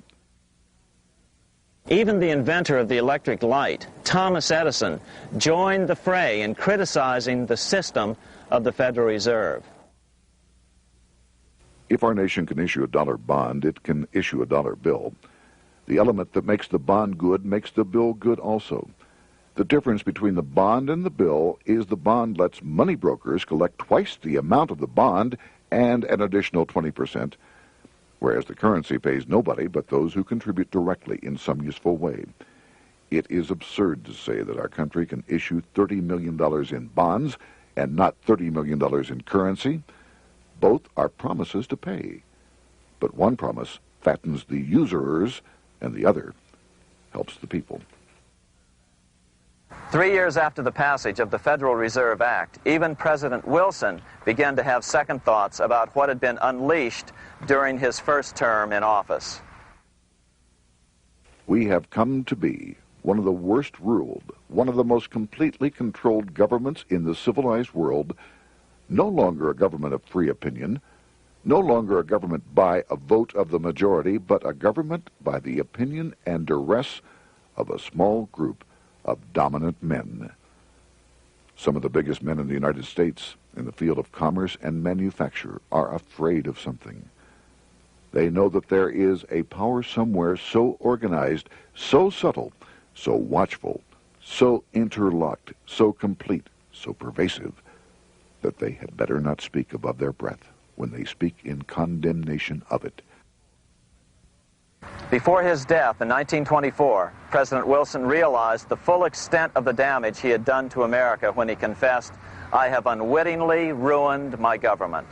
Even the inventor of the electric light, Thomas Edison, joined the fray in criticizing the system of the Federal Reserve. If our nation can issue a dollar bond, it can issue a dollar bill. The element that makes the bond good makes the bill good also. The difference between the bond and the bill is the bond lets money brokers collect twice the amount of the bond and an additional 20%, whereas the currency pays nobody but those who contribute directly in some useful way. It is absurd to say that our country can issue $30 million in bonds and not $30 million in currency. Both are promises to pay, but one promise fattens the usurers, and the other helps the people. 3 years after the passage of the Federal Reserve Act, even President Wilson began to have second thoughts about what had been unleashed during his first term in office. We have come to be one of the worst ruled, one of the most completely controlled governments in the civilized world, no longer a government of free opinion, no longer a government by a vote of the majority, but a government by the opinion and duress of a small group of dominant men. Some of the biggest men in the United States in the field of commerce and manufacture are afraid of something. They know that there is a power somewhere so organized, so subtle, so watchful, so interlocked, so complete, so pervasive, that they had better not speak above their breath when they speak in condemnation of it. Before his death in 1924, President Wilson realized the full extent of the damage he had done to America when he confessed, "I have unwittingly ruined my government."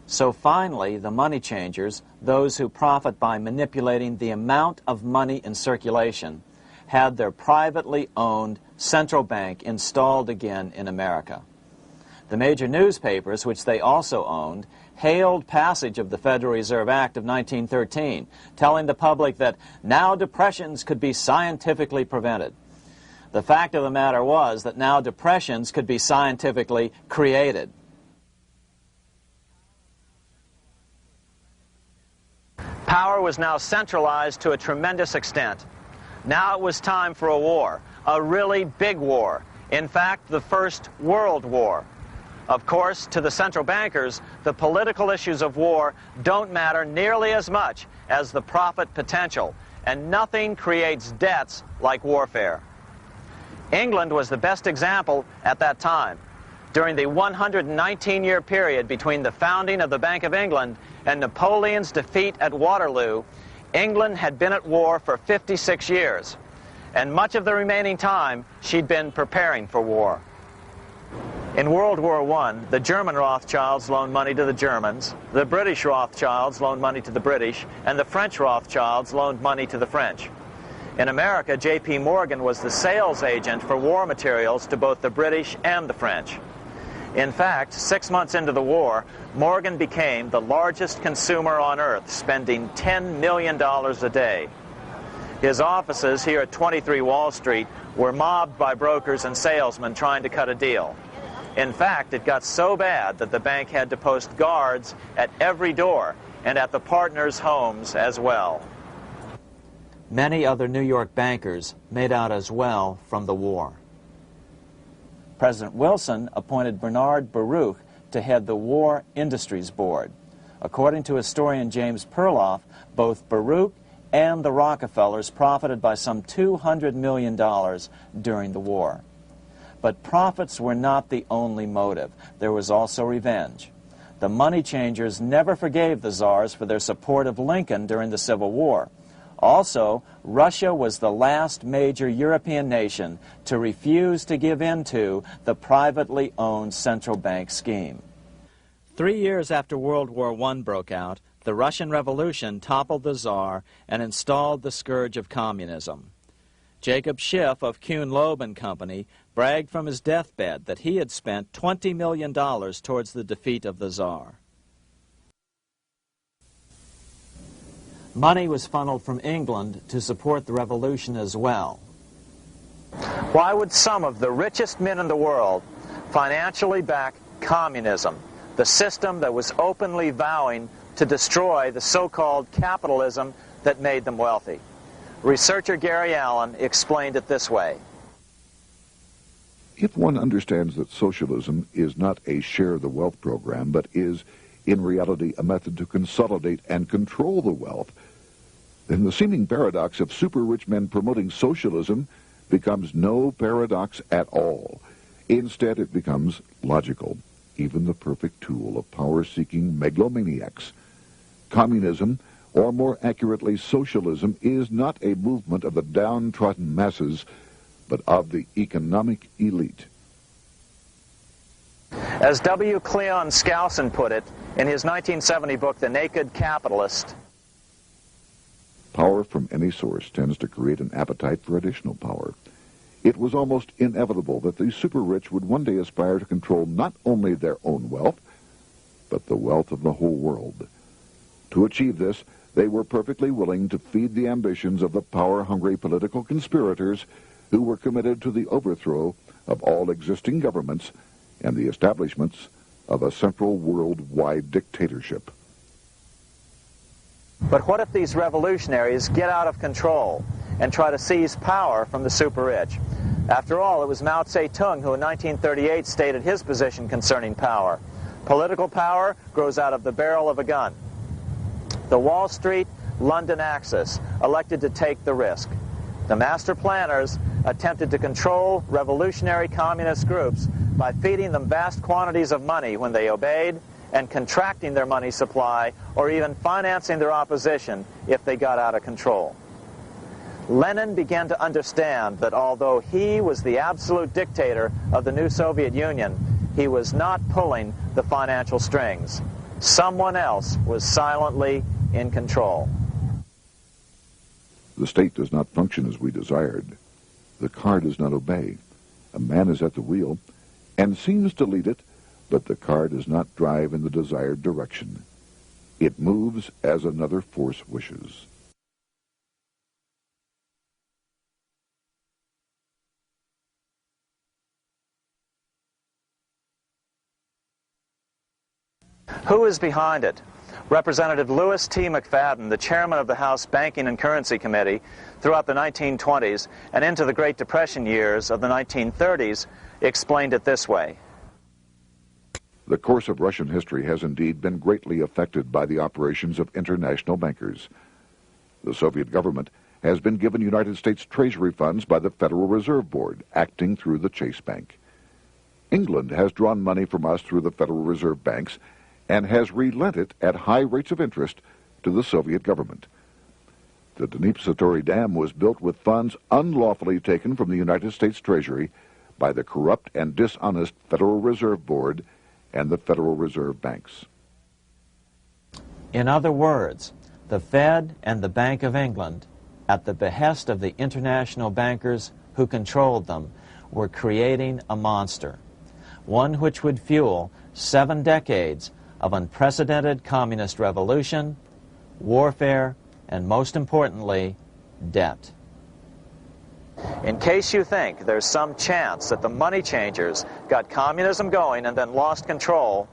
So finally, the money changers, those who profit by manipulating the amount of money in circulation, had their privately owned central bank installed again in America. The major newspapers, which they also owned, hailed passage of the Federal Reserve Act of 1913, telling the public that now depressions could be scientifically prevented. The fact of the matter was that now depressions could be scientifically created. Power was now centralized to a tremendous extent. Now it was time for a war, a really big war. In fact, the First World War. Of course, to the central bankers, the political issues of war don't matter nearly as much as the profit potential, and nothing creates debts like warfare. England was the best example at that time. During the 119-year period between the founding of the Bank of England and Napoleon's defeat at Waterloo, England had been at war for 56 years, and much of the remaining time she'd been preparing for war. In World War I, the German Rothschilds loaned money to the Germans, the British Rothschilds loaned money to the British, and the French Rothschilds loaned money to the French. In America, J.P. Morgan was the sales agent for war materials to both the British and the French. In fact, 6 months into the war, Morgan became the largest consumer on earth, spending $10 million a day. His offices here at 23 Wall Street were mobbed by brokers and salesmen trying to cut a deal. In fact, it got so bad that the bank had to post guards at every door and at the partners' homes as well. Many other New York bankers made out as well from the war. President Wilson appointed Bernard Baruch to head the War Industries Board. According to historian James Perloff, both Baruch and the Rockefellers profited by some $200 million during the war. But profits were not the only motive. There was also revenge. The money changers never forgave the czars for their support of Lincoln during the Civil War. Also, Russia was the last major European nation to refuse to give in to the privately owned central bank scheme. 3 years after World War I broke out, the Russian Revolution toppled the Tsar and installed the scourge of communism. Jacob Schiff of Kuhn Loeb and Company bragged from his deathbed that he had spent $20 million towards the defeat of the Tsar. Money was funneled from England to support the revolution as well. Why would some of the richest men in the world financially back communism, the system that was openly vowing to destroy the so-called capitalism that made them wealthy? Researcher Gary Allen explained it this way. If one understands that socialism is not a share the wealth program, but is in reality a method to consolidate and control the wealth, then the seeming paradox of super-rich men promoting socialism becomes no paradox at all. Instead, it becomes logical, even the perfect tool of power-seeking megalomaniacs. Communism, or more accurately socialism, is not a movement of the downtrodden masses, but of the economic elite. As W. Cleon Skousen put it, In his 1970 book, The Naked Capitalist, power from any source tends to create an appetite for additional power. It was almost inevitable that the super-rich would one day aspire to control not only their own wealth, but the wealth of the whole world. To achieve this, they were perfectly willing to feed the ambitions of the power-hungry political conspirators who were committed to the overthrow of all existing governments and the establishments of a central worldwide dictatorship. but what if these revolutionaries get out of control and try to seize power from the super-rich? After all, it was Mao Zedong who in 1938 stated his position concerning power. Political power grows out of the barrel of a gun. The Wall Street, London axis elected to take the risk. The master planners attempted to control revolutionary communist groups by feeding them vast quantities of money when they obeyed and contracting their money supply or even financing their opposition if they got out of control. Lenin began to understand that although he was the absolute dictator of the new Soviet Union, he was not pulling the financial strings. Someone else was silently in control. The state does not function as we desired. The car does not obey. A man is at the wheel and seems to lead it, but the car does not drive in the desired direction. It moves as another force wishes. Who is behind it? Representative Louis T. McFadden, the chairman of the House Banking and Currency Committee throughout the 1920s and into the Great Depression years of the 1930s, explained it this way. The course of Russian history has indeed been greatly affected by the operations of international bankers. The Soviet government has been given United States Treasury funds by the Federal Reserve Board, acting through the Chase Bank. England has drawn money from us through the Federal Reserve banks and has relent it at high rates of interest to the Soviet government. The Dnipro Dam was built with funds unlawfully taken from the United States Treasury by the corrupt and dishonest Federal Reserve Board and the Federal Reserve banks. In other words, the Fed and the Bank of England, at the behest of the international bankers who controlled them, were creating a monster, one which would fuel 7 decades of unprecedented communist revolution, warfare, and most importantly, debt. In case you think there's some chance that the money changers got communism going and then lost control,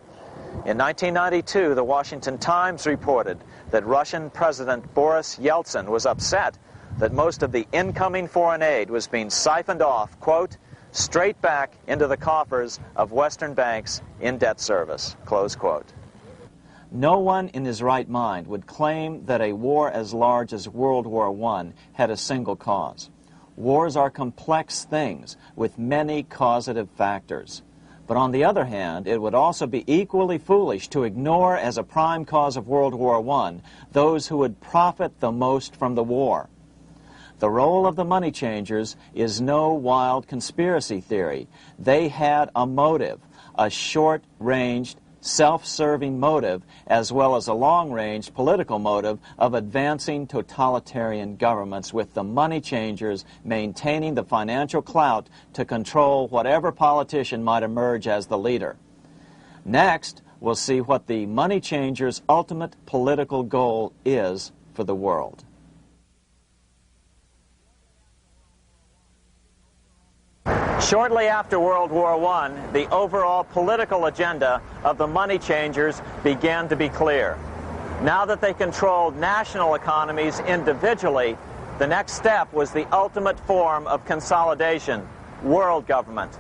in 1992, the Washington Times reported that Russian President Boris Yeltsin was upset that most of the incoming foreign aid was being siphoned off, quote, straight back into the coffers of Western banks in debt service, close quote. No one in his right mind would claim that a war as large as World War I had a single cause. Wars are complex things with many causative factors. But on the other hand, it would also be equally foolish to ignore as a prime cause of World War I those who would profit the most from the war. The role of the money changers is no wild conspiracy theory. They had a motive, a short-ranged, self-serving motive, as well as a long-range political motive of advancing totalitarian governments, with the money changers maintaining the financial clout to control whatever politician might emerge as the leader. Next, we'll see what the money changers' ultimate political goal is for the world. Shortly after World War I, the overall political agenda of the money changers began to be clear. Now that they controlled national economies individually, the next step was the ultimate form of consolidation, world government.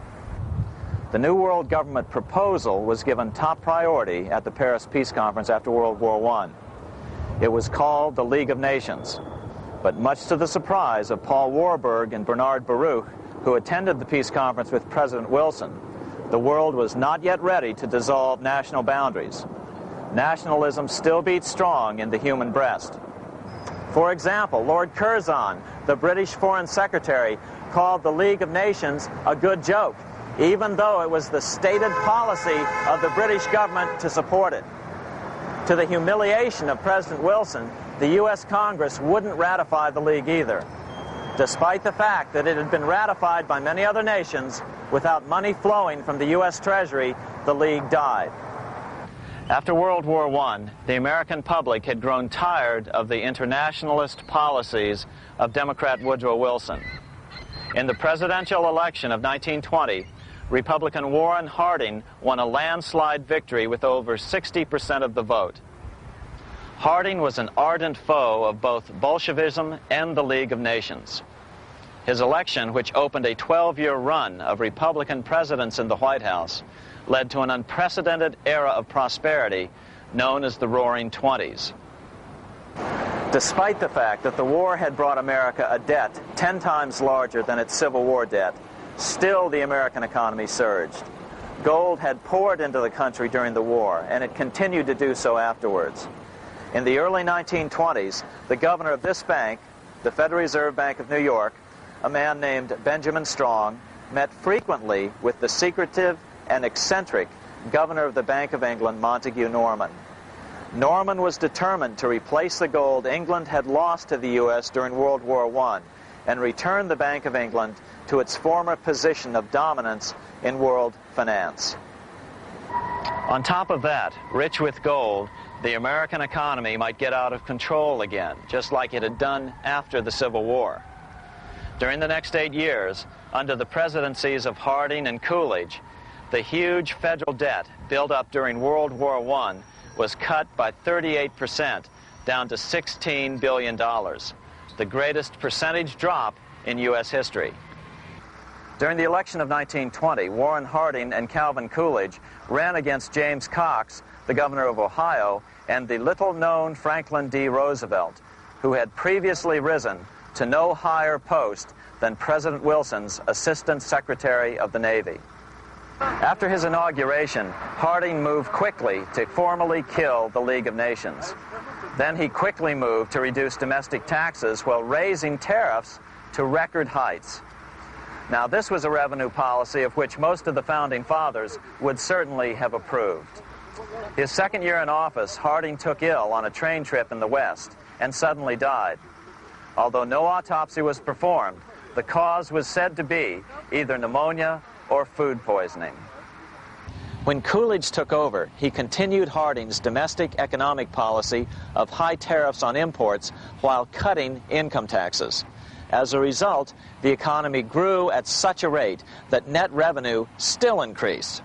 The new world government proposal was given top priority at the Paris Peace Conference after World War I. It was called the League of Nations, but much to the surprise of Paul Warburg and Bernard Baruch, who attended the peace conference with President Wilson, the world was not yet ready to dissolve national boundaries. Nationalism still beats strong in the human breast. For example, Lord Curzon, the British Foreign Secretary, called the League of Nations a good joke, even though it was the stated policy of the British government to support it. To the humiliation of President Wilson, the U.S. Congress wouldn't ratify the League either, despite the fact that it had been ratified by many other nations. Without money flowing from the U.S. Treasury, the League died. After World War I, the American public had grown tired of the internationalist policies of Democrat Woodrow Wilson. In the presidential election of 1920, Republican Warren Harding won a landslide victory with over 60% of the vote. Harding was an ardent foe of both Bolshevism and the League of Nations. His election, which opened a 12-year run of Republican presidents in the White House, led to an unprecedented era of prosperity known as the Roaring Twenties. Despite the fact that the war had brought America a debt 10 times larger than its Civil War debt, still the American economy surged. Gold had poured into the country during the war, and it continued to do so afterwards. In the early 1920s, the governor of this bank, the Federal Reserve Bank of New York, a man named Benjamin Strong, met frequently with the secretive and eccentric governor of the Bank of England, Montague Norman. Norman was determined to replace the gold England had lost to the U.S. during World War I and return the Bank of England to its former position of dominance in world finance. On top of that, rich with gold, the American economy might get out of control again, just like it had done after the Civil War. During the next 8 years, under the presidencies of Harding and Coolidge, the huge federal debt built up during World War I was cut by 38%, down to $16 billion, the greatest percentage drop in U.S. history. During the election of 1920, Warren Harding and Calvin Coolidge ran against James Cox, the governor of Ohio, and the little-known Franklin D. Roosevelt, who had previously risen to no higher post than President Wilson's Assistant Secretary of the Navy. After his inauguration, Harding moved quickly to formally kill the League of Nations. Then he quickly moved to reduce domestic taxes while raising tariffs to record heights. Now, this was a revenue policy of which most of the Founding Fathers would certainly have approved. His second year in office, Harding took ill on a train trip in the West and suddenly died. Although no autopsy was performed, the cause was said to be either pneumonia or food poisoning. When Coolidge took over, he continued Harding's domestic economic policy of high tariffs on imports while cutting income taxes. As a result, the economy grew at such a rate that net revenue still increased.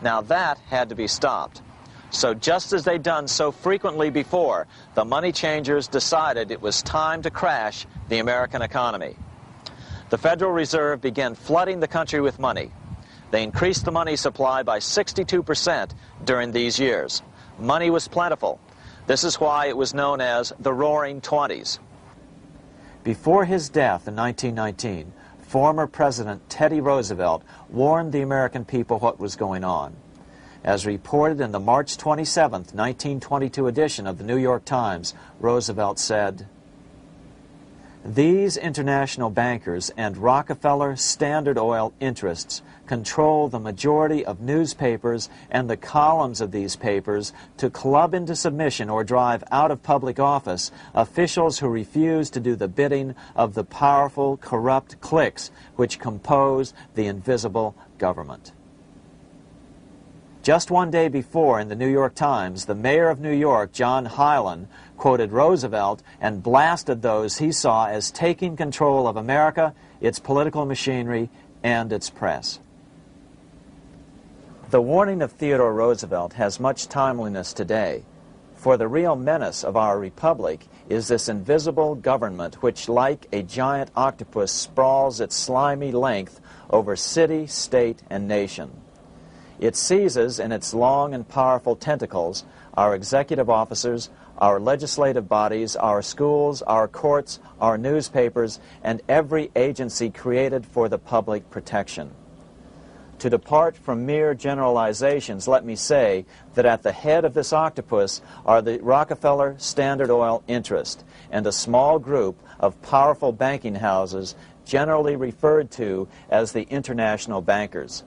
Now that had to be stopped. So just as they'd done so frequently before, the money changers decided it was time to crash the American economy. The Federal Reserve began flooding the country with money. They increased the money supply by 62% during these years. Money was plentiful. This is why it was known as the Roaring Twenties. Before his death in 1919, former President Teddy Roosevelt warned the American people what was going on. As reported in the March 27, 1922 edition of the New York Times, Roosevelt said, "These international bankers and Rockefeller Standard Oil interests control the majority of newspapers and the columns of these papers to club into submission or drive out of public office officials who refuse to do the bidding of the powerful, corrupt cliques which compose the invisible government." Just one day before, in the New York Times, the mayor of New York, John Hylan, quoted Roosevelt and blasted those he saw as taking control of America, its political machinery, and its press. The warning of Theodore Roosevelt has much timeliness today, for the real menace of our republic is this invisible government which, like a giant octopus, sprawls its slimy length over city, state, and nation. It seizes in its long and powerful tentacles our executive officers, our legislative bodies, our schools, our courts, our newspapers, and every agency created for the public protection. To depart from mere generalizations, let me say that at the head of this octopus are the Rockefeller Standard Oil interest and a small group of powerful banking houses generally referred to as the international bankers.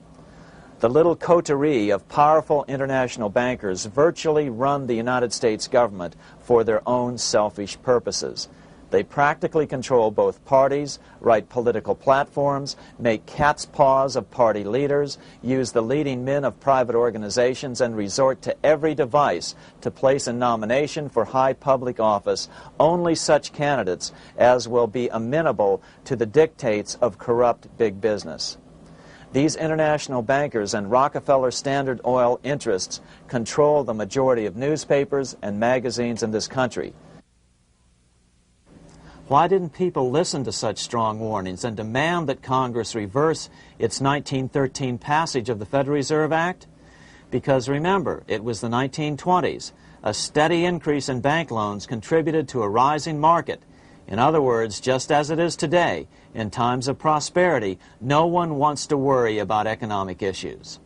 The little coterie of powerful international bankers virtually run the United States government for their own selfish purposes. They practically control both parties, write political platforms, make cat's paws of party leaders, use the leading men of private organizations, and resort to every device to place in nomination for high public office only such candidates as will be amenable to the dictates of corrupt big business. These international bankers and Rockefeller Standard Oil interests control the majority of newspapers and magazines in this country. Why didn't people listen to such strong warnings and demand that Congress reverse its 1913 passage of the Federal Reserve Act? Because remember, it was the 1920s. A steady increase in bank loans contributed to a rising market. In other words, just as it is today, in times of prosperity, no one wants to worry about economic issues.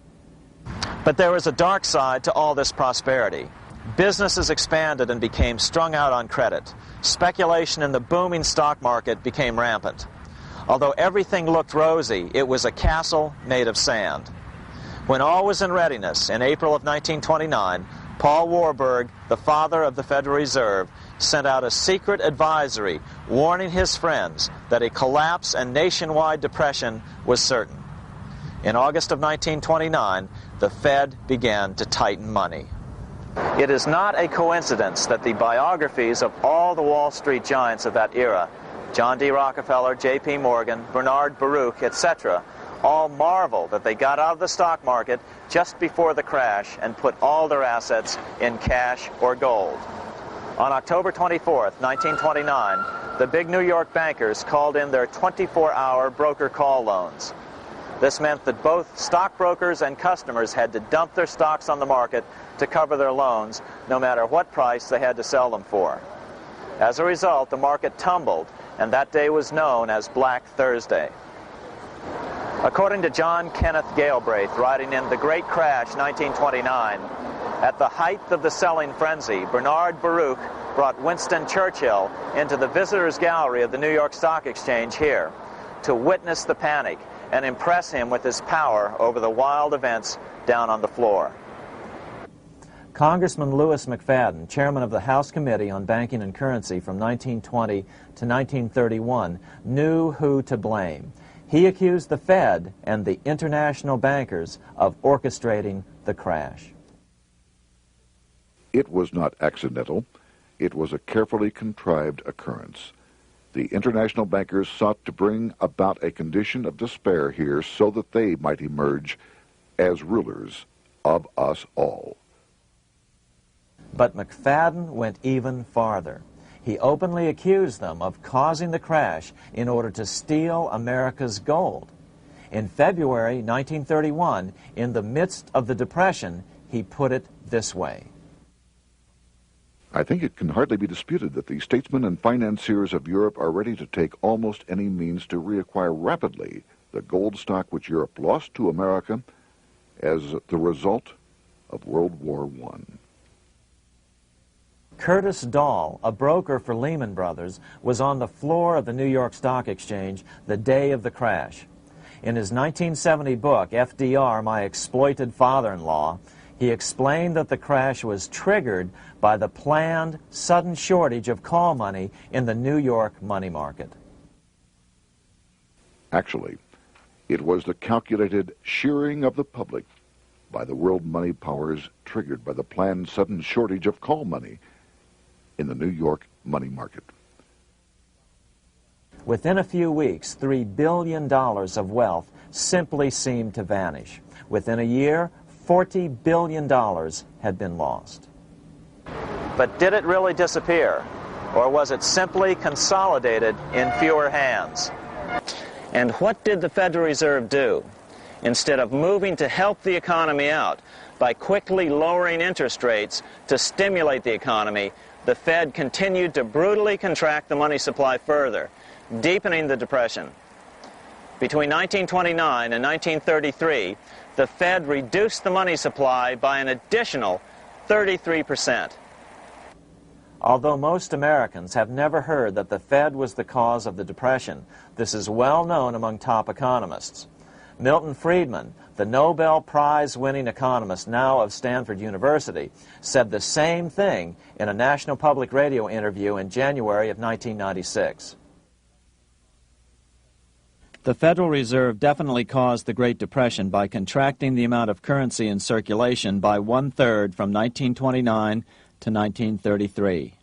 But there was a dark side to all this prosperity. Businesses expanded and became strung out on credit. Speculation in the booming stock market became rampant. Although everything looked rosy, it was a castle made of sand. When all was in readiness, in April of 1929, Paul Warburg, the father of the Federal Reserve, sent out a secret advisory warning his friends that a collapse and nationwide depression was certain. In August of 1929, the Fed began to tighten money. It is not a coincidence that the biographies of all the Wall Street giants of that era, John D. Rockefeller, J.P. Morgan, Bernard Baruch, etc., all marvel that they got out of the stock market just before the crash and put all their assets in cash or gold. On October 24th, 1929, the big New York bankers called in their 24-hour broker call loans. This meant that both stockbrokers and customers had to dump their stocks on the market to cover their loans, no matter what price they had to sell them for. As a result, the market tumbled, and that day was known as Black Thursday. According to John Kenneth Galbraith, writing in The Great Crash, 1929, at the height of the selling frenzy, Bernard Baruch brought Winston Churchill into the visitors' gallery of the New York Stock Exchange here to witness the panic and impress him with his power over the wild events down on the floor. Congressman Louis McFadden, chairman of the House Committee on Banking and Currency from 1920 to 1931, knew who to blame. He accused the Fed and the international bankers of orchestrating the crash. It was not accidental. It was a carefully contrived occurrence. The international bankers sought to bring about a condition of despair here so that they might emerge as rulers of us all. But McFadden went even farther. He openly accused them of causing the crash in order to steal America's gold. In February 1931, in the midst of the Depression, he put it this way. I think it can hardly be disputed that the statesmen and financiers of Europe are ready to take almost any means to reacquire rapidly the gold stock which Europe lost to America as the result of World War I. Curtis Dahl, a broker for Lehman Brothers, was on the floor of the New York Stock Exchange the day of the crash. In his 1970 book, FDR, My Exploited Father-in-Law, he explained that the crash was triggered by the planned sudden shortage of call money in the New York money market. Actually, it was the calculated shearing of the public by the world money powers triggered by the planned sudden shortage of call money in the New York money market. Within a few weeks, $3 billion of wealth simply seemed to vanish. Within a year, $40 billion had been lost. But did it really disappear? Or was it simply consolidated in fewer hands? And what did the Federal Reserve do? Instead of moving to help the economy out by quickly lowering interest rates to stimulate the economy, the Fed continued to brutally contract the money supply further, deepening the Depression. Between 1929 and 1933, the Fed reduced the money supply by an additional 33%. Although most Americans have never heard that the Fed was the cause of the Depression, this is well known among top economists. Milton Friedman, the Nobel Prize-winning economist now of Stanford University, said the same thing in a National Public Radio interview in January of 1996. The Federal Reserve definitely caused the Great Depression by contracting the amount of currency in circulation by 1/3 from 1929 to 1933.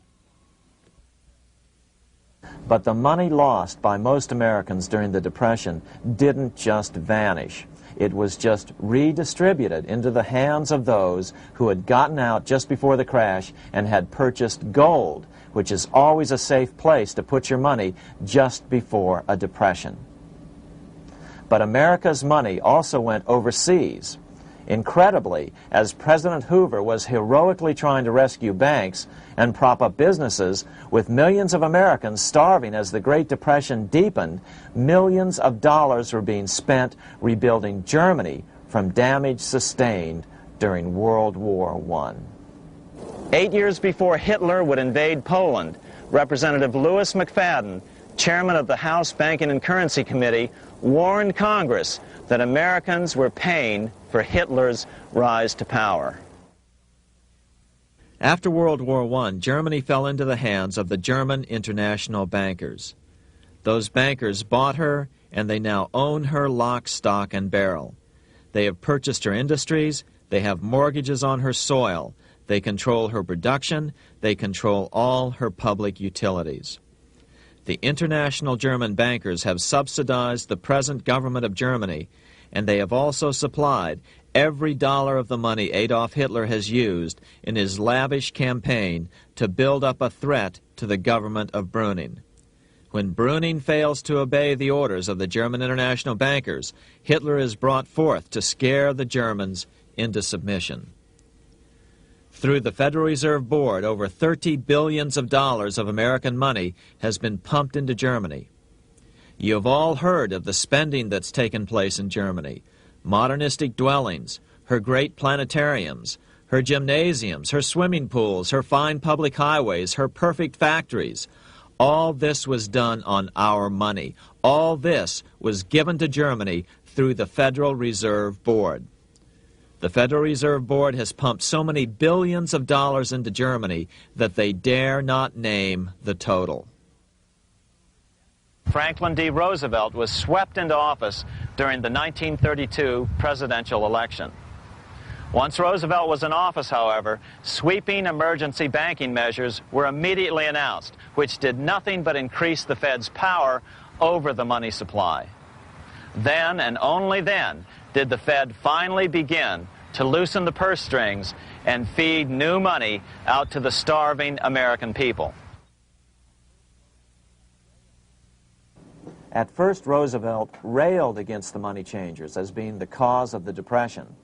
But the money lost by most Americans during the Depression didn't just vanish. It was just redistributed into the hands of those who had gotten out just before the crash and had purchased gold, which is always a safe place to put your money just before a depression. But America's money also went overseas. Incredibly, as President Hoover was heroically trying to rescue banks and prop up businesses, with millions of Americans starving as the Great Depression deepened, millions of dollars were being spent rebuilding Germany from damage sustained during World War I. 8 years before Hitler would invade Poland, Representative Louis McFadden, chairman of the House Banking and Currency Committee, warned Congress that Americans were paying for Hitler's rise to power. After World War I, Germany fell into the hands of the German international bankers. Those bankers bought her, and they now own her lock, stock, and barrel. They have purchased her industries, they have mortgages on her soil, they control her production, they control all her public utilities. The international German bankers have subsidized the present government of Germany, and they have also supplied every dollar of the money Adolf Hitler has used in his lavish campaign to build up a threat to the government of Brüning. When Brüning fails to obey the orders of the German international bankers, Hitler is brought forth to scare the Germans into submission. Through the Federal Reserve Board, over $30 billion of American money has been pumped into Germany. You have all heard of the spending that's taken place in Germany. Modernistic dwellings, her great planetariums, her gymnasiums, her swimming pools, her fine public highways, her perfect factories. All this was done on our money. All this was given to Germany through the Federal Reserve Board. The Federal Reserve Board has pumped so many billions of dollars into Germany that they dare not name the total. Franklin D. Roosevelt was swept into office during the 1932 presidential election. Once Roosevelt was in office, however, sweeping emergency banking measures were immediately announced, which did nothing but increase the Fed's power over the money supply. Then, and only then, did the Fed finally begin to loosen the purse strings and feed new money out to the starving American people. At first, Roosevelt railed against the money changers as being the cause of the Depression.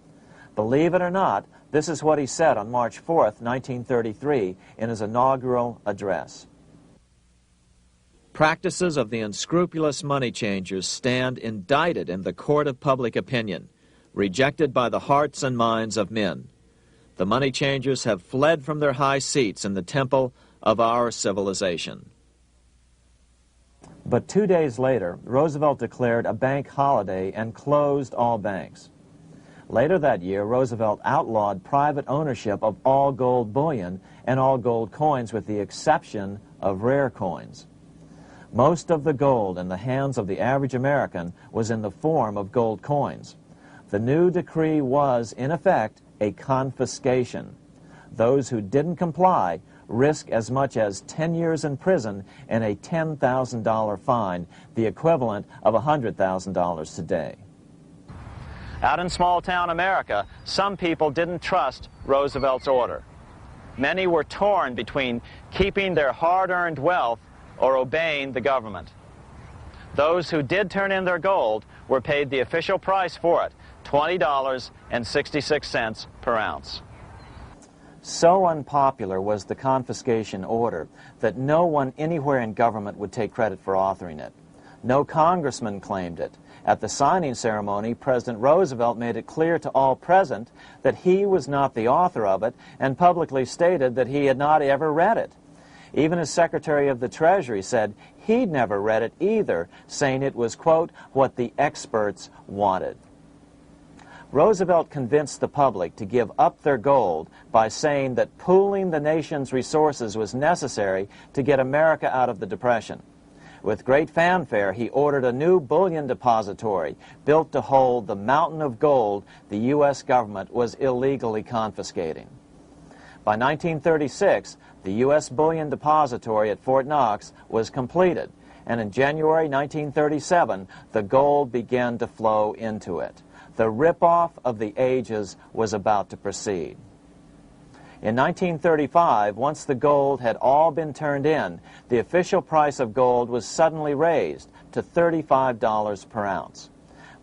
Believe it or not, this is what he said on March 4th, 1933, in his inaugural address. Practices of the unscrupulous money changers stand indicted in the court of public opinion, rejected by the hearts and minds of men. The money changers have fled from their high seats in the temple of our civilization. But 2 days later, Roosevelt declared a bank holiday and closed all banks. Later that year, Roosevelt outlawed private ownership of all gold bullion and all gold coins with the exception of rare coins. Most of the gold in the hands of the average American was in the form of gold coins. The new decree was, in effect, a confiscation. Those who didn't comply risk as much as 10 years in prison and a $10,000 fine, the equivalent of $100,000 today. Out in small-town America, some people didn't trust Roosevelt's order. Many were torn between keeping their hard-earned wealth or obeying the government. Those who did turn in their gold were paid the official price for it, $20.66 per ounce. So unpopular was the confiscation order that no one anywhere in government would take credit for authoring it. No congressman claimed it. At the signing ceremony, President Roosevelt made it clear to all present that he was not the author of it and publicly stated that he had not ever read it. Even his Secretary of the Treasury said he'd never read it either, saying it was, quote, what the experts wanted. Roosevelt convinced the public to give up their gold by saying that pooling the nation's resources was necessary to get America out of the Depression. With great fanfare, he ordered a new bullion depository built to hold the mountain of gold the U.S. government was illegally confiscating. By 1936, the U.S. bullion depository at Fort Knox was completed, and in January 1937, the gold began to flow into it. The rip-off of the ages was about to proceed. In 1935, once the gold had all been turned in, the official price of gold was suddenly raised to $35 per ounce.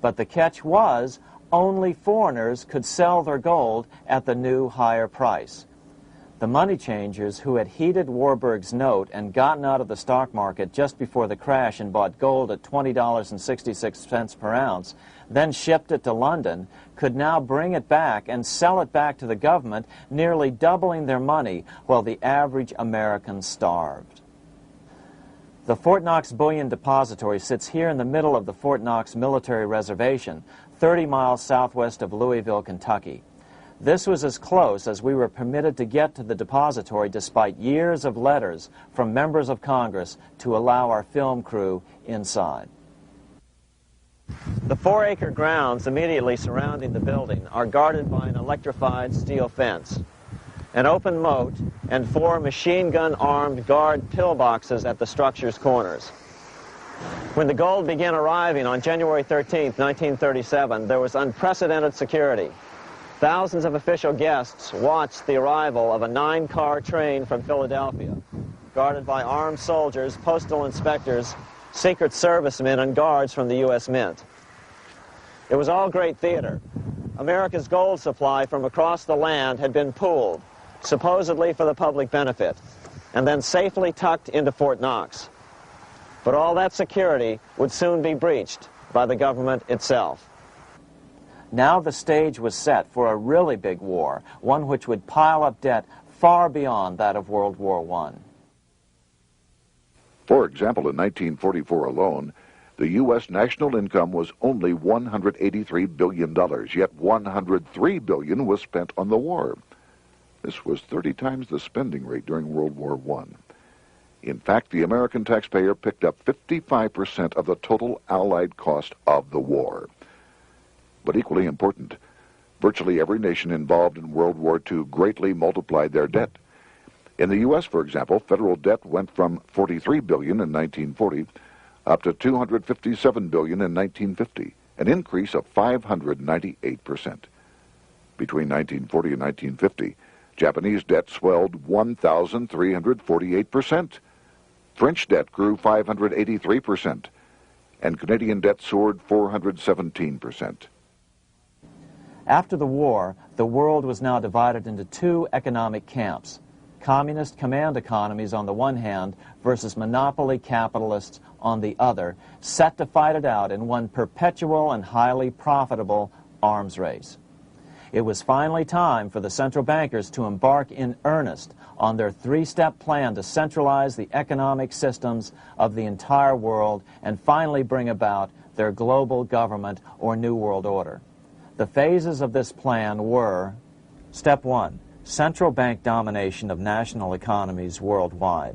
But the catch was, only foreigners could sell their gold at the new higher price. The money changers who had heeded Warburg's note and gotten out of the stock market just before the crash and bought gold at $20.66 per ounce, then shipped it to London, could now bring it back and sell it back to the government, nearly doubling their money while the average American starved. The Fort Knox Bullion Depository sits here in the middle of the Fort Knox Military Reservation, 30 miles southwest of Louisville, Kentucky. This was as close as we were permitted to get to the depository despite years of letters from members of Congress to allow our film crew inside. The 4-acre grounds immediately surrounding the building are guarded by an electrified steel fence, an open moat, and 4 machine-gun-armed guard pillboxes at the structure's corners. When the gold began arriving on January 13, 1937, there was unprecedented security. Thousands of official guests watched the arrival of a 9-car train from Philadelphia, guarded by armed soldiers, postal inspectors, Secret Servicemen, and guards from the U.S. Mint. It was all great theater. America's gold supply from across the land had been pooled, supposedly for the public benefit, and then safely tucked into Fort Knox. But all that security would soon be breached by the government itself. Now the stage was set for a really big war, one which would pile up debt far beyond that of World War I. For example, in 1944 alone, the U.S. national income was only $183 billion, yet $103 billion was spent on the war. This was 30 times the spending rate during World War I. In fact, the American taxpayer picked up 55% of the total Allied cost of the war. But equally important, virtually every nation involved in World War II greatly multiplied their debt. In the U.S., for example, federal debt went from $43 billion in 1940 up to $257 billion in 1950, an increase of 598%. Between 1940 and 1950, Japanese debt swelled 1,348%. French debt grew 583%, and Canadian debt soared 417%. After the war, the world was now divided into 2 economic camps: communist command economies on the one hand versus monopoly capitalists on the other, set to fight it out in one perpetual and highly profitable arms race. It was finally time for the central bankers to embark in earnest on their 3-step plan to centralize the economic systems of the entire world and finally bring about their global government or New World Order. The phases of this plan were: Step 1, central bank domination of national economies worldwide.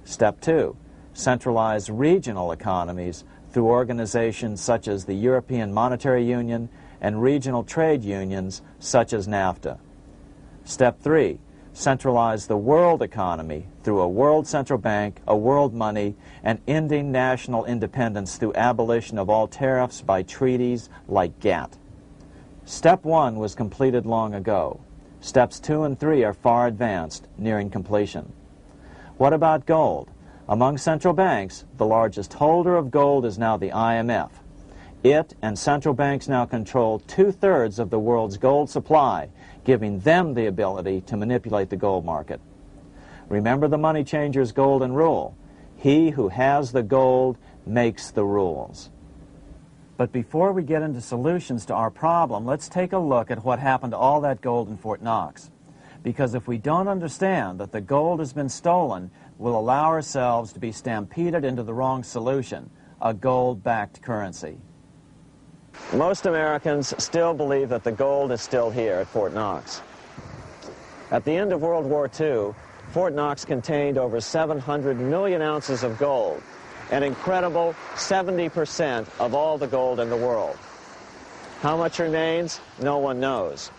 Step 2, centralized regional economies through organizations such as the European Monetary Union and regional trade unions such as NAFTA. Step 3, centralize the world economy through a world central bank, a world money, and ending national independence through abolition of all tariffs by treaties like GATT. Step 1 was completed long ago. Steps 2 and 3 are far advanced, nearing completion. What about gold? Among central banks, the largest holder of gold is now the IMF. It and central banks now control 2/3 of the world's gold supply, giving them the ability to manipulate the gold market. Remember the money changer's golden rule: he who has the gold makes the rules. But before we get into solutions to our problem, let's take a look at what happened to all that gold in Fort Knox. Because if we don't understand that the gold has been stolen, will allow ourselves to be stampeded into the wrong solution, a gold-backed currency. Most Americans still believe that the gold is still here at Fort Knox. At the end of World War II, Fort Knox contained over 700 million ounces of gold, an incredible 70% of all the gold in the world. How much remains? No one knows.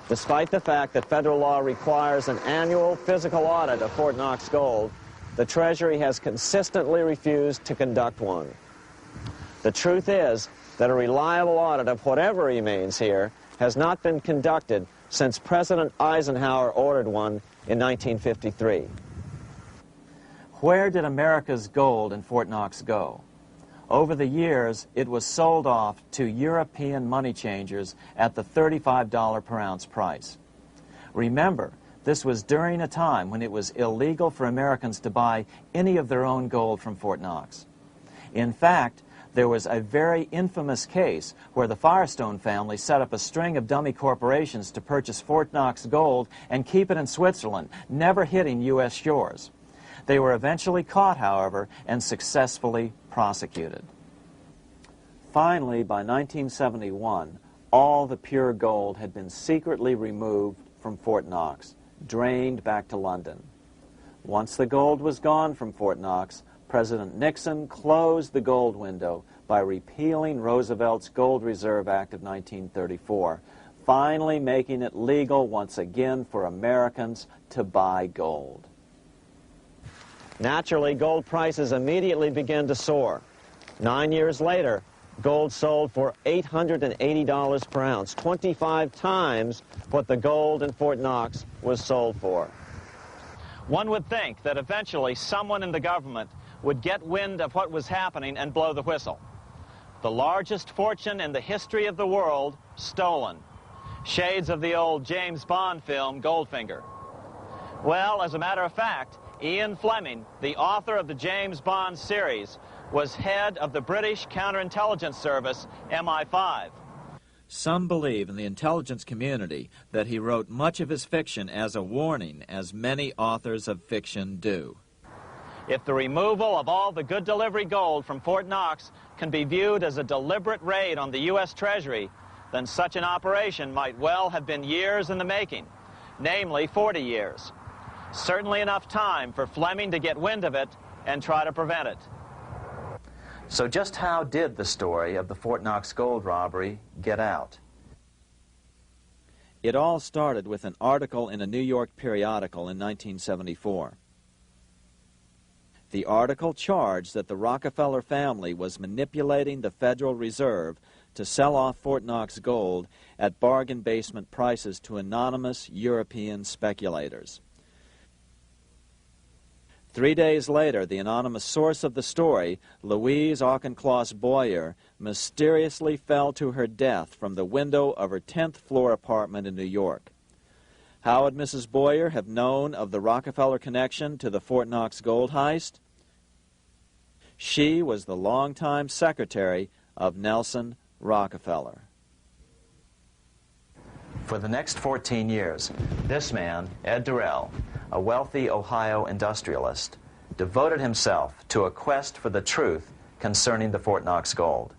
Despite the fact that federal law requires an annual physical audit of Fort Knox gold, the Treasury has consistently refused to conduct one. The truth is that a reliable audit of whatever remains here has not been conducted since President Eisenhower ordered one in 1953. Where did America's gold in Fort Knox go? Over the years, it was sold off to European money changers at the $35 per ounce price. Remember, this was during a time when it was illegal for Americans to buy any of their own gold from Fort Knox. In fact, there was a very infamous case where the Firestone family set up a string of dummy corporations to purchase Fort Knox gold and keep it in Switzerland, never hitting U.S. shores. They were eventually caught, however, and successfully prosecuted. Finally, by 1971, all the pure gold had been secretly removed from Fort Knox, drained back to London. Once the gold was gone from Fort Knox, President Nixon closed the gold window by repealing Roosevelt's Gold Reserve Act of 1934, finally making it legal once again for Americans to buy gold. Naturally, gold prices immediately began to soar. 9 years later, gold sold for $880 per ounce, 25 times what the gold in Fort Knox was sold for. One would think that eventually someone in the government would get wind of what was happening and blow the whistle. The largest fortune in the history of the world stolen. Shades of the old James Bond film, Goldfinger. Well, as a matter of fact, Ian Fleming, the author of the James Bond series, was head of the British counterintelligence service, MI5. Some believe in the intelligence community that he wrote much of his fiction as a warning, as many authors of fiction do. If the removal of all the good delivery gold from Fort Knox can be viewed as a deliberate raid on the U.S. Treasury, then such an operation might well have been years in the making, namely 40 years. Certainly enough time for Fleming to get wind of it and try to prevent it. So just how did the story of the Fort Knox gold robbery get out? It all started with an article in a New York periodical in 1974. The article charged that the Rockefeller family was manipulating the Federal Reserve to sell off Fort Knox gold at bargain basement prices to anonymous European speculators. 3 days later, the anonymous source of the story, Louise Auchincloss Boyer, mysteriously fell to her death from the window of her 10th floor apartment in New York. How would Mrs. Boyer have known of the Rockefeller connection to the Fort Knox gold heist? She was the longtime secretary of Nelson Rockefeller. For the next 14 years, this man, Ed Durrell, a wealthy Ohio industrialist, devoted himself to a quest for the truth concerning the Fort Knox gold.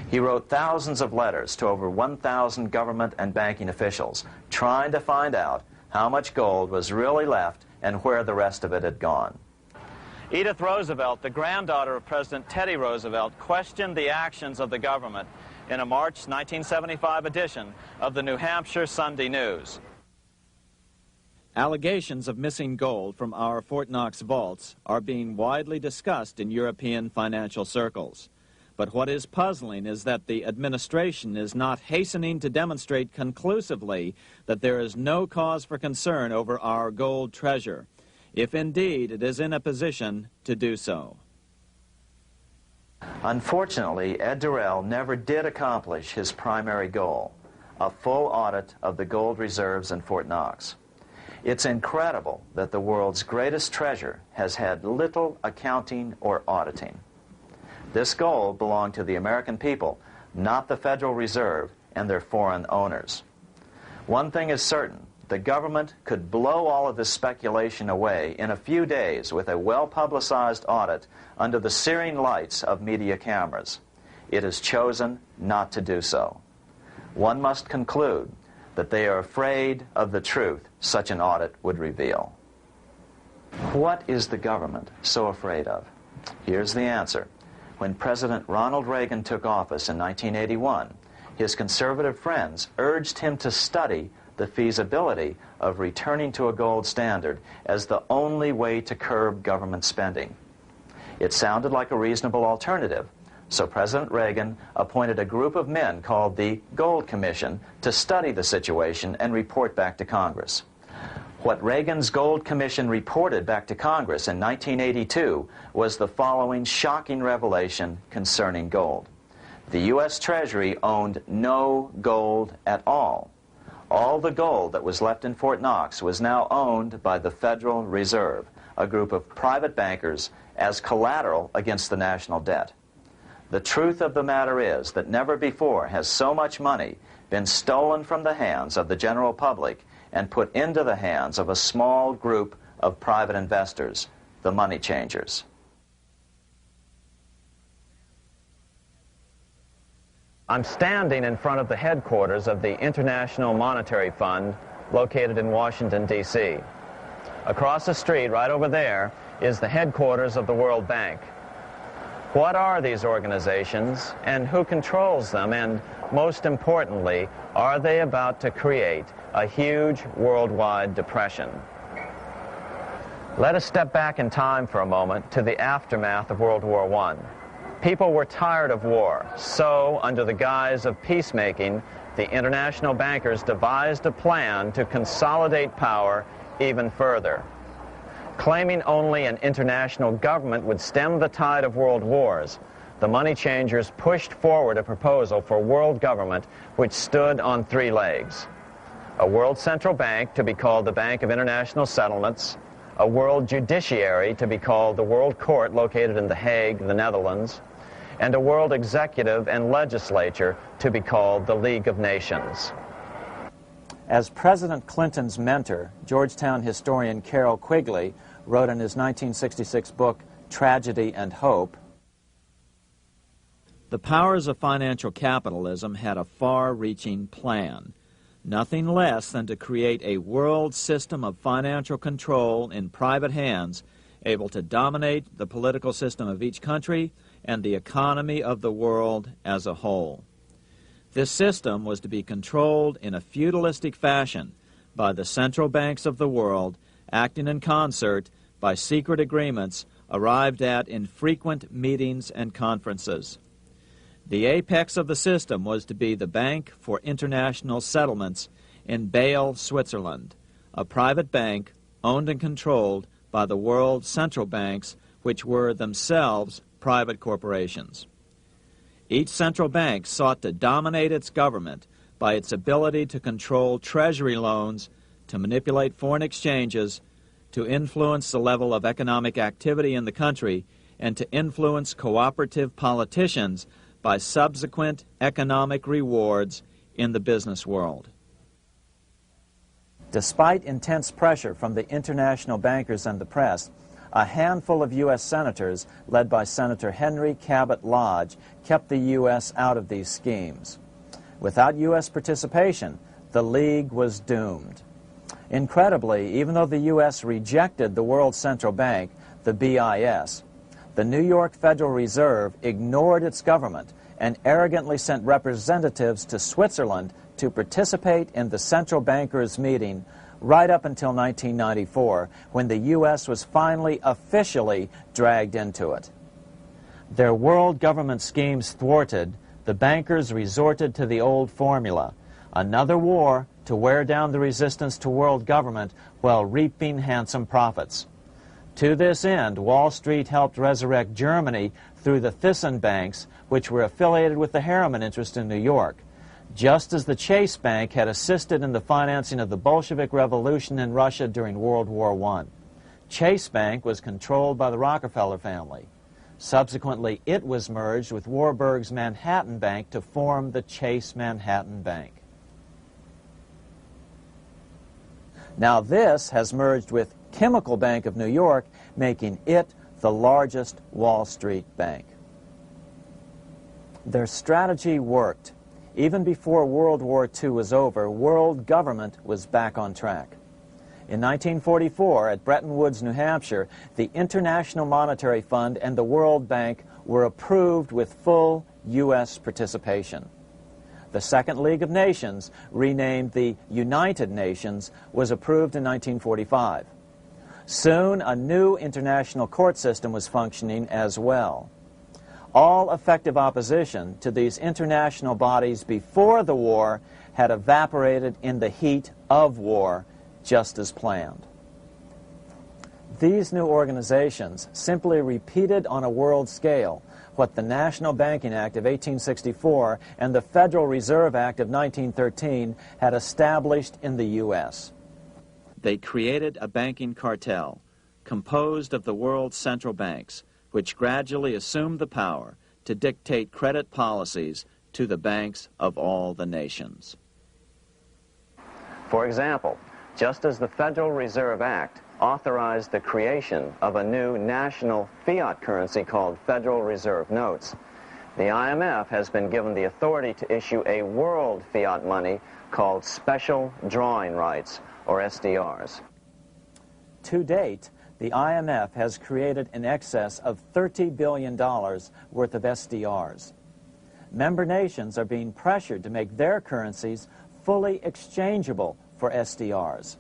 He wrote thousands of letters to over 1,000 government and banking officials, trying to find out how much gold was really left and where the rest of it had gone. Edith Roosevelt, the granddaughter of President Teddy Roosevelt, questioned the actions of the government in a March 1975 edition of the New Hampshire Sunday News. Allegations of missing gold from our Fort Knox vaults are being widely discussed in European financial circles. But what is puzzling is that the administration is not hastening to demonstrate conclusively that there is no cause for concern over our gold treasure, if indeed it is in a position to do so. Unfortunately, Ed Durrell never did accomplish his primary goal, a full audit of the gold reserves in Fort Knox. It's incredible that the world's greatest treasure has had little accounting or auditing. This gold belonged to the American people, not the Federal Reserve and their foreign owners. One thing is certain, the government could blow all of this speculation away in a few days with a well-publicized audit under the searing lights of media cameras. It has chosen not to do so. One must conclude that they are afraid of the truth such an audit would reveal. What is the government so afraid of? Here's the answer. When President Ronald Reagan took office in 1981, his conservative friends urged him to study the feasibility of returning to a gold standard as the only way to curb government spending. It sounded like a reasonable alternative, so President Reagan appointed a group of men called the Gold Commission to study the situation and report back to Congress. What Reagan's Gold Commission reported back to Congress in 1982 was the following shocking revelation concerning gold. The U.S. Treasury owned no gold at all. All the gold that was left in Fort Knox was now owned by the Federal Reserve, a group of private bankers, as collateral against the national debt. The truth of the matter is that never before has so much money been stolen from the hands of the general public and put into the hands of a small group of private investors, the money changers. I'm standing in front of the headquarters of the International Monetary Fund located in Washington, D.C. Across the street, right over there, is the headquarters of the World Bank. What are these organizations and who controls them? And most importantly, are they about to create a huge worldwide depression? Let us step back in time for a moment to the aftermath of World War I. People were tired of war, so under the guise of peacemaking, the international bankers devised a plan to consolidate power even further. Claiming only an international government would stem the tide of world wars, the money changers pushed forward a proposal for world government which stood on three legs. A world central bank to be called the Bank of International Settlements, a world judiciary to be called the World Court located in The Hague, the Netherlands, and a world executive and legislature to be called the League of Nations. As President Clinton's mentor, Georgetown historian Carroll Quigley wrote in his 1966 book, Tragedy and Hope, the powers of financial capitalism had a far-reaching plan, nothing less than to create a world system of financial control in private hands, able to dominate the political system of each country and the economy of the world as a whole. This system was to be controlled in a feudalistic fashion by the central banks of the world, acting in concert by secret agreements arrived at in frequent meetings and conferences. The apex of the system was to be the Bank for International Settlements in Bâle, Switzerland, a private bank owned and controlled by the world central banks, which were themselves private corporations. Each central bank sought to dominate its government by its ability to control treasury loans, to manipulate foreign exchanges, to influence the level of economic activity in the country, and to influence cooperative politicians by subsequent economic rewards in the business world. Despite intense pressure from the international bankers and the press, a handful of U.S. senators, led by Senator Henry Cabot Lodge, kept the U.S. out of these schemes. Without U.S. participation, the League was doomed. Incredibly, even though the U.S. rejected the World Central Bank, the BIS, the New York Federal Reserve ignored its government and arrogantly sent representatives to Switzerland to participate in the central bankers' meeting right up until 1994, when the U.S. was finally officially dragged into it. Their world government schemes thwarted, the bankers resorted to the old formula, another war to wear down the resistance to world government while reaping handsome profits. To this end, Wall Street helped resurrect Germany through the Thyssen banks, which were affiliated with the Harriman interest in New York, just as the Chase Bank had assisted in the financing of the Bolshevik Revolution in Russia during World War I. Chase Bank was controlled by the Rockefeller family. Subsequently, it was merged with Warburg's Manhattan Bank to form the Chase Manhattan Bank. Now this has merged with Chemical Bank of New York, making it the largest Wall Street bank. Their strategy worked. Even before World War II was over, world government was back on track. In 1944, at Bretton Woods, New Hampshire, the International Monetary Fund and the World Bank were approved with full U.S. participation. The Second League of Nations, renamed the United Nations, was approved in 1945. Soon, a new international court system was functioning as well. All effective opposition to these international bodies before the war had evaporated in the heat of war, just as planned. These new organizations simply repeated on a world scale what the National Banking Act of 1864 and the Federal Reserve Act of 1913 had established in the U.S. They created a banking cartel composed of the world's central banks, which gradually assumed the power to dictate credit policies to the banks of all the nations. For example, just as the Federal Reserve Act authorized the creation of a new national fiat currency called Federal Reserve Notes, the IMF has been given the authority to issue a world fiat money called Special Drawing Rights, or SDRs. To date, the IMF has created in excess of $30 billion worth of SDRs. Member nations are being pressured to make their currencies fully exchangeable for SDRs.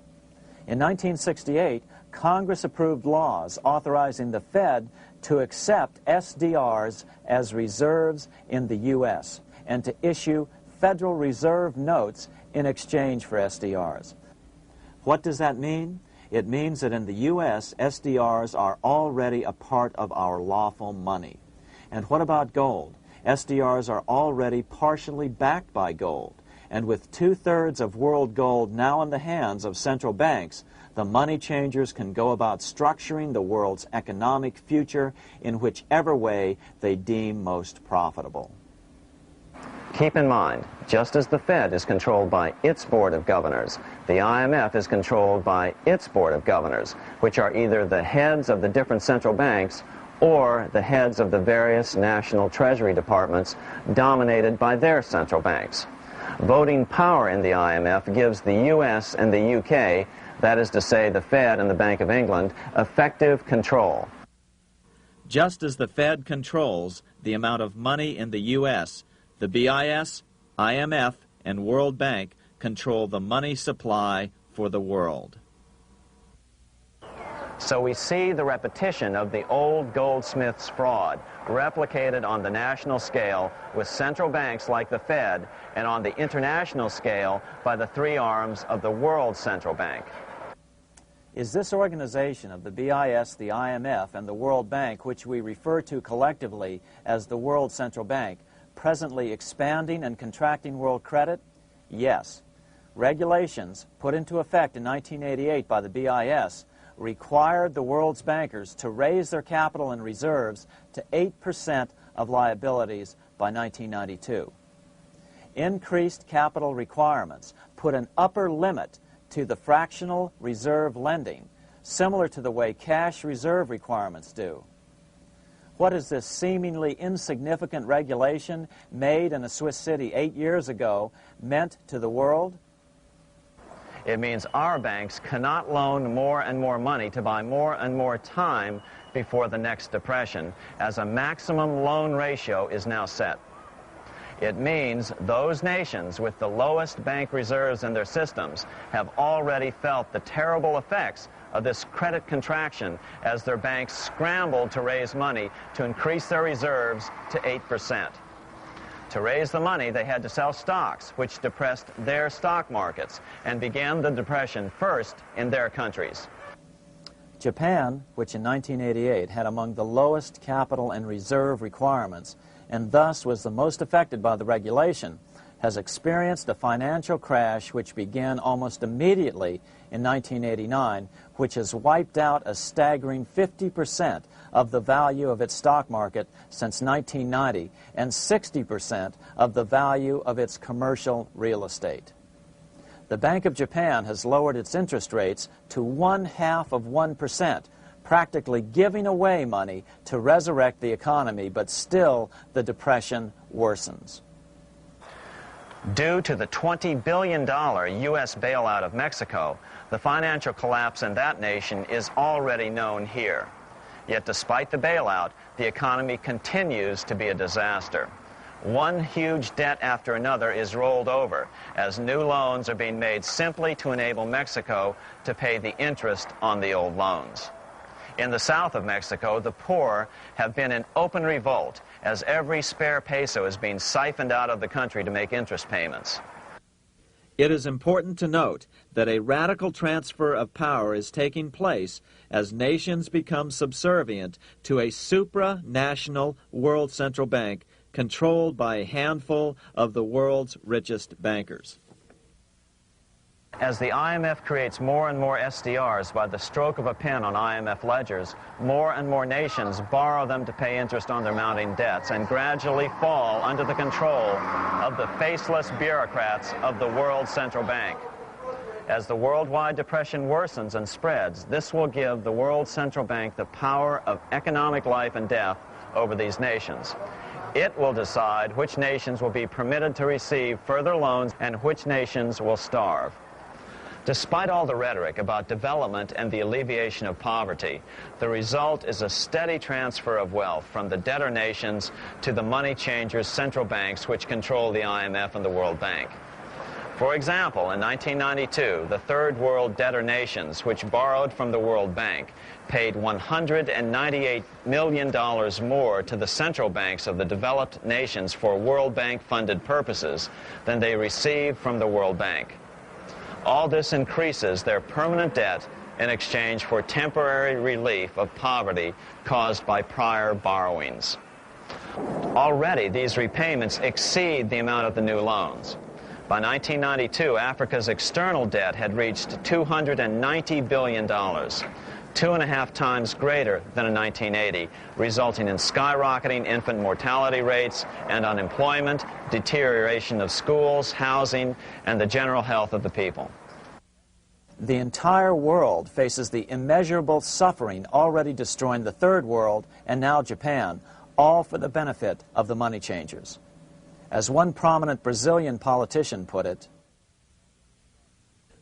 In 1968, Congress approved laws authorizing the Fed to accept SDRs as reserves in the U.S. and to issue Federal Reserve notes in exchange for SDRs. What does that mean? It means that in the U.S., SDRs are already a part of our lawful money. And what about gold? SDRs are already partially backed by gold. And with 2/3 of world gold now in the hands of central banks, the money changers can go about structuring the world's economic future in whichever way they deem most profitable. Keep in mind, just as the Fed is controlled by its Board of Governors, the IMF is controlled by its Board of Governors, which are either the heads of the different central banks or the heads of the various national treasury departments dominated by their central banks. Voting power in the IMF gives the U.S. and the UK, that is to say the Fed and the Bank of England, effective control. Just as the Fed controls the amount of money in the U.S., the BIS, IMF, and World Bank control the money supply for the world. So we see the repetition of the old goldsmith's fraud replicated on the national scale with central banks like the Fed and on the international scale by the three arms of the World Central Bank. Is this organization of the BIS, the IMF, and the World Bank, which we refer to collectively as the World Central Bank, presently expanding and contracting world credit? Yes. Regulations put into effect in 1988 by the BIS required the world's bankers to raise their capital and reserves to 8% of liabilities by 1992. Increased capital requirements put an upper limit to the fractional reserve lending, similar to the way cash reserve requirements do. What is this seemingly insignificant regulation made in a Swiss city 8 years ago meant to the world? It means our banks cannot loan more and more money to buy more and more time before the next depression, as a maximum loan ratio is now set. It means those nations with the lowest bank reserves in their systems have already felt the terrible effects of this credit contraction as their banks scrambled to raise money to increase their reserves to 8%. To raise the money, they had to sell stocks, which depressed their stock markets and began the depression first in their countries. Japan, which in 1988 had among the lowest capital and reserve requirements and thus was the most affected by the regulation, has experienced a financial crash which began almost immediately in 1989, which has wiped out a staggering 50% of the value of its stock market since 1990 and 60% of the value of its commercial real estate. The Bank of Japan has lowered its interest rates to 0.5%, practically giving away money to resurrect the economy, but still the depression worsens. Due to the $20 billion U.S. bailout of Mexico, the financial collapse in that nation is already known here. Yet despite the bailout, the economy continues to be a disaster. One huge debt after another is rolled over as new loans are being made simply to enable Mexico to pay the interest on the old loans. In the south of Mexico, the poor have been in open revolt as every spare peso is being siphoned out of the country to make interest payments. It is important to note that a radical transfer of power is taking place as nations become subservient to a supranational world central bank controlled by a handful of the world's richest bankers. As the IMF creates more and more SDRs by the stroke of a pen on IMF ledgers, more and more nations borrow them to pay interest on their mounting debts and gradually fall under the control of the faceless bureaucrats of the World Central Bank. As the worldwide depression worsens and spreads, this will give the World Central Bank the power of economic life and death over these nations. It will decide which nations will be permitted to receive further loans and which nations will starve. Despite all the rhetoric about development and the alleviation of poverty, the result is a steady transfer of wealth from the debtor nations to the money changers' central banks which control the IMF and the World Bank. For example, in 1992, the third world debtor nations, which borrowed from the World Bank, paid $198 million more to the central banks of the developed nations for World Bank-funded purposes than they received from the World Bank. All this increases their permanent debt in exchange for temporary relief of poverty caused by prior borrowings. Already, these repayments exceed the amount of the new loans. By 1992, Africa's external debt had reached $290 billion, 2.5 times greater than in 1980, resulting in skyrocketing infant mortality rates and unemployment, deterioration of schools, housing, and the general health of the people. The entire world faces the immeasurable suffering already destroying the third world and now Japan, all for the benefit of the money changers. As one prominent Brazilian politician put it,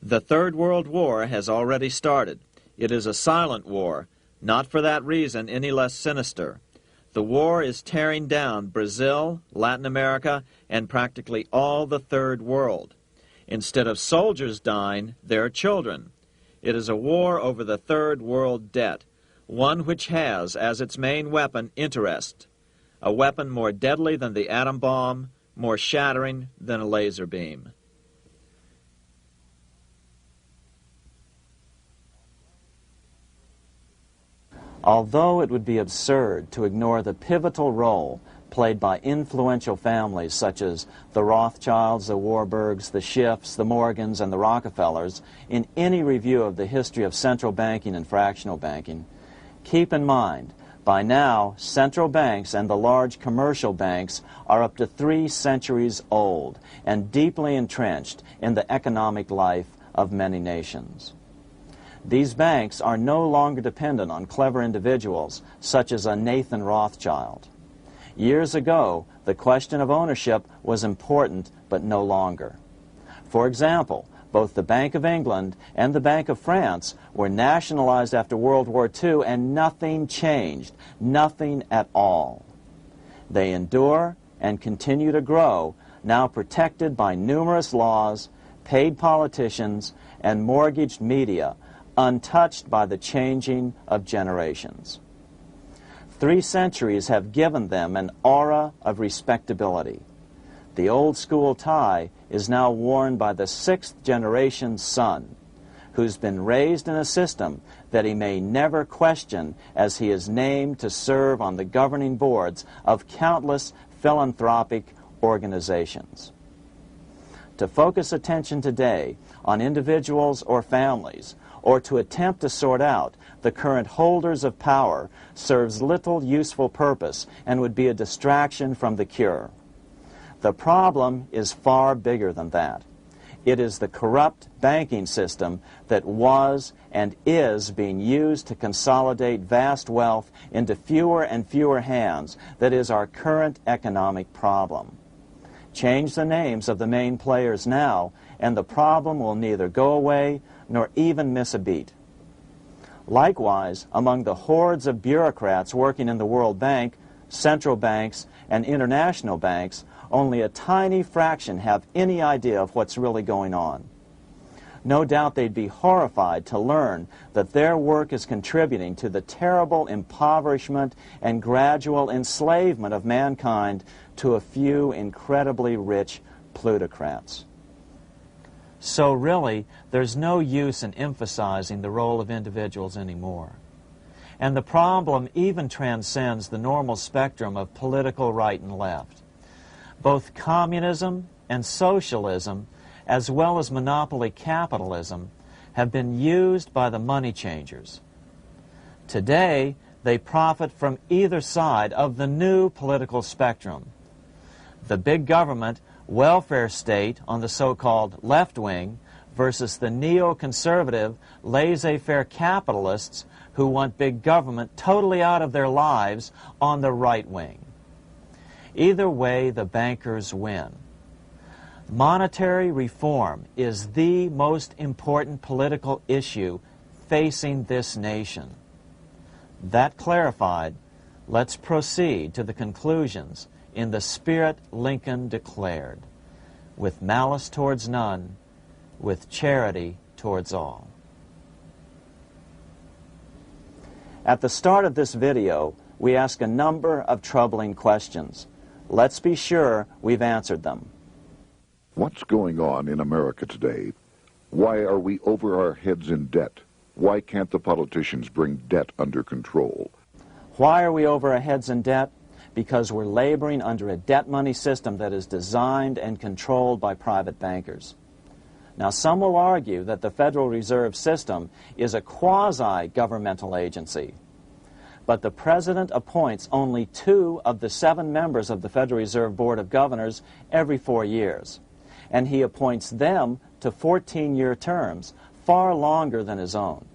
"The Third World War has already started. It is a silent war, not for that reason any less sinister. The war is tearing down Brazil, Latin America, and practically all the Third World. Instead of soldiers dying, there are children. It is a war over the Third World debt, one which has as its main weapon interest, a weapon more deadly than the atom bomb, more shattering than a laser beam." Although it would be absurd to ignore the pivotal role played by influential families such as the Rothschilds, the Warburgs, the Schiffs, the Morgans, and the Rockefellers in any review of the history of central banking and fractional banking, keep in mind, by now, central banks and the large commercial banks are up to 3 centuries old and deeply entrenched in the economic life of many nations. These banks are no longer dependent on clever individuals such as a Nathan Rothschild. Years ago, the question of ownership was important, but no longer. For example, both the Bank of England and the Bank of France were nationalized after World War II, and nothing changed, nothing at all. They endure and continue to grow, now protected by numerous laws, paid politicians, and mortgaged media, untouched by the changing of generations. 3 centuries have given them an aura of respectability. The old school tie is now worn by the 6th generation son, who's been raised in a system that he may never question as he is named to serve on the governing boards of countless philanthropic organizations. To focus attention today on individuals or families, or to attempt to sort out the current holders of power, serves little useful purpose and would be a distraction from the cure. The problem is far bigger than that. It is the corrupt banking system that was and is being used to consolidate vast wealth into fewer and fewer hands that is our current economic problem. Change the names of the main players now, and the problem will neither go away nor even miss a beat. Likewise, among the hordes of bureaucrats working in the World Bank, central banks, and international banks, only a tiny fraction have any idea of what's really going on. No doubt they'd be horrified to learn that their work is contributing to the terrible impoverishment and gradual enslavement of mankind to a few incredibly rich plutocrats. So really, there's no use in emphasizing the role of individuals anymore. And the problem even transcends the normal spectrum of political right and left. Both communism and socialism, as well as monopoly capitalism, have been used by the money changers. Today, they profit from either side of the new political spectrum. The big government welfare state on the so-called left wing versus the neoconservative laissez-faire capitalists who want big government totally out of their lives on the right wing. Either way, the bankers win. Monetary reform is the most important political issue facing this nation. That clarified, let's proceed to the conclusions in the spirit Lincoln declared, with malice towards none, with charity towards all. At the start of this video, we ask a number of troubling questions. Let's be sure we've answered them. What's going on in America today? Why are we over our heads in debt? Why can't the politicians bring debt under control? Why are we over our heads in debt? Because we're laboring under a debt money system that is designed and controlled by private bankers. Now, some will argue that the Federal Reserve System is a quasi-governmental agency. But the President appoints only 2 of the 7 members of the Federal Reserve Board of Governors every 4 years. And he appoints them to 14-year terms, far longer than his own.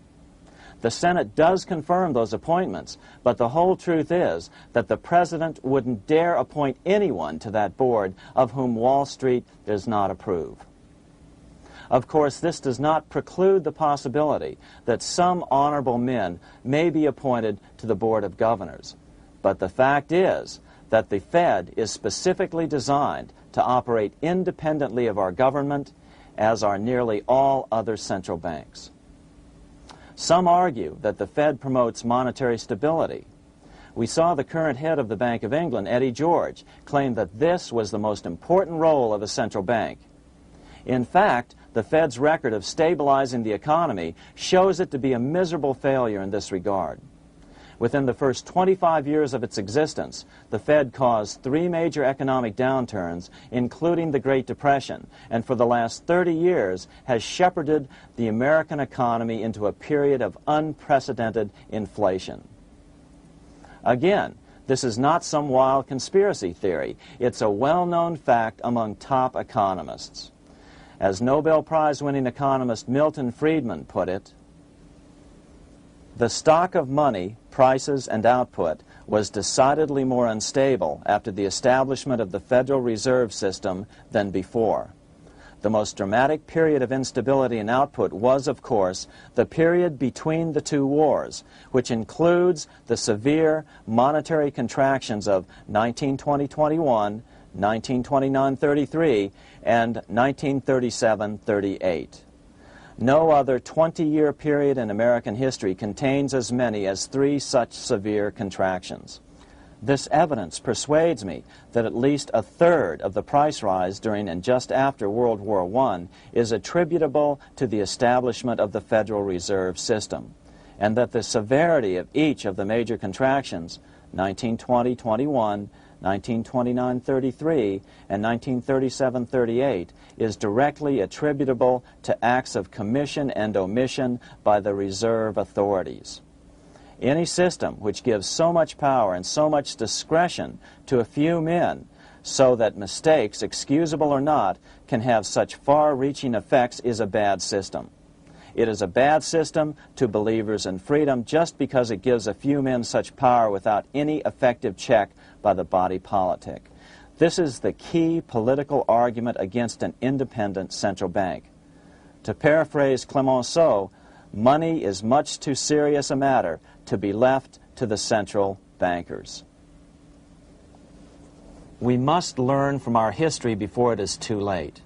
The Senate does confirm those appointments, but the whole truth is that the President wouldn't dare appoint anyone to that board of whom Wall Street does not approve. Of course, this does not preclude the possibility that some honorable men may be appointed to the Board of Governors. But the fact is that the Fed is specifically designed to operate independently of our government, as are nearly all other central banks. Some argue that the Fed promotes monetary stability. We saw the current head of the Bank of England, Eddie George, claim that this was the most important role of a central bank. In fact, the Fed's record of stabilizing the economy shows it to be a miserable failure in this regard. Within the first 25 years of its existence, the Fed caused 3 major economic downturns, including the Great Depression, and for the last 30 years has shepherded the American economy into a period of unprecedented inflation. Again, this is not some wild conspiracy theory. It's a well-known fact among top economists. As Nobel Prize-winning economist Milton Friedman put it, the stock of money, prices, and output was decidedly more unstable after the establishment of the Federal Reserve System than before. The most dramatic period of instability in output was, of course, the period between the 2 wars, which includes the severe monetary contractions of 1920-21, 1929-33, and 1937-38. No other 20-year period in American history contains as many as 3 such severe contractions. This evidence persuades me that at least a third of the price rise during and just after World War I is attributable to the establishment of the Federal Reserve System, and that the severity of each of the major contractions, 1920-21, 1929-33, and 1937-38, is directly attributable to acts of commission and omission by the reserve authorities. Any system which gives so much power and so much discretion to a few men so that mistakes, excusable or not, can have such far-reaching effects is a bad system. It is a bad system to believers in freedom just because it gives a few men such power without any effective check by the body politic. This is the key political argument against an independent central bank. To paraphrase Clemenceau, money is much too serious a matter to be left to the central bankers. We must learn from our history before it is too late.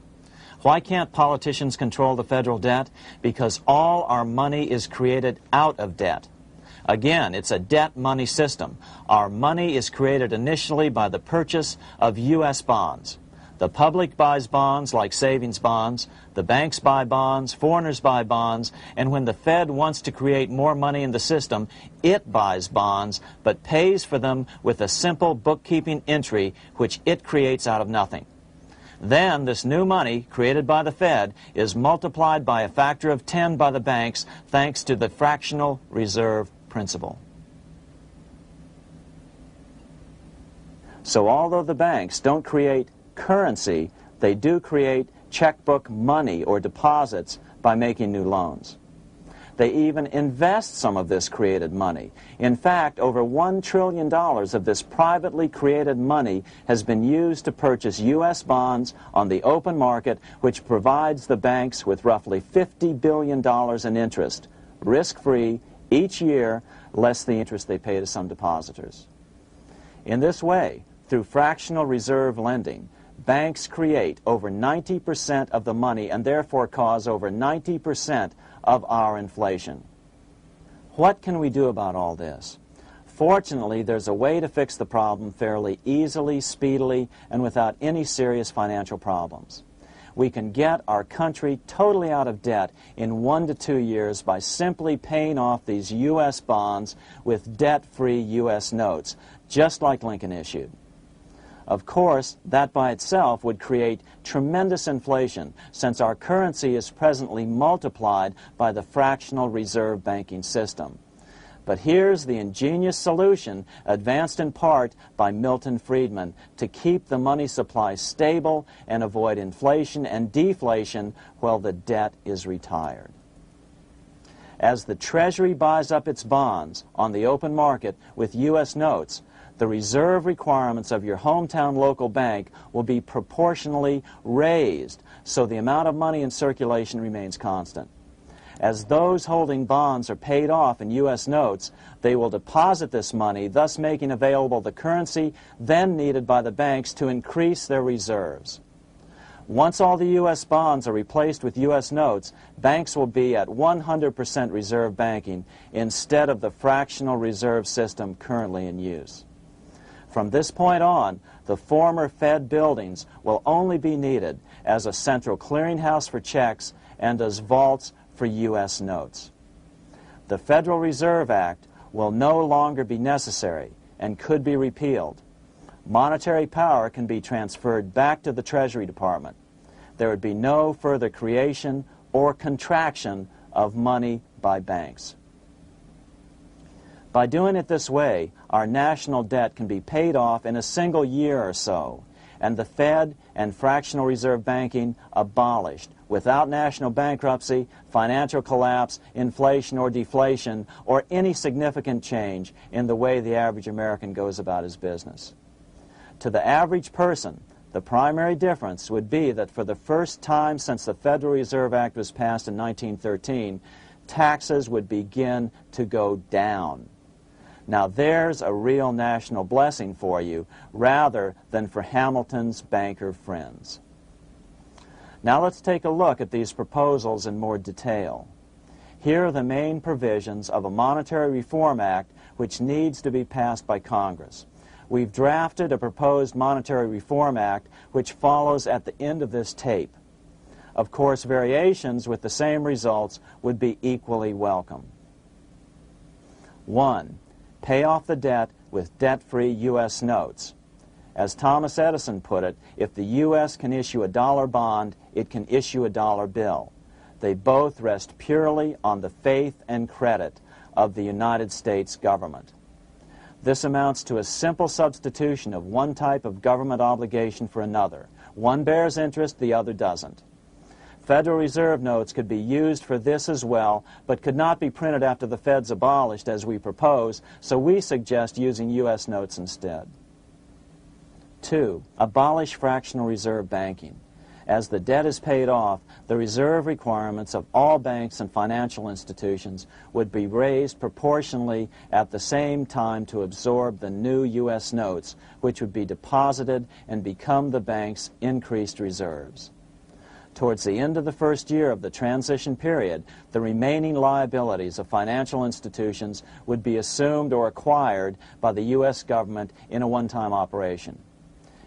Why can't politicians control the federal debt? Because all our money is created out of debt. Again, it's a debt money system. Our money is created initially by the purchase of U.S. bonds. The public buys bonds like savings bonds, the banks buy bonds, foreigners buy bonds, and when the Fed wants to create more money in the system, it buys bonds, but pays for them with a simple bookkeeping entry which it creates out of nothing. Then this new money, created by the Fed, is multiplied by a factor of 10 by the banks thanks to the fractional reserve principle. So although the banks don't create currency, they do create checkbook money or deposits by making new loans. They even invest some of this created money. In fact, over $1 trillion of this privately created money has been used to purchase U.S. bonds on the open market, which provides the banks with roughly $50 billion in interest, risk-free, each year, less the interest they pay to some depositors. In this way, through fractional reserve lending, banks create over 90% of the money and therefore cause over 90% of our inflation. What can we do about all this? Fortunately, there's a way to fix the problem fairly easily, speedily, and without any serious financial problems. We can get our country totally out of debt in 1 to 2 years by simply paying off these U.S. bonds with debt-free U.S. notes, just like Lincoln issued. Of course, that by itself would create tremendous inflation, since our currency is presently multiplied by the fractional reserve banking system. But here's the ingenious solution, advanced in part by Milton Friedman, to keep the money supply stable and avoid inflation and deflation while the debt is retired. As the Treasury buys up its bonds on the open market with U.S. notes, the reserve requirements of your hometown local bank will be proportionally raised, so the amount of money in circulation remains constant. As those holding bonds are paid off in U.S. notes, they will deposit this money, thus making available the currency then needed by the banks to increase their reserves. Once all the U.S. bonds are replaced with U.S. notes, banks will be at 100% reserve banking instead of the fractional reserve system currently in use. From this point on, the former Fed buildings will only be needed as a central clearinghouse for checks and as vaults for U.S. notes. The Federal Reserve Act will no longer be necessary and could be repealed. Monetary power can be transferred back to the Treasury Department. There would be no further creation or contraction of money by banks. By doing it this way, our national debt can be paid off in a single year or so, and the Fed and fractional reserve banking abolished without national bankruptcy, financial collapse, inflation or deflation, or any significant change in the way the average American goes about his business. To the average person, the primary difference would be that for the first time since the Federal Reserve Act was passed in 1913, taxes would begin to go down. Now there's a real national blessing for you, rather than for Hamilton's banker friends. Now let's take a look at these proposals in more detail. Here are the main provisions of a Monetary Reform Act which needs to be passed by Congress. We've drafted a proposed Monetary Reform Act which follows at the end of this tape. Of course, variations with the same results would be equally welcome. 1. Pay off the debt with debt-free U.S. notes. As Thomas Edison put it, if the U.S. can issue a dollar bond, it can issue a dollar bill. They both rest purely on the faith and credit of the United States government. This amounts to a simple substitution of one type of government obligation for another. One bears interest, the other doesn't. Federal Reserve notes could be used for this as well, but could not be printed after the Fed's abolished as we propose, so we suggest using U.S. notes instead. 2. Abolish fractional reserve banking. As the debt is paid off, the reserve requirements of all banks and financial institutions would be raised proportionally at the same time to absorb the new U.S. notes, which would be deposited and become the bank's increased reserves. Towards the end of the first year of the transition period, the remaining liabilities of financial institutions would be assumed or acquired by the U.S. government in a one-time operation.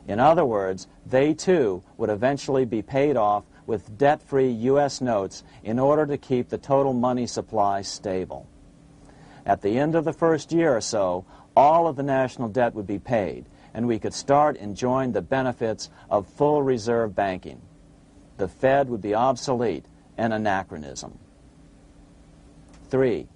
In other words, they too would eventually be paid off with debt-free U.S. notes in order to keep the total money supply stable. At the end of the first year or so, all of the national debt would be paid, and we could start enjoying the benefits of full reserve banking. The Fed would be obsolete, an anachronism. 3.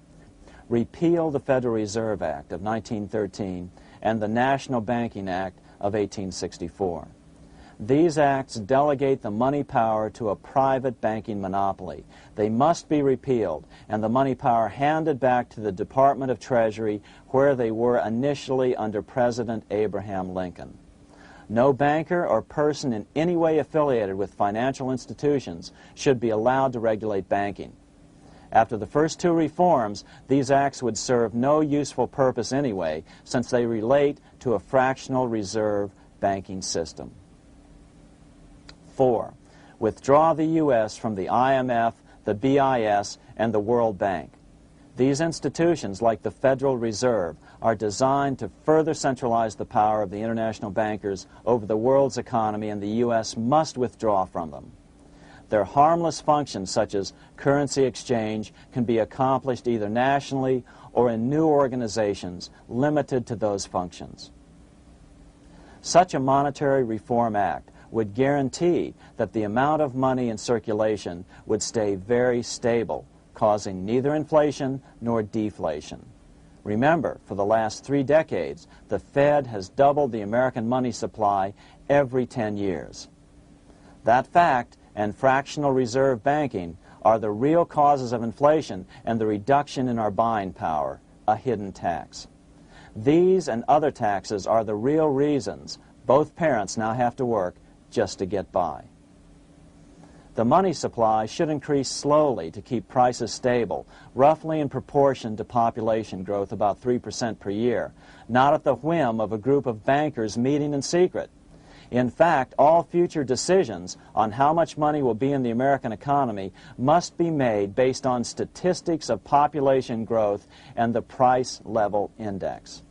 Repeal the Federal Reserve Act of 1913 and the National Banking Act of 1864. These acts delegate the money power to a private banking monopoly. They must be repealed, and the money power handed back to the Department of Treasury, where they were initially under President Abraham Lincoln. No banker or person in any way affiliated with financial institutions should be allowed to regulate banking. After the first two reforms, these acts would serve no useful purpose anyway, since they relate to a fractional reserve banking system. 4. Withdraw the U.S. from the IMF, the BIS, and the World Bank. These institutions, like the Federal Reserve, are designed to further centralize the power of the international bankers over the world's economy, and the U.S. must withdraw from them. Their harmless functions, such as currency exchange, can be accomplished either nationally or in new organizations limited to those functions. Such a monetary reform act would guarantee that the amount of money in circulation would stay very stable, causing neither inflation nor deflation. Remember, for the last 3 decades, the Fed has doubled the American money supply every 10 years. That fact and fractional reserve banking are the real causes of inflation and the reduction in our buying power, a hidden tax. These and other taxes are the real reasons both parents now have to work just to get by. The money supply should increase slowly to keep prices stable, roughly in proportion to population growth, about 3% per year, not at the whim of a group of bankers meeting in secret. In fact, all future decisions on how much money will be in the American economy must be made based on statistics of population growth and the price level index.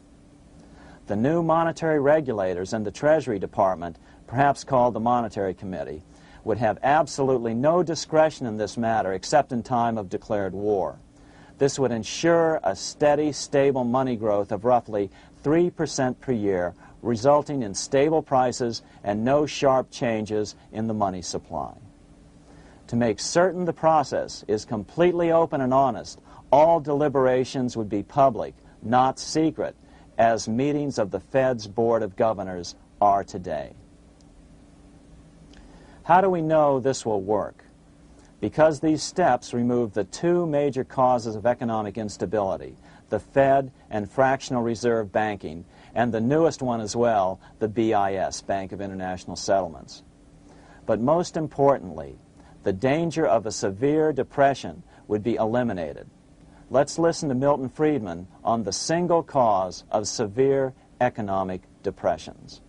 The new monetary regulators and the Treasury Department, perhaps called the Monetary Committee, would have absolutely no discretion in this matter except in time of declared war. This would ensure a steady, stable money growth of roughly 3% per year, resulting in stable prices and no sharp changes in the money supply. To make certain the process is completely open and honest, all deliberations would be public, not secret, as meetings of the Fed's Board of Governors are today. How do we know this will work? Because these steps remove the 2 major causes of economic instability, the Fed and fractional reserve banking, and the newest one as well, the BIS, Bank of International Settlements. But most importantly, the danger of a severe depression would be eliminated. Let's listen to Milton Friedman on the single cause of severe economic depressions.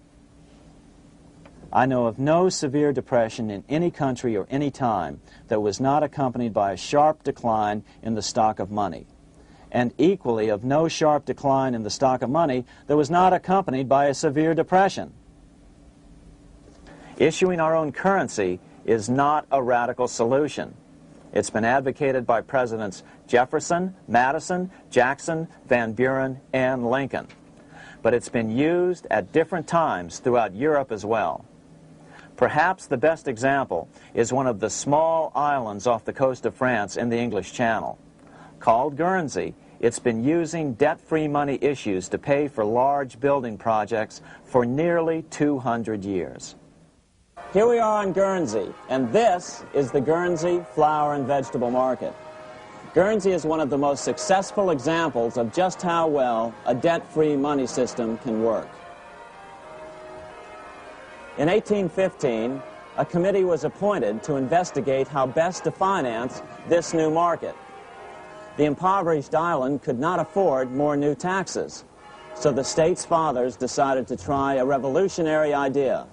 I know of no severe depression in any country or any time that was not accompanied by a sharp decline in the stock of money, and equally of no sharp decline in the stock of money that was not accompanied by a severe depression. Issuing our own currency is not a radical solution. It's been advocated by Presidents Jefferson, Madison, Jackson, Van Buren, and Lincoln. But it's been used at different times throughout Europe as well. Perhaps the best example is one of the small islands off the coast of France in the English Channel. Called Guernsey, It's been using debt-free money issues to pay for large building projects for nearly 200 years. Here we are on Guernsey, and this is the Guernsey flower and vegetable market. Guernsey is one of the most successful examples of just how well a debt-free money system can work. In 1815, a committee was appointed to investigate how best to finance this new market. The impoverished island could not afford more new taxes, so the state's fathers decided to try a revolutionary idea: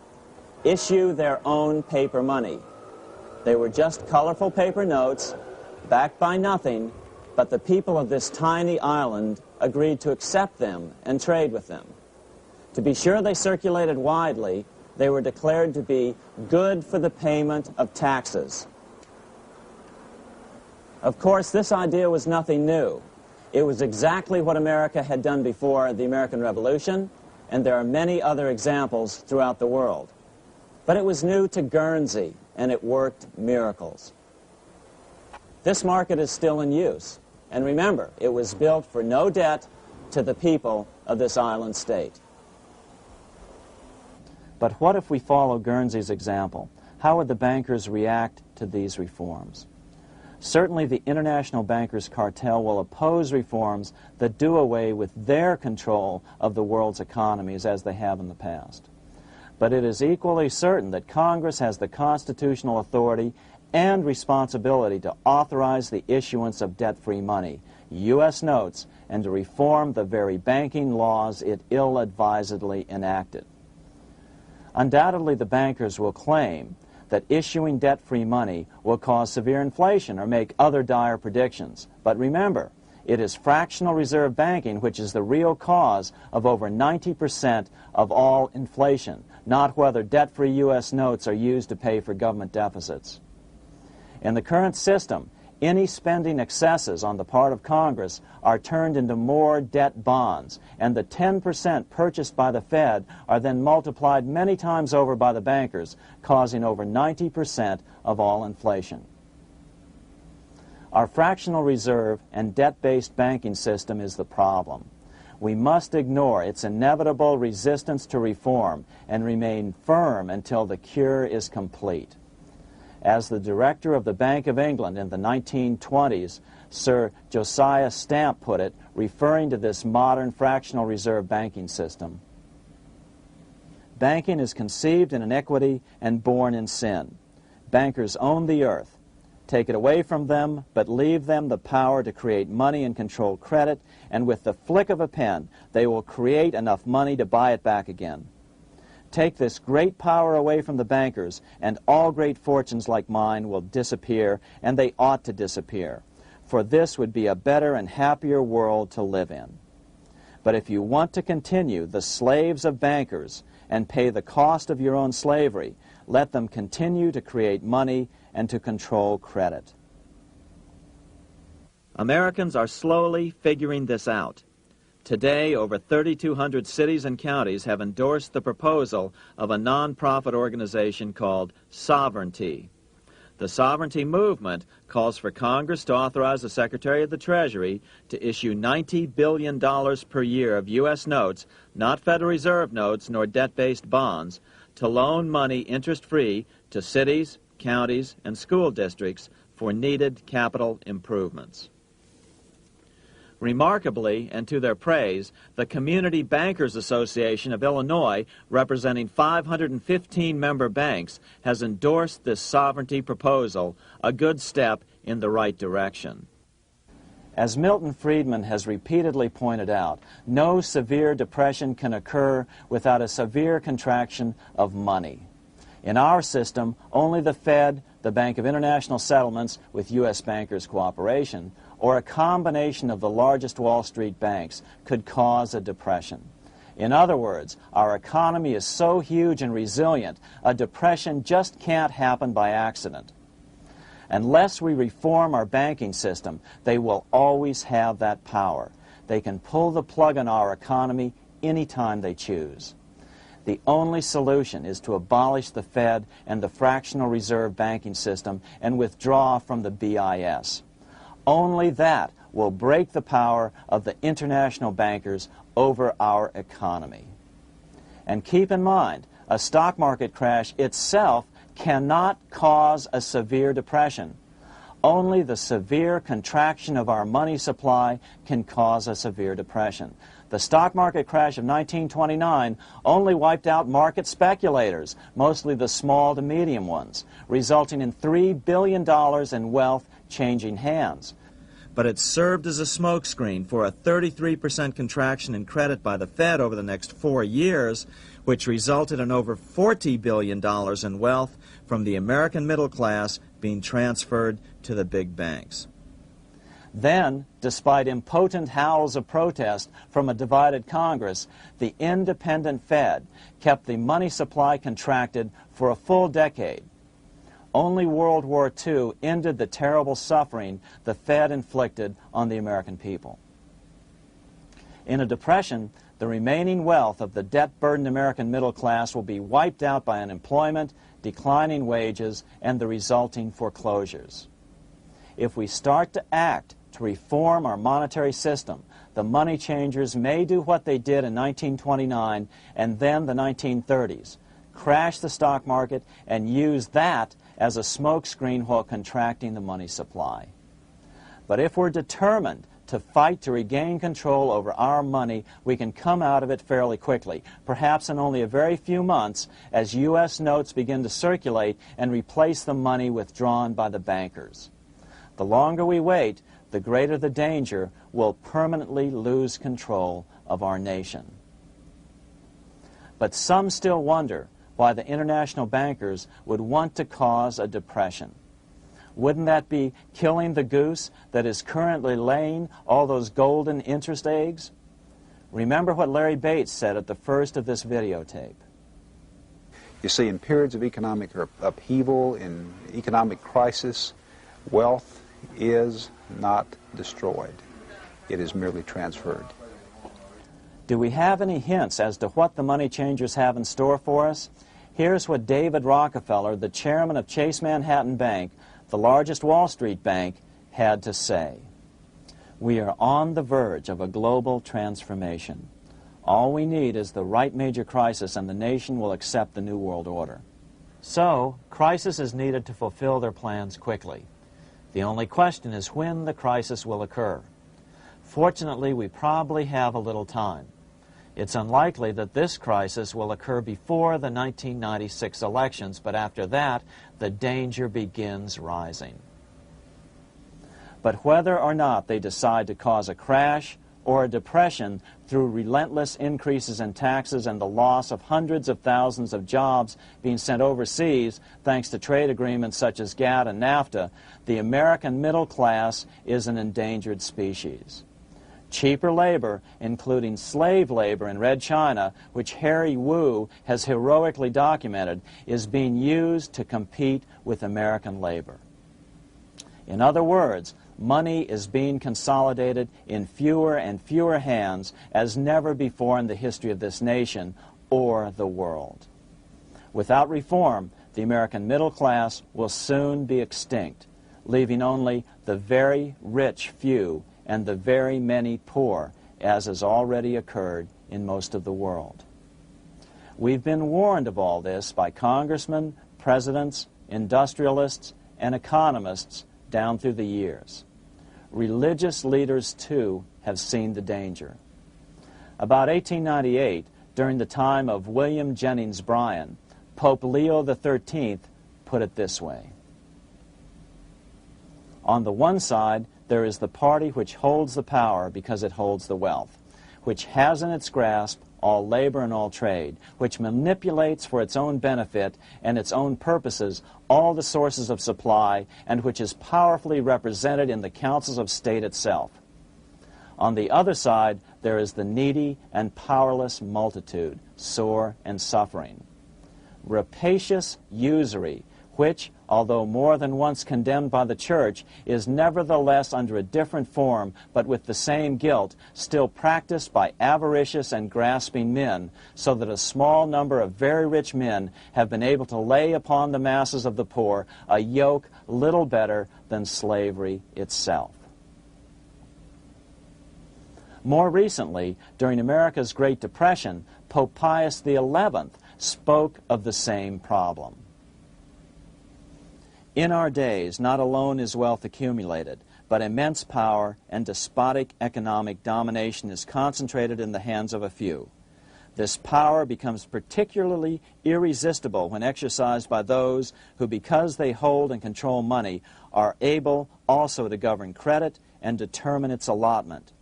issue their own paper money. They were just colorful paper notes, backed by nothing, but the people of this tiny island agreed to accept them and trade with them. To be sure they circulated widely, they were declared to be good for the payment of taxes. Of course, this idea was nothing new. It was exactly what America had done before the American Revolution, and there are many other examples throughout the world. But it was new to Guernsey, and it worked miracles. This market is still in use, and remember, it was built for no debt to the people of this island state. But what if we follow Guernsey's example? How would the bankers react to these reforms? Certainly the international bankers' cartel will oppose reforms that do away with their control of the world's economies as they have in the past. But it is equally certain that Congress has the constitutional authority and responsibility to authorize the issuance of debt-free money, U.S. notes, and to reform the very banking laws it ill-advisedly enacted. Undoubtedly, the bankers will claim that issuing debt-free money will cause severe inflation or make other dire predictions. But remember, it is fractional reserve banking which is the real cause of over 90% of all inflation, not whether debt-free U.S. notes are used to pay for government deficits. In the current system, any spending excesses on the part of Congress are turned into more debt bonds, and the 10% purchased by the Fed are then multiplied many times over by the bankers, causing over 90% of all inflation. Our fractional reserve and debt-based banking system is the problem. We must ignore its inevitable resistance to reform and remain firm until the cure is complete. As the director of the Bank of England in the 1920s, Sir Josiah Stamp put it, referring to this modern fractional reserve banking system, banking is conceived in iniquity and born in sin. Bankers own the earth. Take it away from them, but leave them the power to create money and control credit, and with the flick of a pen, they will create enough money to buy it back again. Take this great power away from the bankers, and all great fortunes like mine will disappear, and they ought to disappear, for this would be a better and happier world to live in. But if you want to continue the slaves of bankers and pay the cost of your own slavery, let them continue to create money and to control credit. Americans are slowly figuring this out. Today, over 3,200 cities and counties have endorsed the proposal of a nonprofit organization called Sovereignty. The Sovereignty movement calls for Congress to authorize the Secretary of the Treasury to issue $90 billion per year of U.S. notes, not Federal Reserve notes nor debt-based bonds, to loan money interest-free to cities, counties, and school districts for needed capital improvements. Remarkably, and to their praise, the Community Bankers Association of Illinois, representing 515 member banks, has endorsed this sovereignty proposal, a good step in the right direction. As Milton Friedman has repeatedly pointed out, no severe depression can occur without a severe contraction of money. In our system, only the Fed, the Bank of International Settlements, with U.S. bankers' cooperation, or a combination of the largest Wall Street banks could cause a depression. In other words, our economy is so huge and resilient, a depression just can't happen by accident. Unless we reform our banking system, they will always have that power. They can pull the plug on our economy anytime they choose. The only solution is to abolish the Fed and the fractional reserve banking system and withdraw from the BIS. Only that will break the power of the international bankers over our economy. And keep in mind, a stock market crash itself cannot cause a severe depression. Only the severe contraction of our money supply can cause a severe depression. The stock market crash of 1929 only wiped out market speculators, mostly the small to medium ones, resulting in $3 billion in wealth changing hands. But it served as a smokescreen for a 33% contraction in credit by the Fed over the next 4 years, which resulted in over $40 billion in wealth from the American middle class being transferred to the big banks. Then, despite impotent howls of protest from a divided Congress, the independent Fed kept the money supply contracted for a full decade. Only World War II ended the terrible suffering the Fed inflicted on the American people. In a depression, the remaining wealth of the debt-burdened American middle class will be wiped out by unemployment, declining wages, and the resulting foreclosures. If we start to act to reform our monetary system, the money changers may do what they did in 1929 and then the 1930s, crash the stock market and use that as a smokescreen while contracting the money supply. But if we're determined to fight to regain control over our money, we can come out of it fairly quickly, perhaps in only a very few months, as U.S. notes begin to circulate and replace the money withdrawn by the bankers. The longer we wait, the greater the danger we'll permanently lose control of our nation. But some still wonder why the international bankers would want to cause a depression. Wouldn't that be killing the goose that is currently laying all those golden interest eggs? Remember what Larry Bates said at the first of this videotape. You see, in periods of economic upheaval, in economic crisis, wealth is not destroyed. It is merely transferred. Do we have any hints as to what the money changers have in store for us? Here's what David Rockefeller, the chairman of Chase Manhattan Bank, the largest Wall Street bank, had to say. We are on the verge of a global transformation. All we need is the right major crisis and the nation will accept the New World Order. So, crisis is needed to fulfill their plans quickly. The only question is when the crisis will occur. Fortunately, we probably have a little time. It's unlikely that this crisis will occur before the 1996 elections, but after that, the danger begins rising. But whether or not they decide to cause a crash or a depression through relentless increases in taxes and the loss of hundreds of thousands of jobs being sent overseas thanks to trade agreements such as GATT and NAFTA, the American middle class is an endangered species. Cheaper labor, including slave labor in Red China, which Harry Wu has heroically documented, is being used to compete with American labor. In other words, money is being consolidated in fewer and fewer hands as never before in the history of this nation or the world. Without reform, the American middle class will soon be extinct, leaving only the very rich few and the very many poor, as has already occurred in most of the world. We've been warned of all this by congressmen, presidents, industrialists, and economists down through the years. Religious leaders, too, have seen the danger. About 1898, during the time of William Jennings Bryan, Pope Leo XIII put it this way. On the one side, there is the party which holds the power because it holds the wealth, which has in its grasp all labor and all trade, which manipulates for its own benefit and its own purposes all the sources of supply, and which is powerfully represented in the councils of state itself. On the other side, there is the needy and powerless multitude, sore and suffering. Rapacious usury, which, although more than once condemned by the Church, is nevertheless under a different form, but with the same guilt, still practiced by avaricious and grasping men, so that a small number of very rich men have been able to lay upon the masses of the poor a yoke little better than slavery itself. More recently, during America's Great Depression, Pope Pius XI spoke of the same problem. In our days, not alone is wealth accumulated, but immense power and despotic economic domination is concentrated in the hands of a few. This power becomes particularly irresistible when exercised by those who, because they hold and control money, are able also to govern credit and determine its allotment.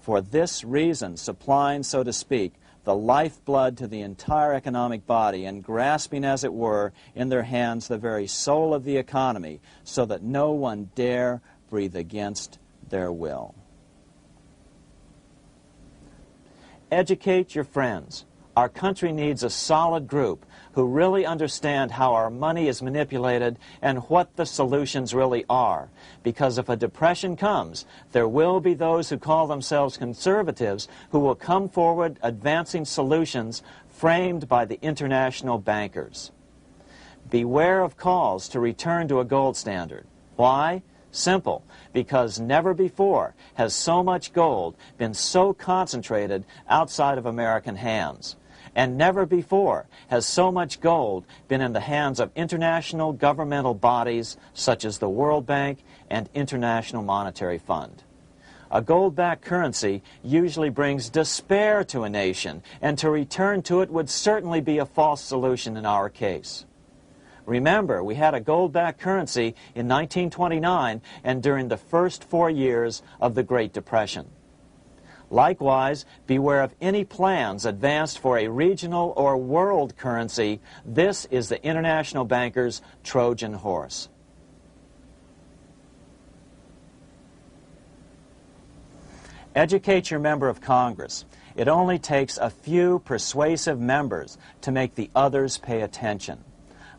For this reason, supplying, so to speak, the lifeblood to the entire economic body and grasping, as it were, in their hands the very soul of the economy, so that no one dare breathe against their will. Educate your friends. Our country needs a solid group who really understand how our money is manipulated and what the solutions really are. Because if a depression comes, there will be those who call themselves conservatives who will come forward advancing solutions framed by the international bankers. Beware of calls to return to a gold standard. Why? Simple, because never before has so much gold been so concentrated outside of American hands. And never before has so much gold been in the hands of international governmental bodies such as the World Bank and International Monetary Fund. A gold-backed currency usually brings despair to a nation, and to return to it would certainly be a false solution in our case. Remember, we had a gold-backed currency in 1929 and during the first 4 years of the Great Depression. Likewise, beware of any plans advanced for a regional or world currency. This is the international bankers' Trojan horse. Educate your member of Congress. It only takes a few persuasive members to make the others pay attention.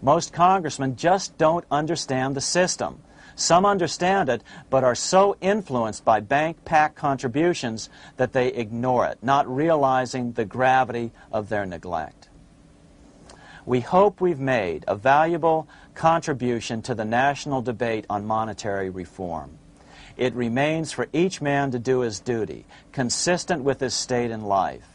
Most congressmen just don't understand the system. Some understand it, but are so influenced by bank-packed contributions that they ignore it, not realizing the gravity of their neglect. We hope we've made a valuable contribution to the national debate on monetary reform. It remains for each man to do his duty, consistent with his state in life.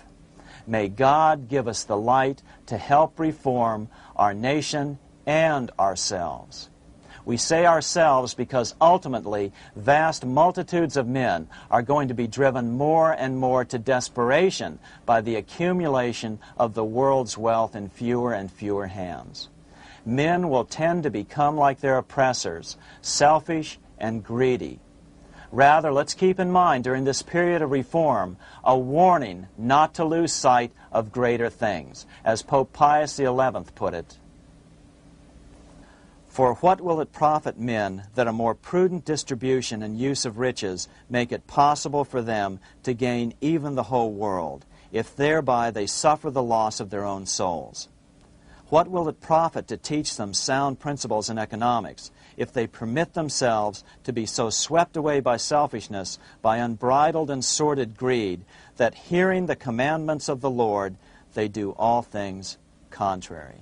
May God give us the light to help reform our nation and ourselves. We say ourselves because ultimately vast multitudes of men are going to be driven more and more to desperation by the accumulation of the world's wealth in fewer and fewer hands. Men will tend to become like their oppressors, selfish and greedy. Rather, let's keep in mind during this period of reform a warning not to lose sight of greater things, as Pope Pius XI put it. For what will it profit men that a more prudent distribution and use of riches make it possible for them to gain even the whole world, if thereby they suffer the loss of their own souls? What will it profit to teach them sound principles in economics, if they permit themselves to be so swept away by selfishness, by unbridled and sordid greed, that hearing the commandments of the Lord, they do all things contrary?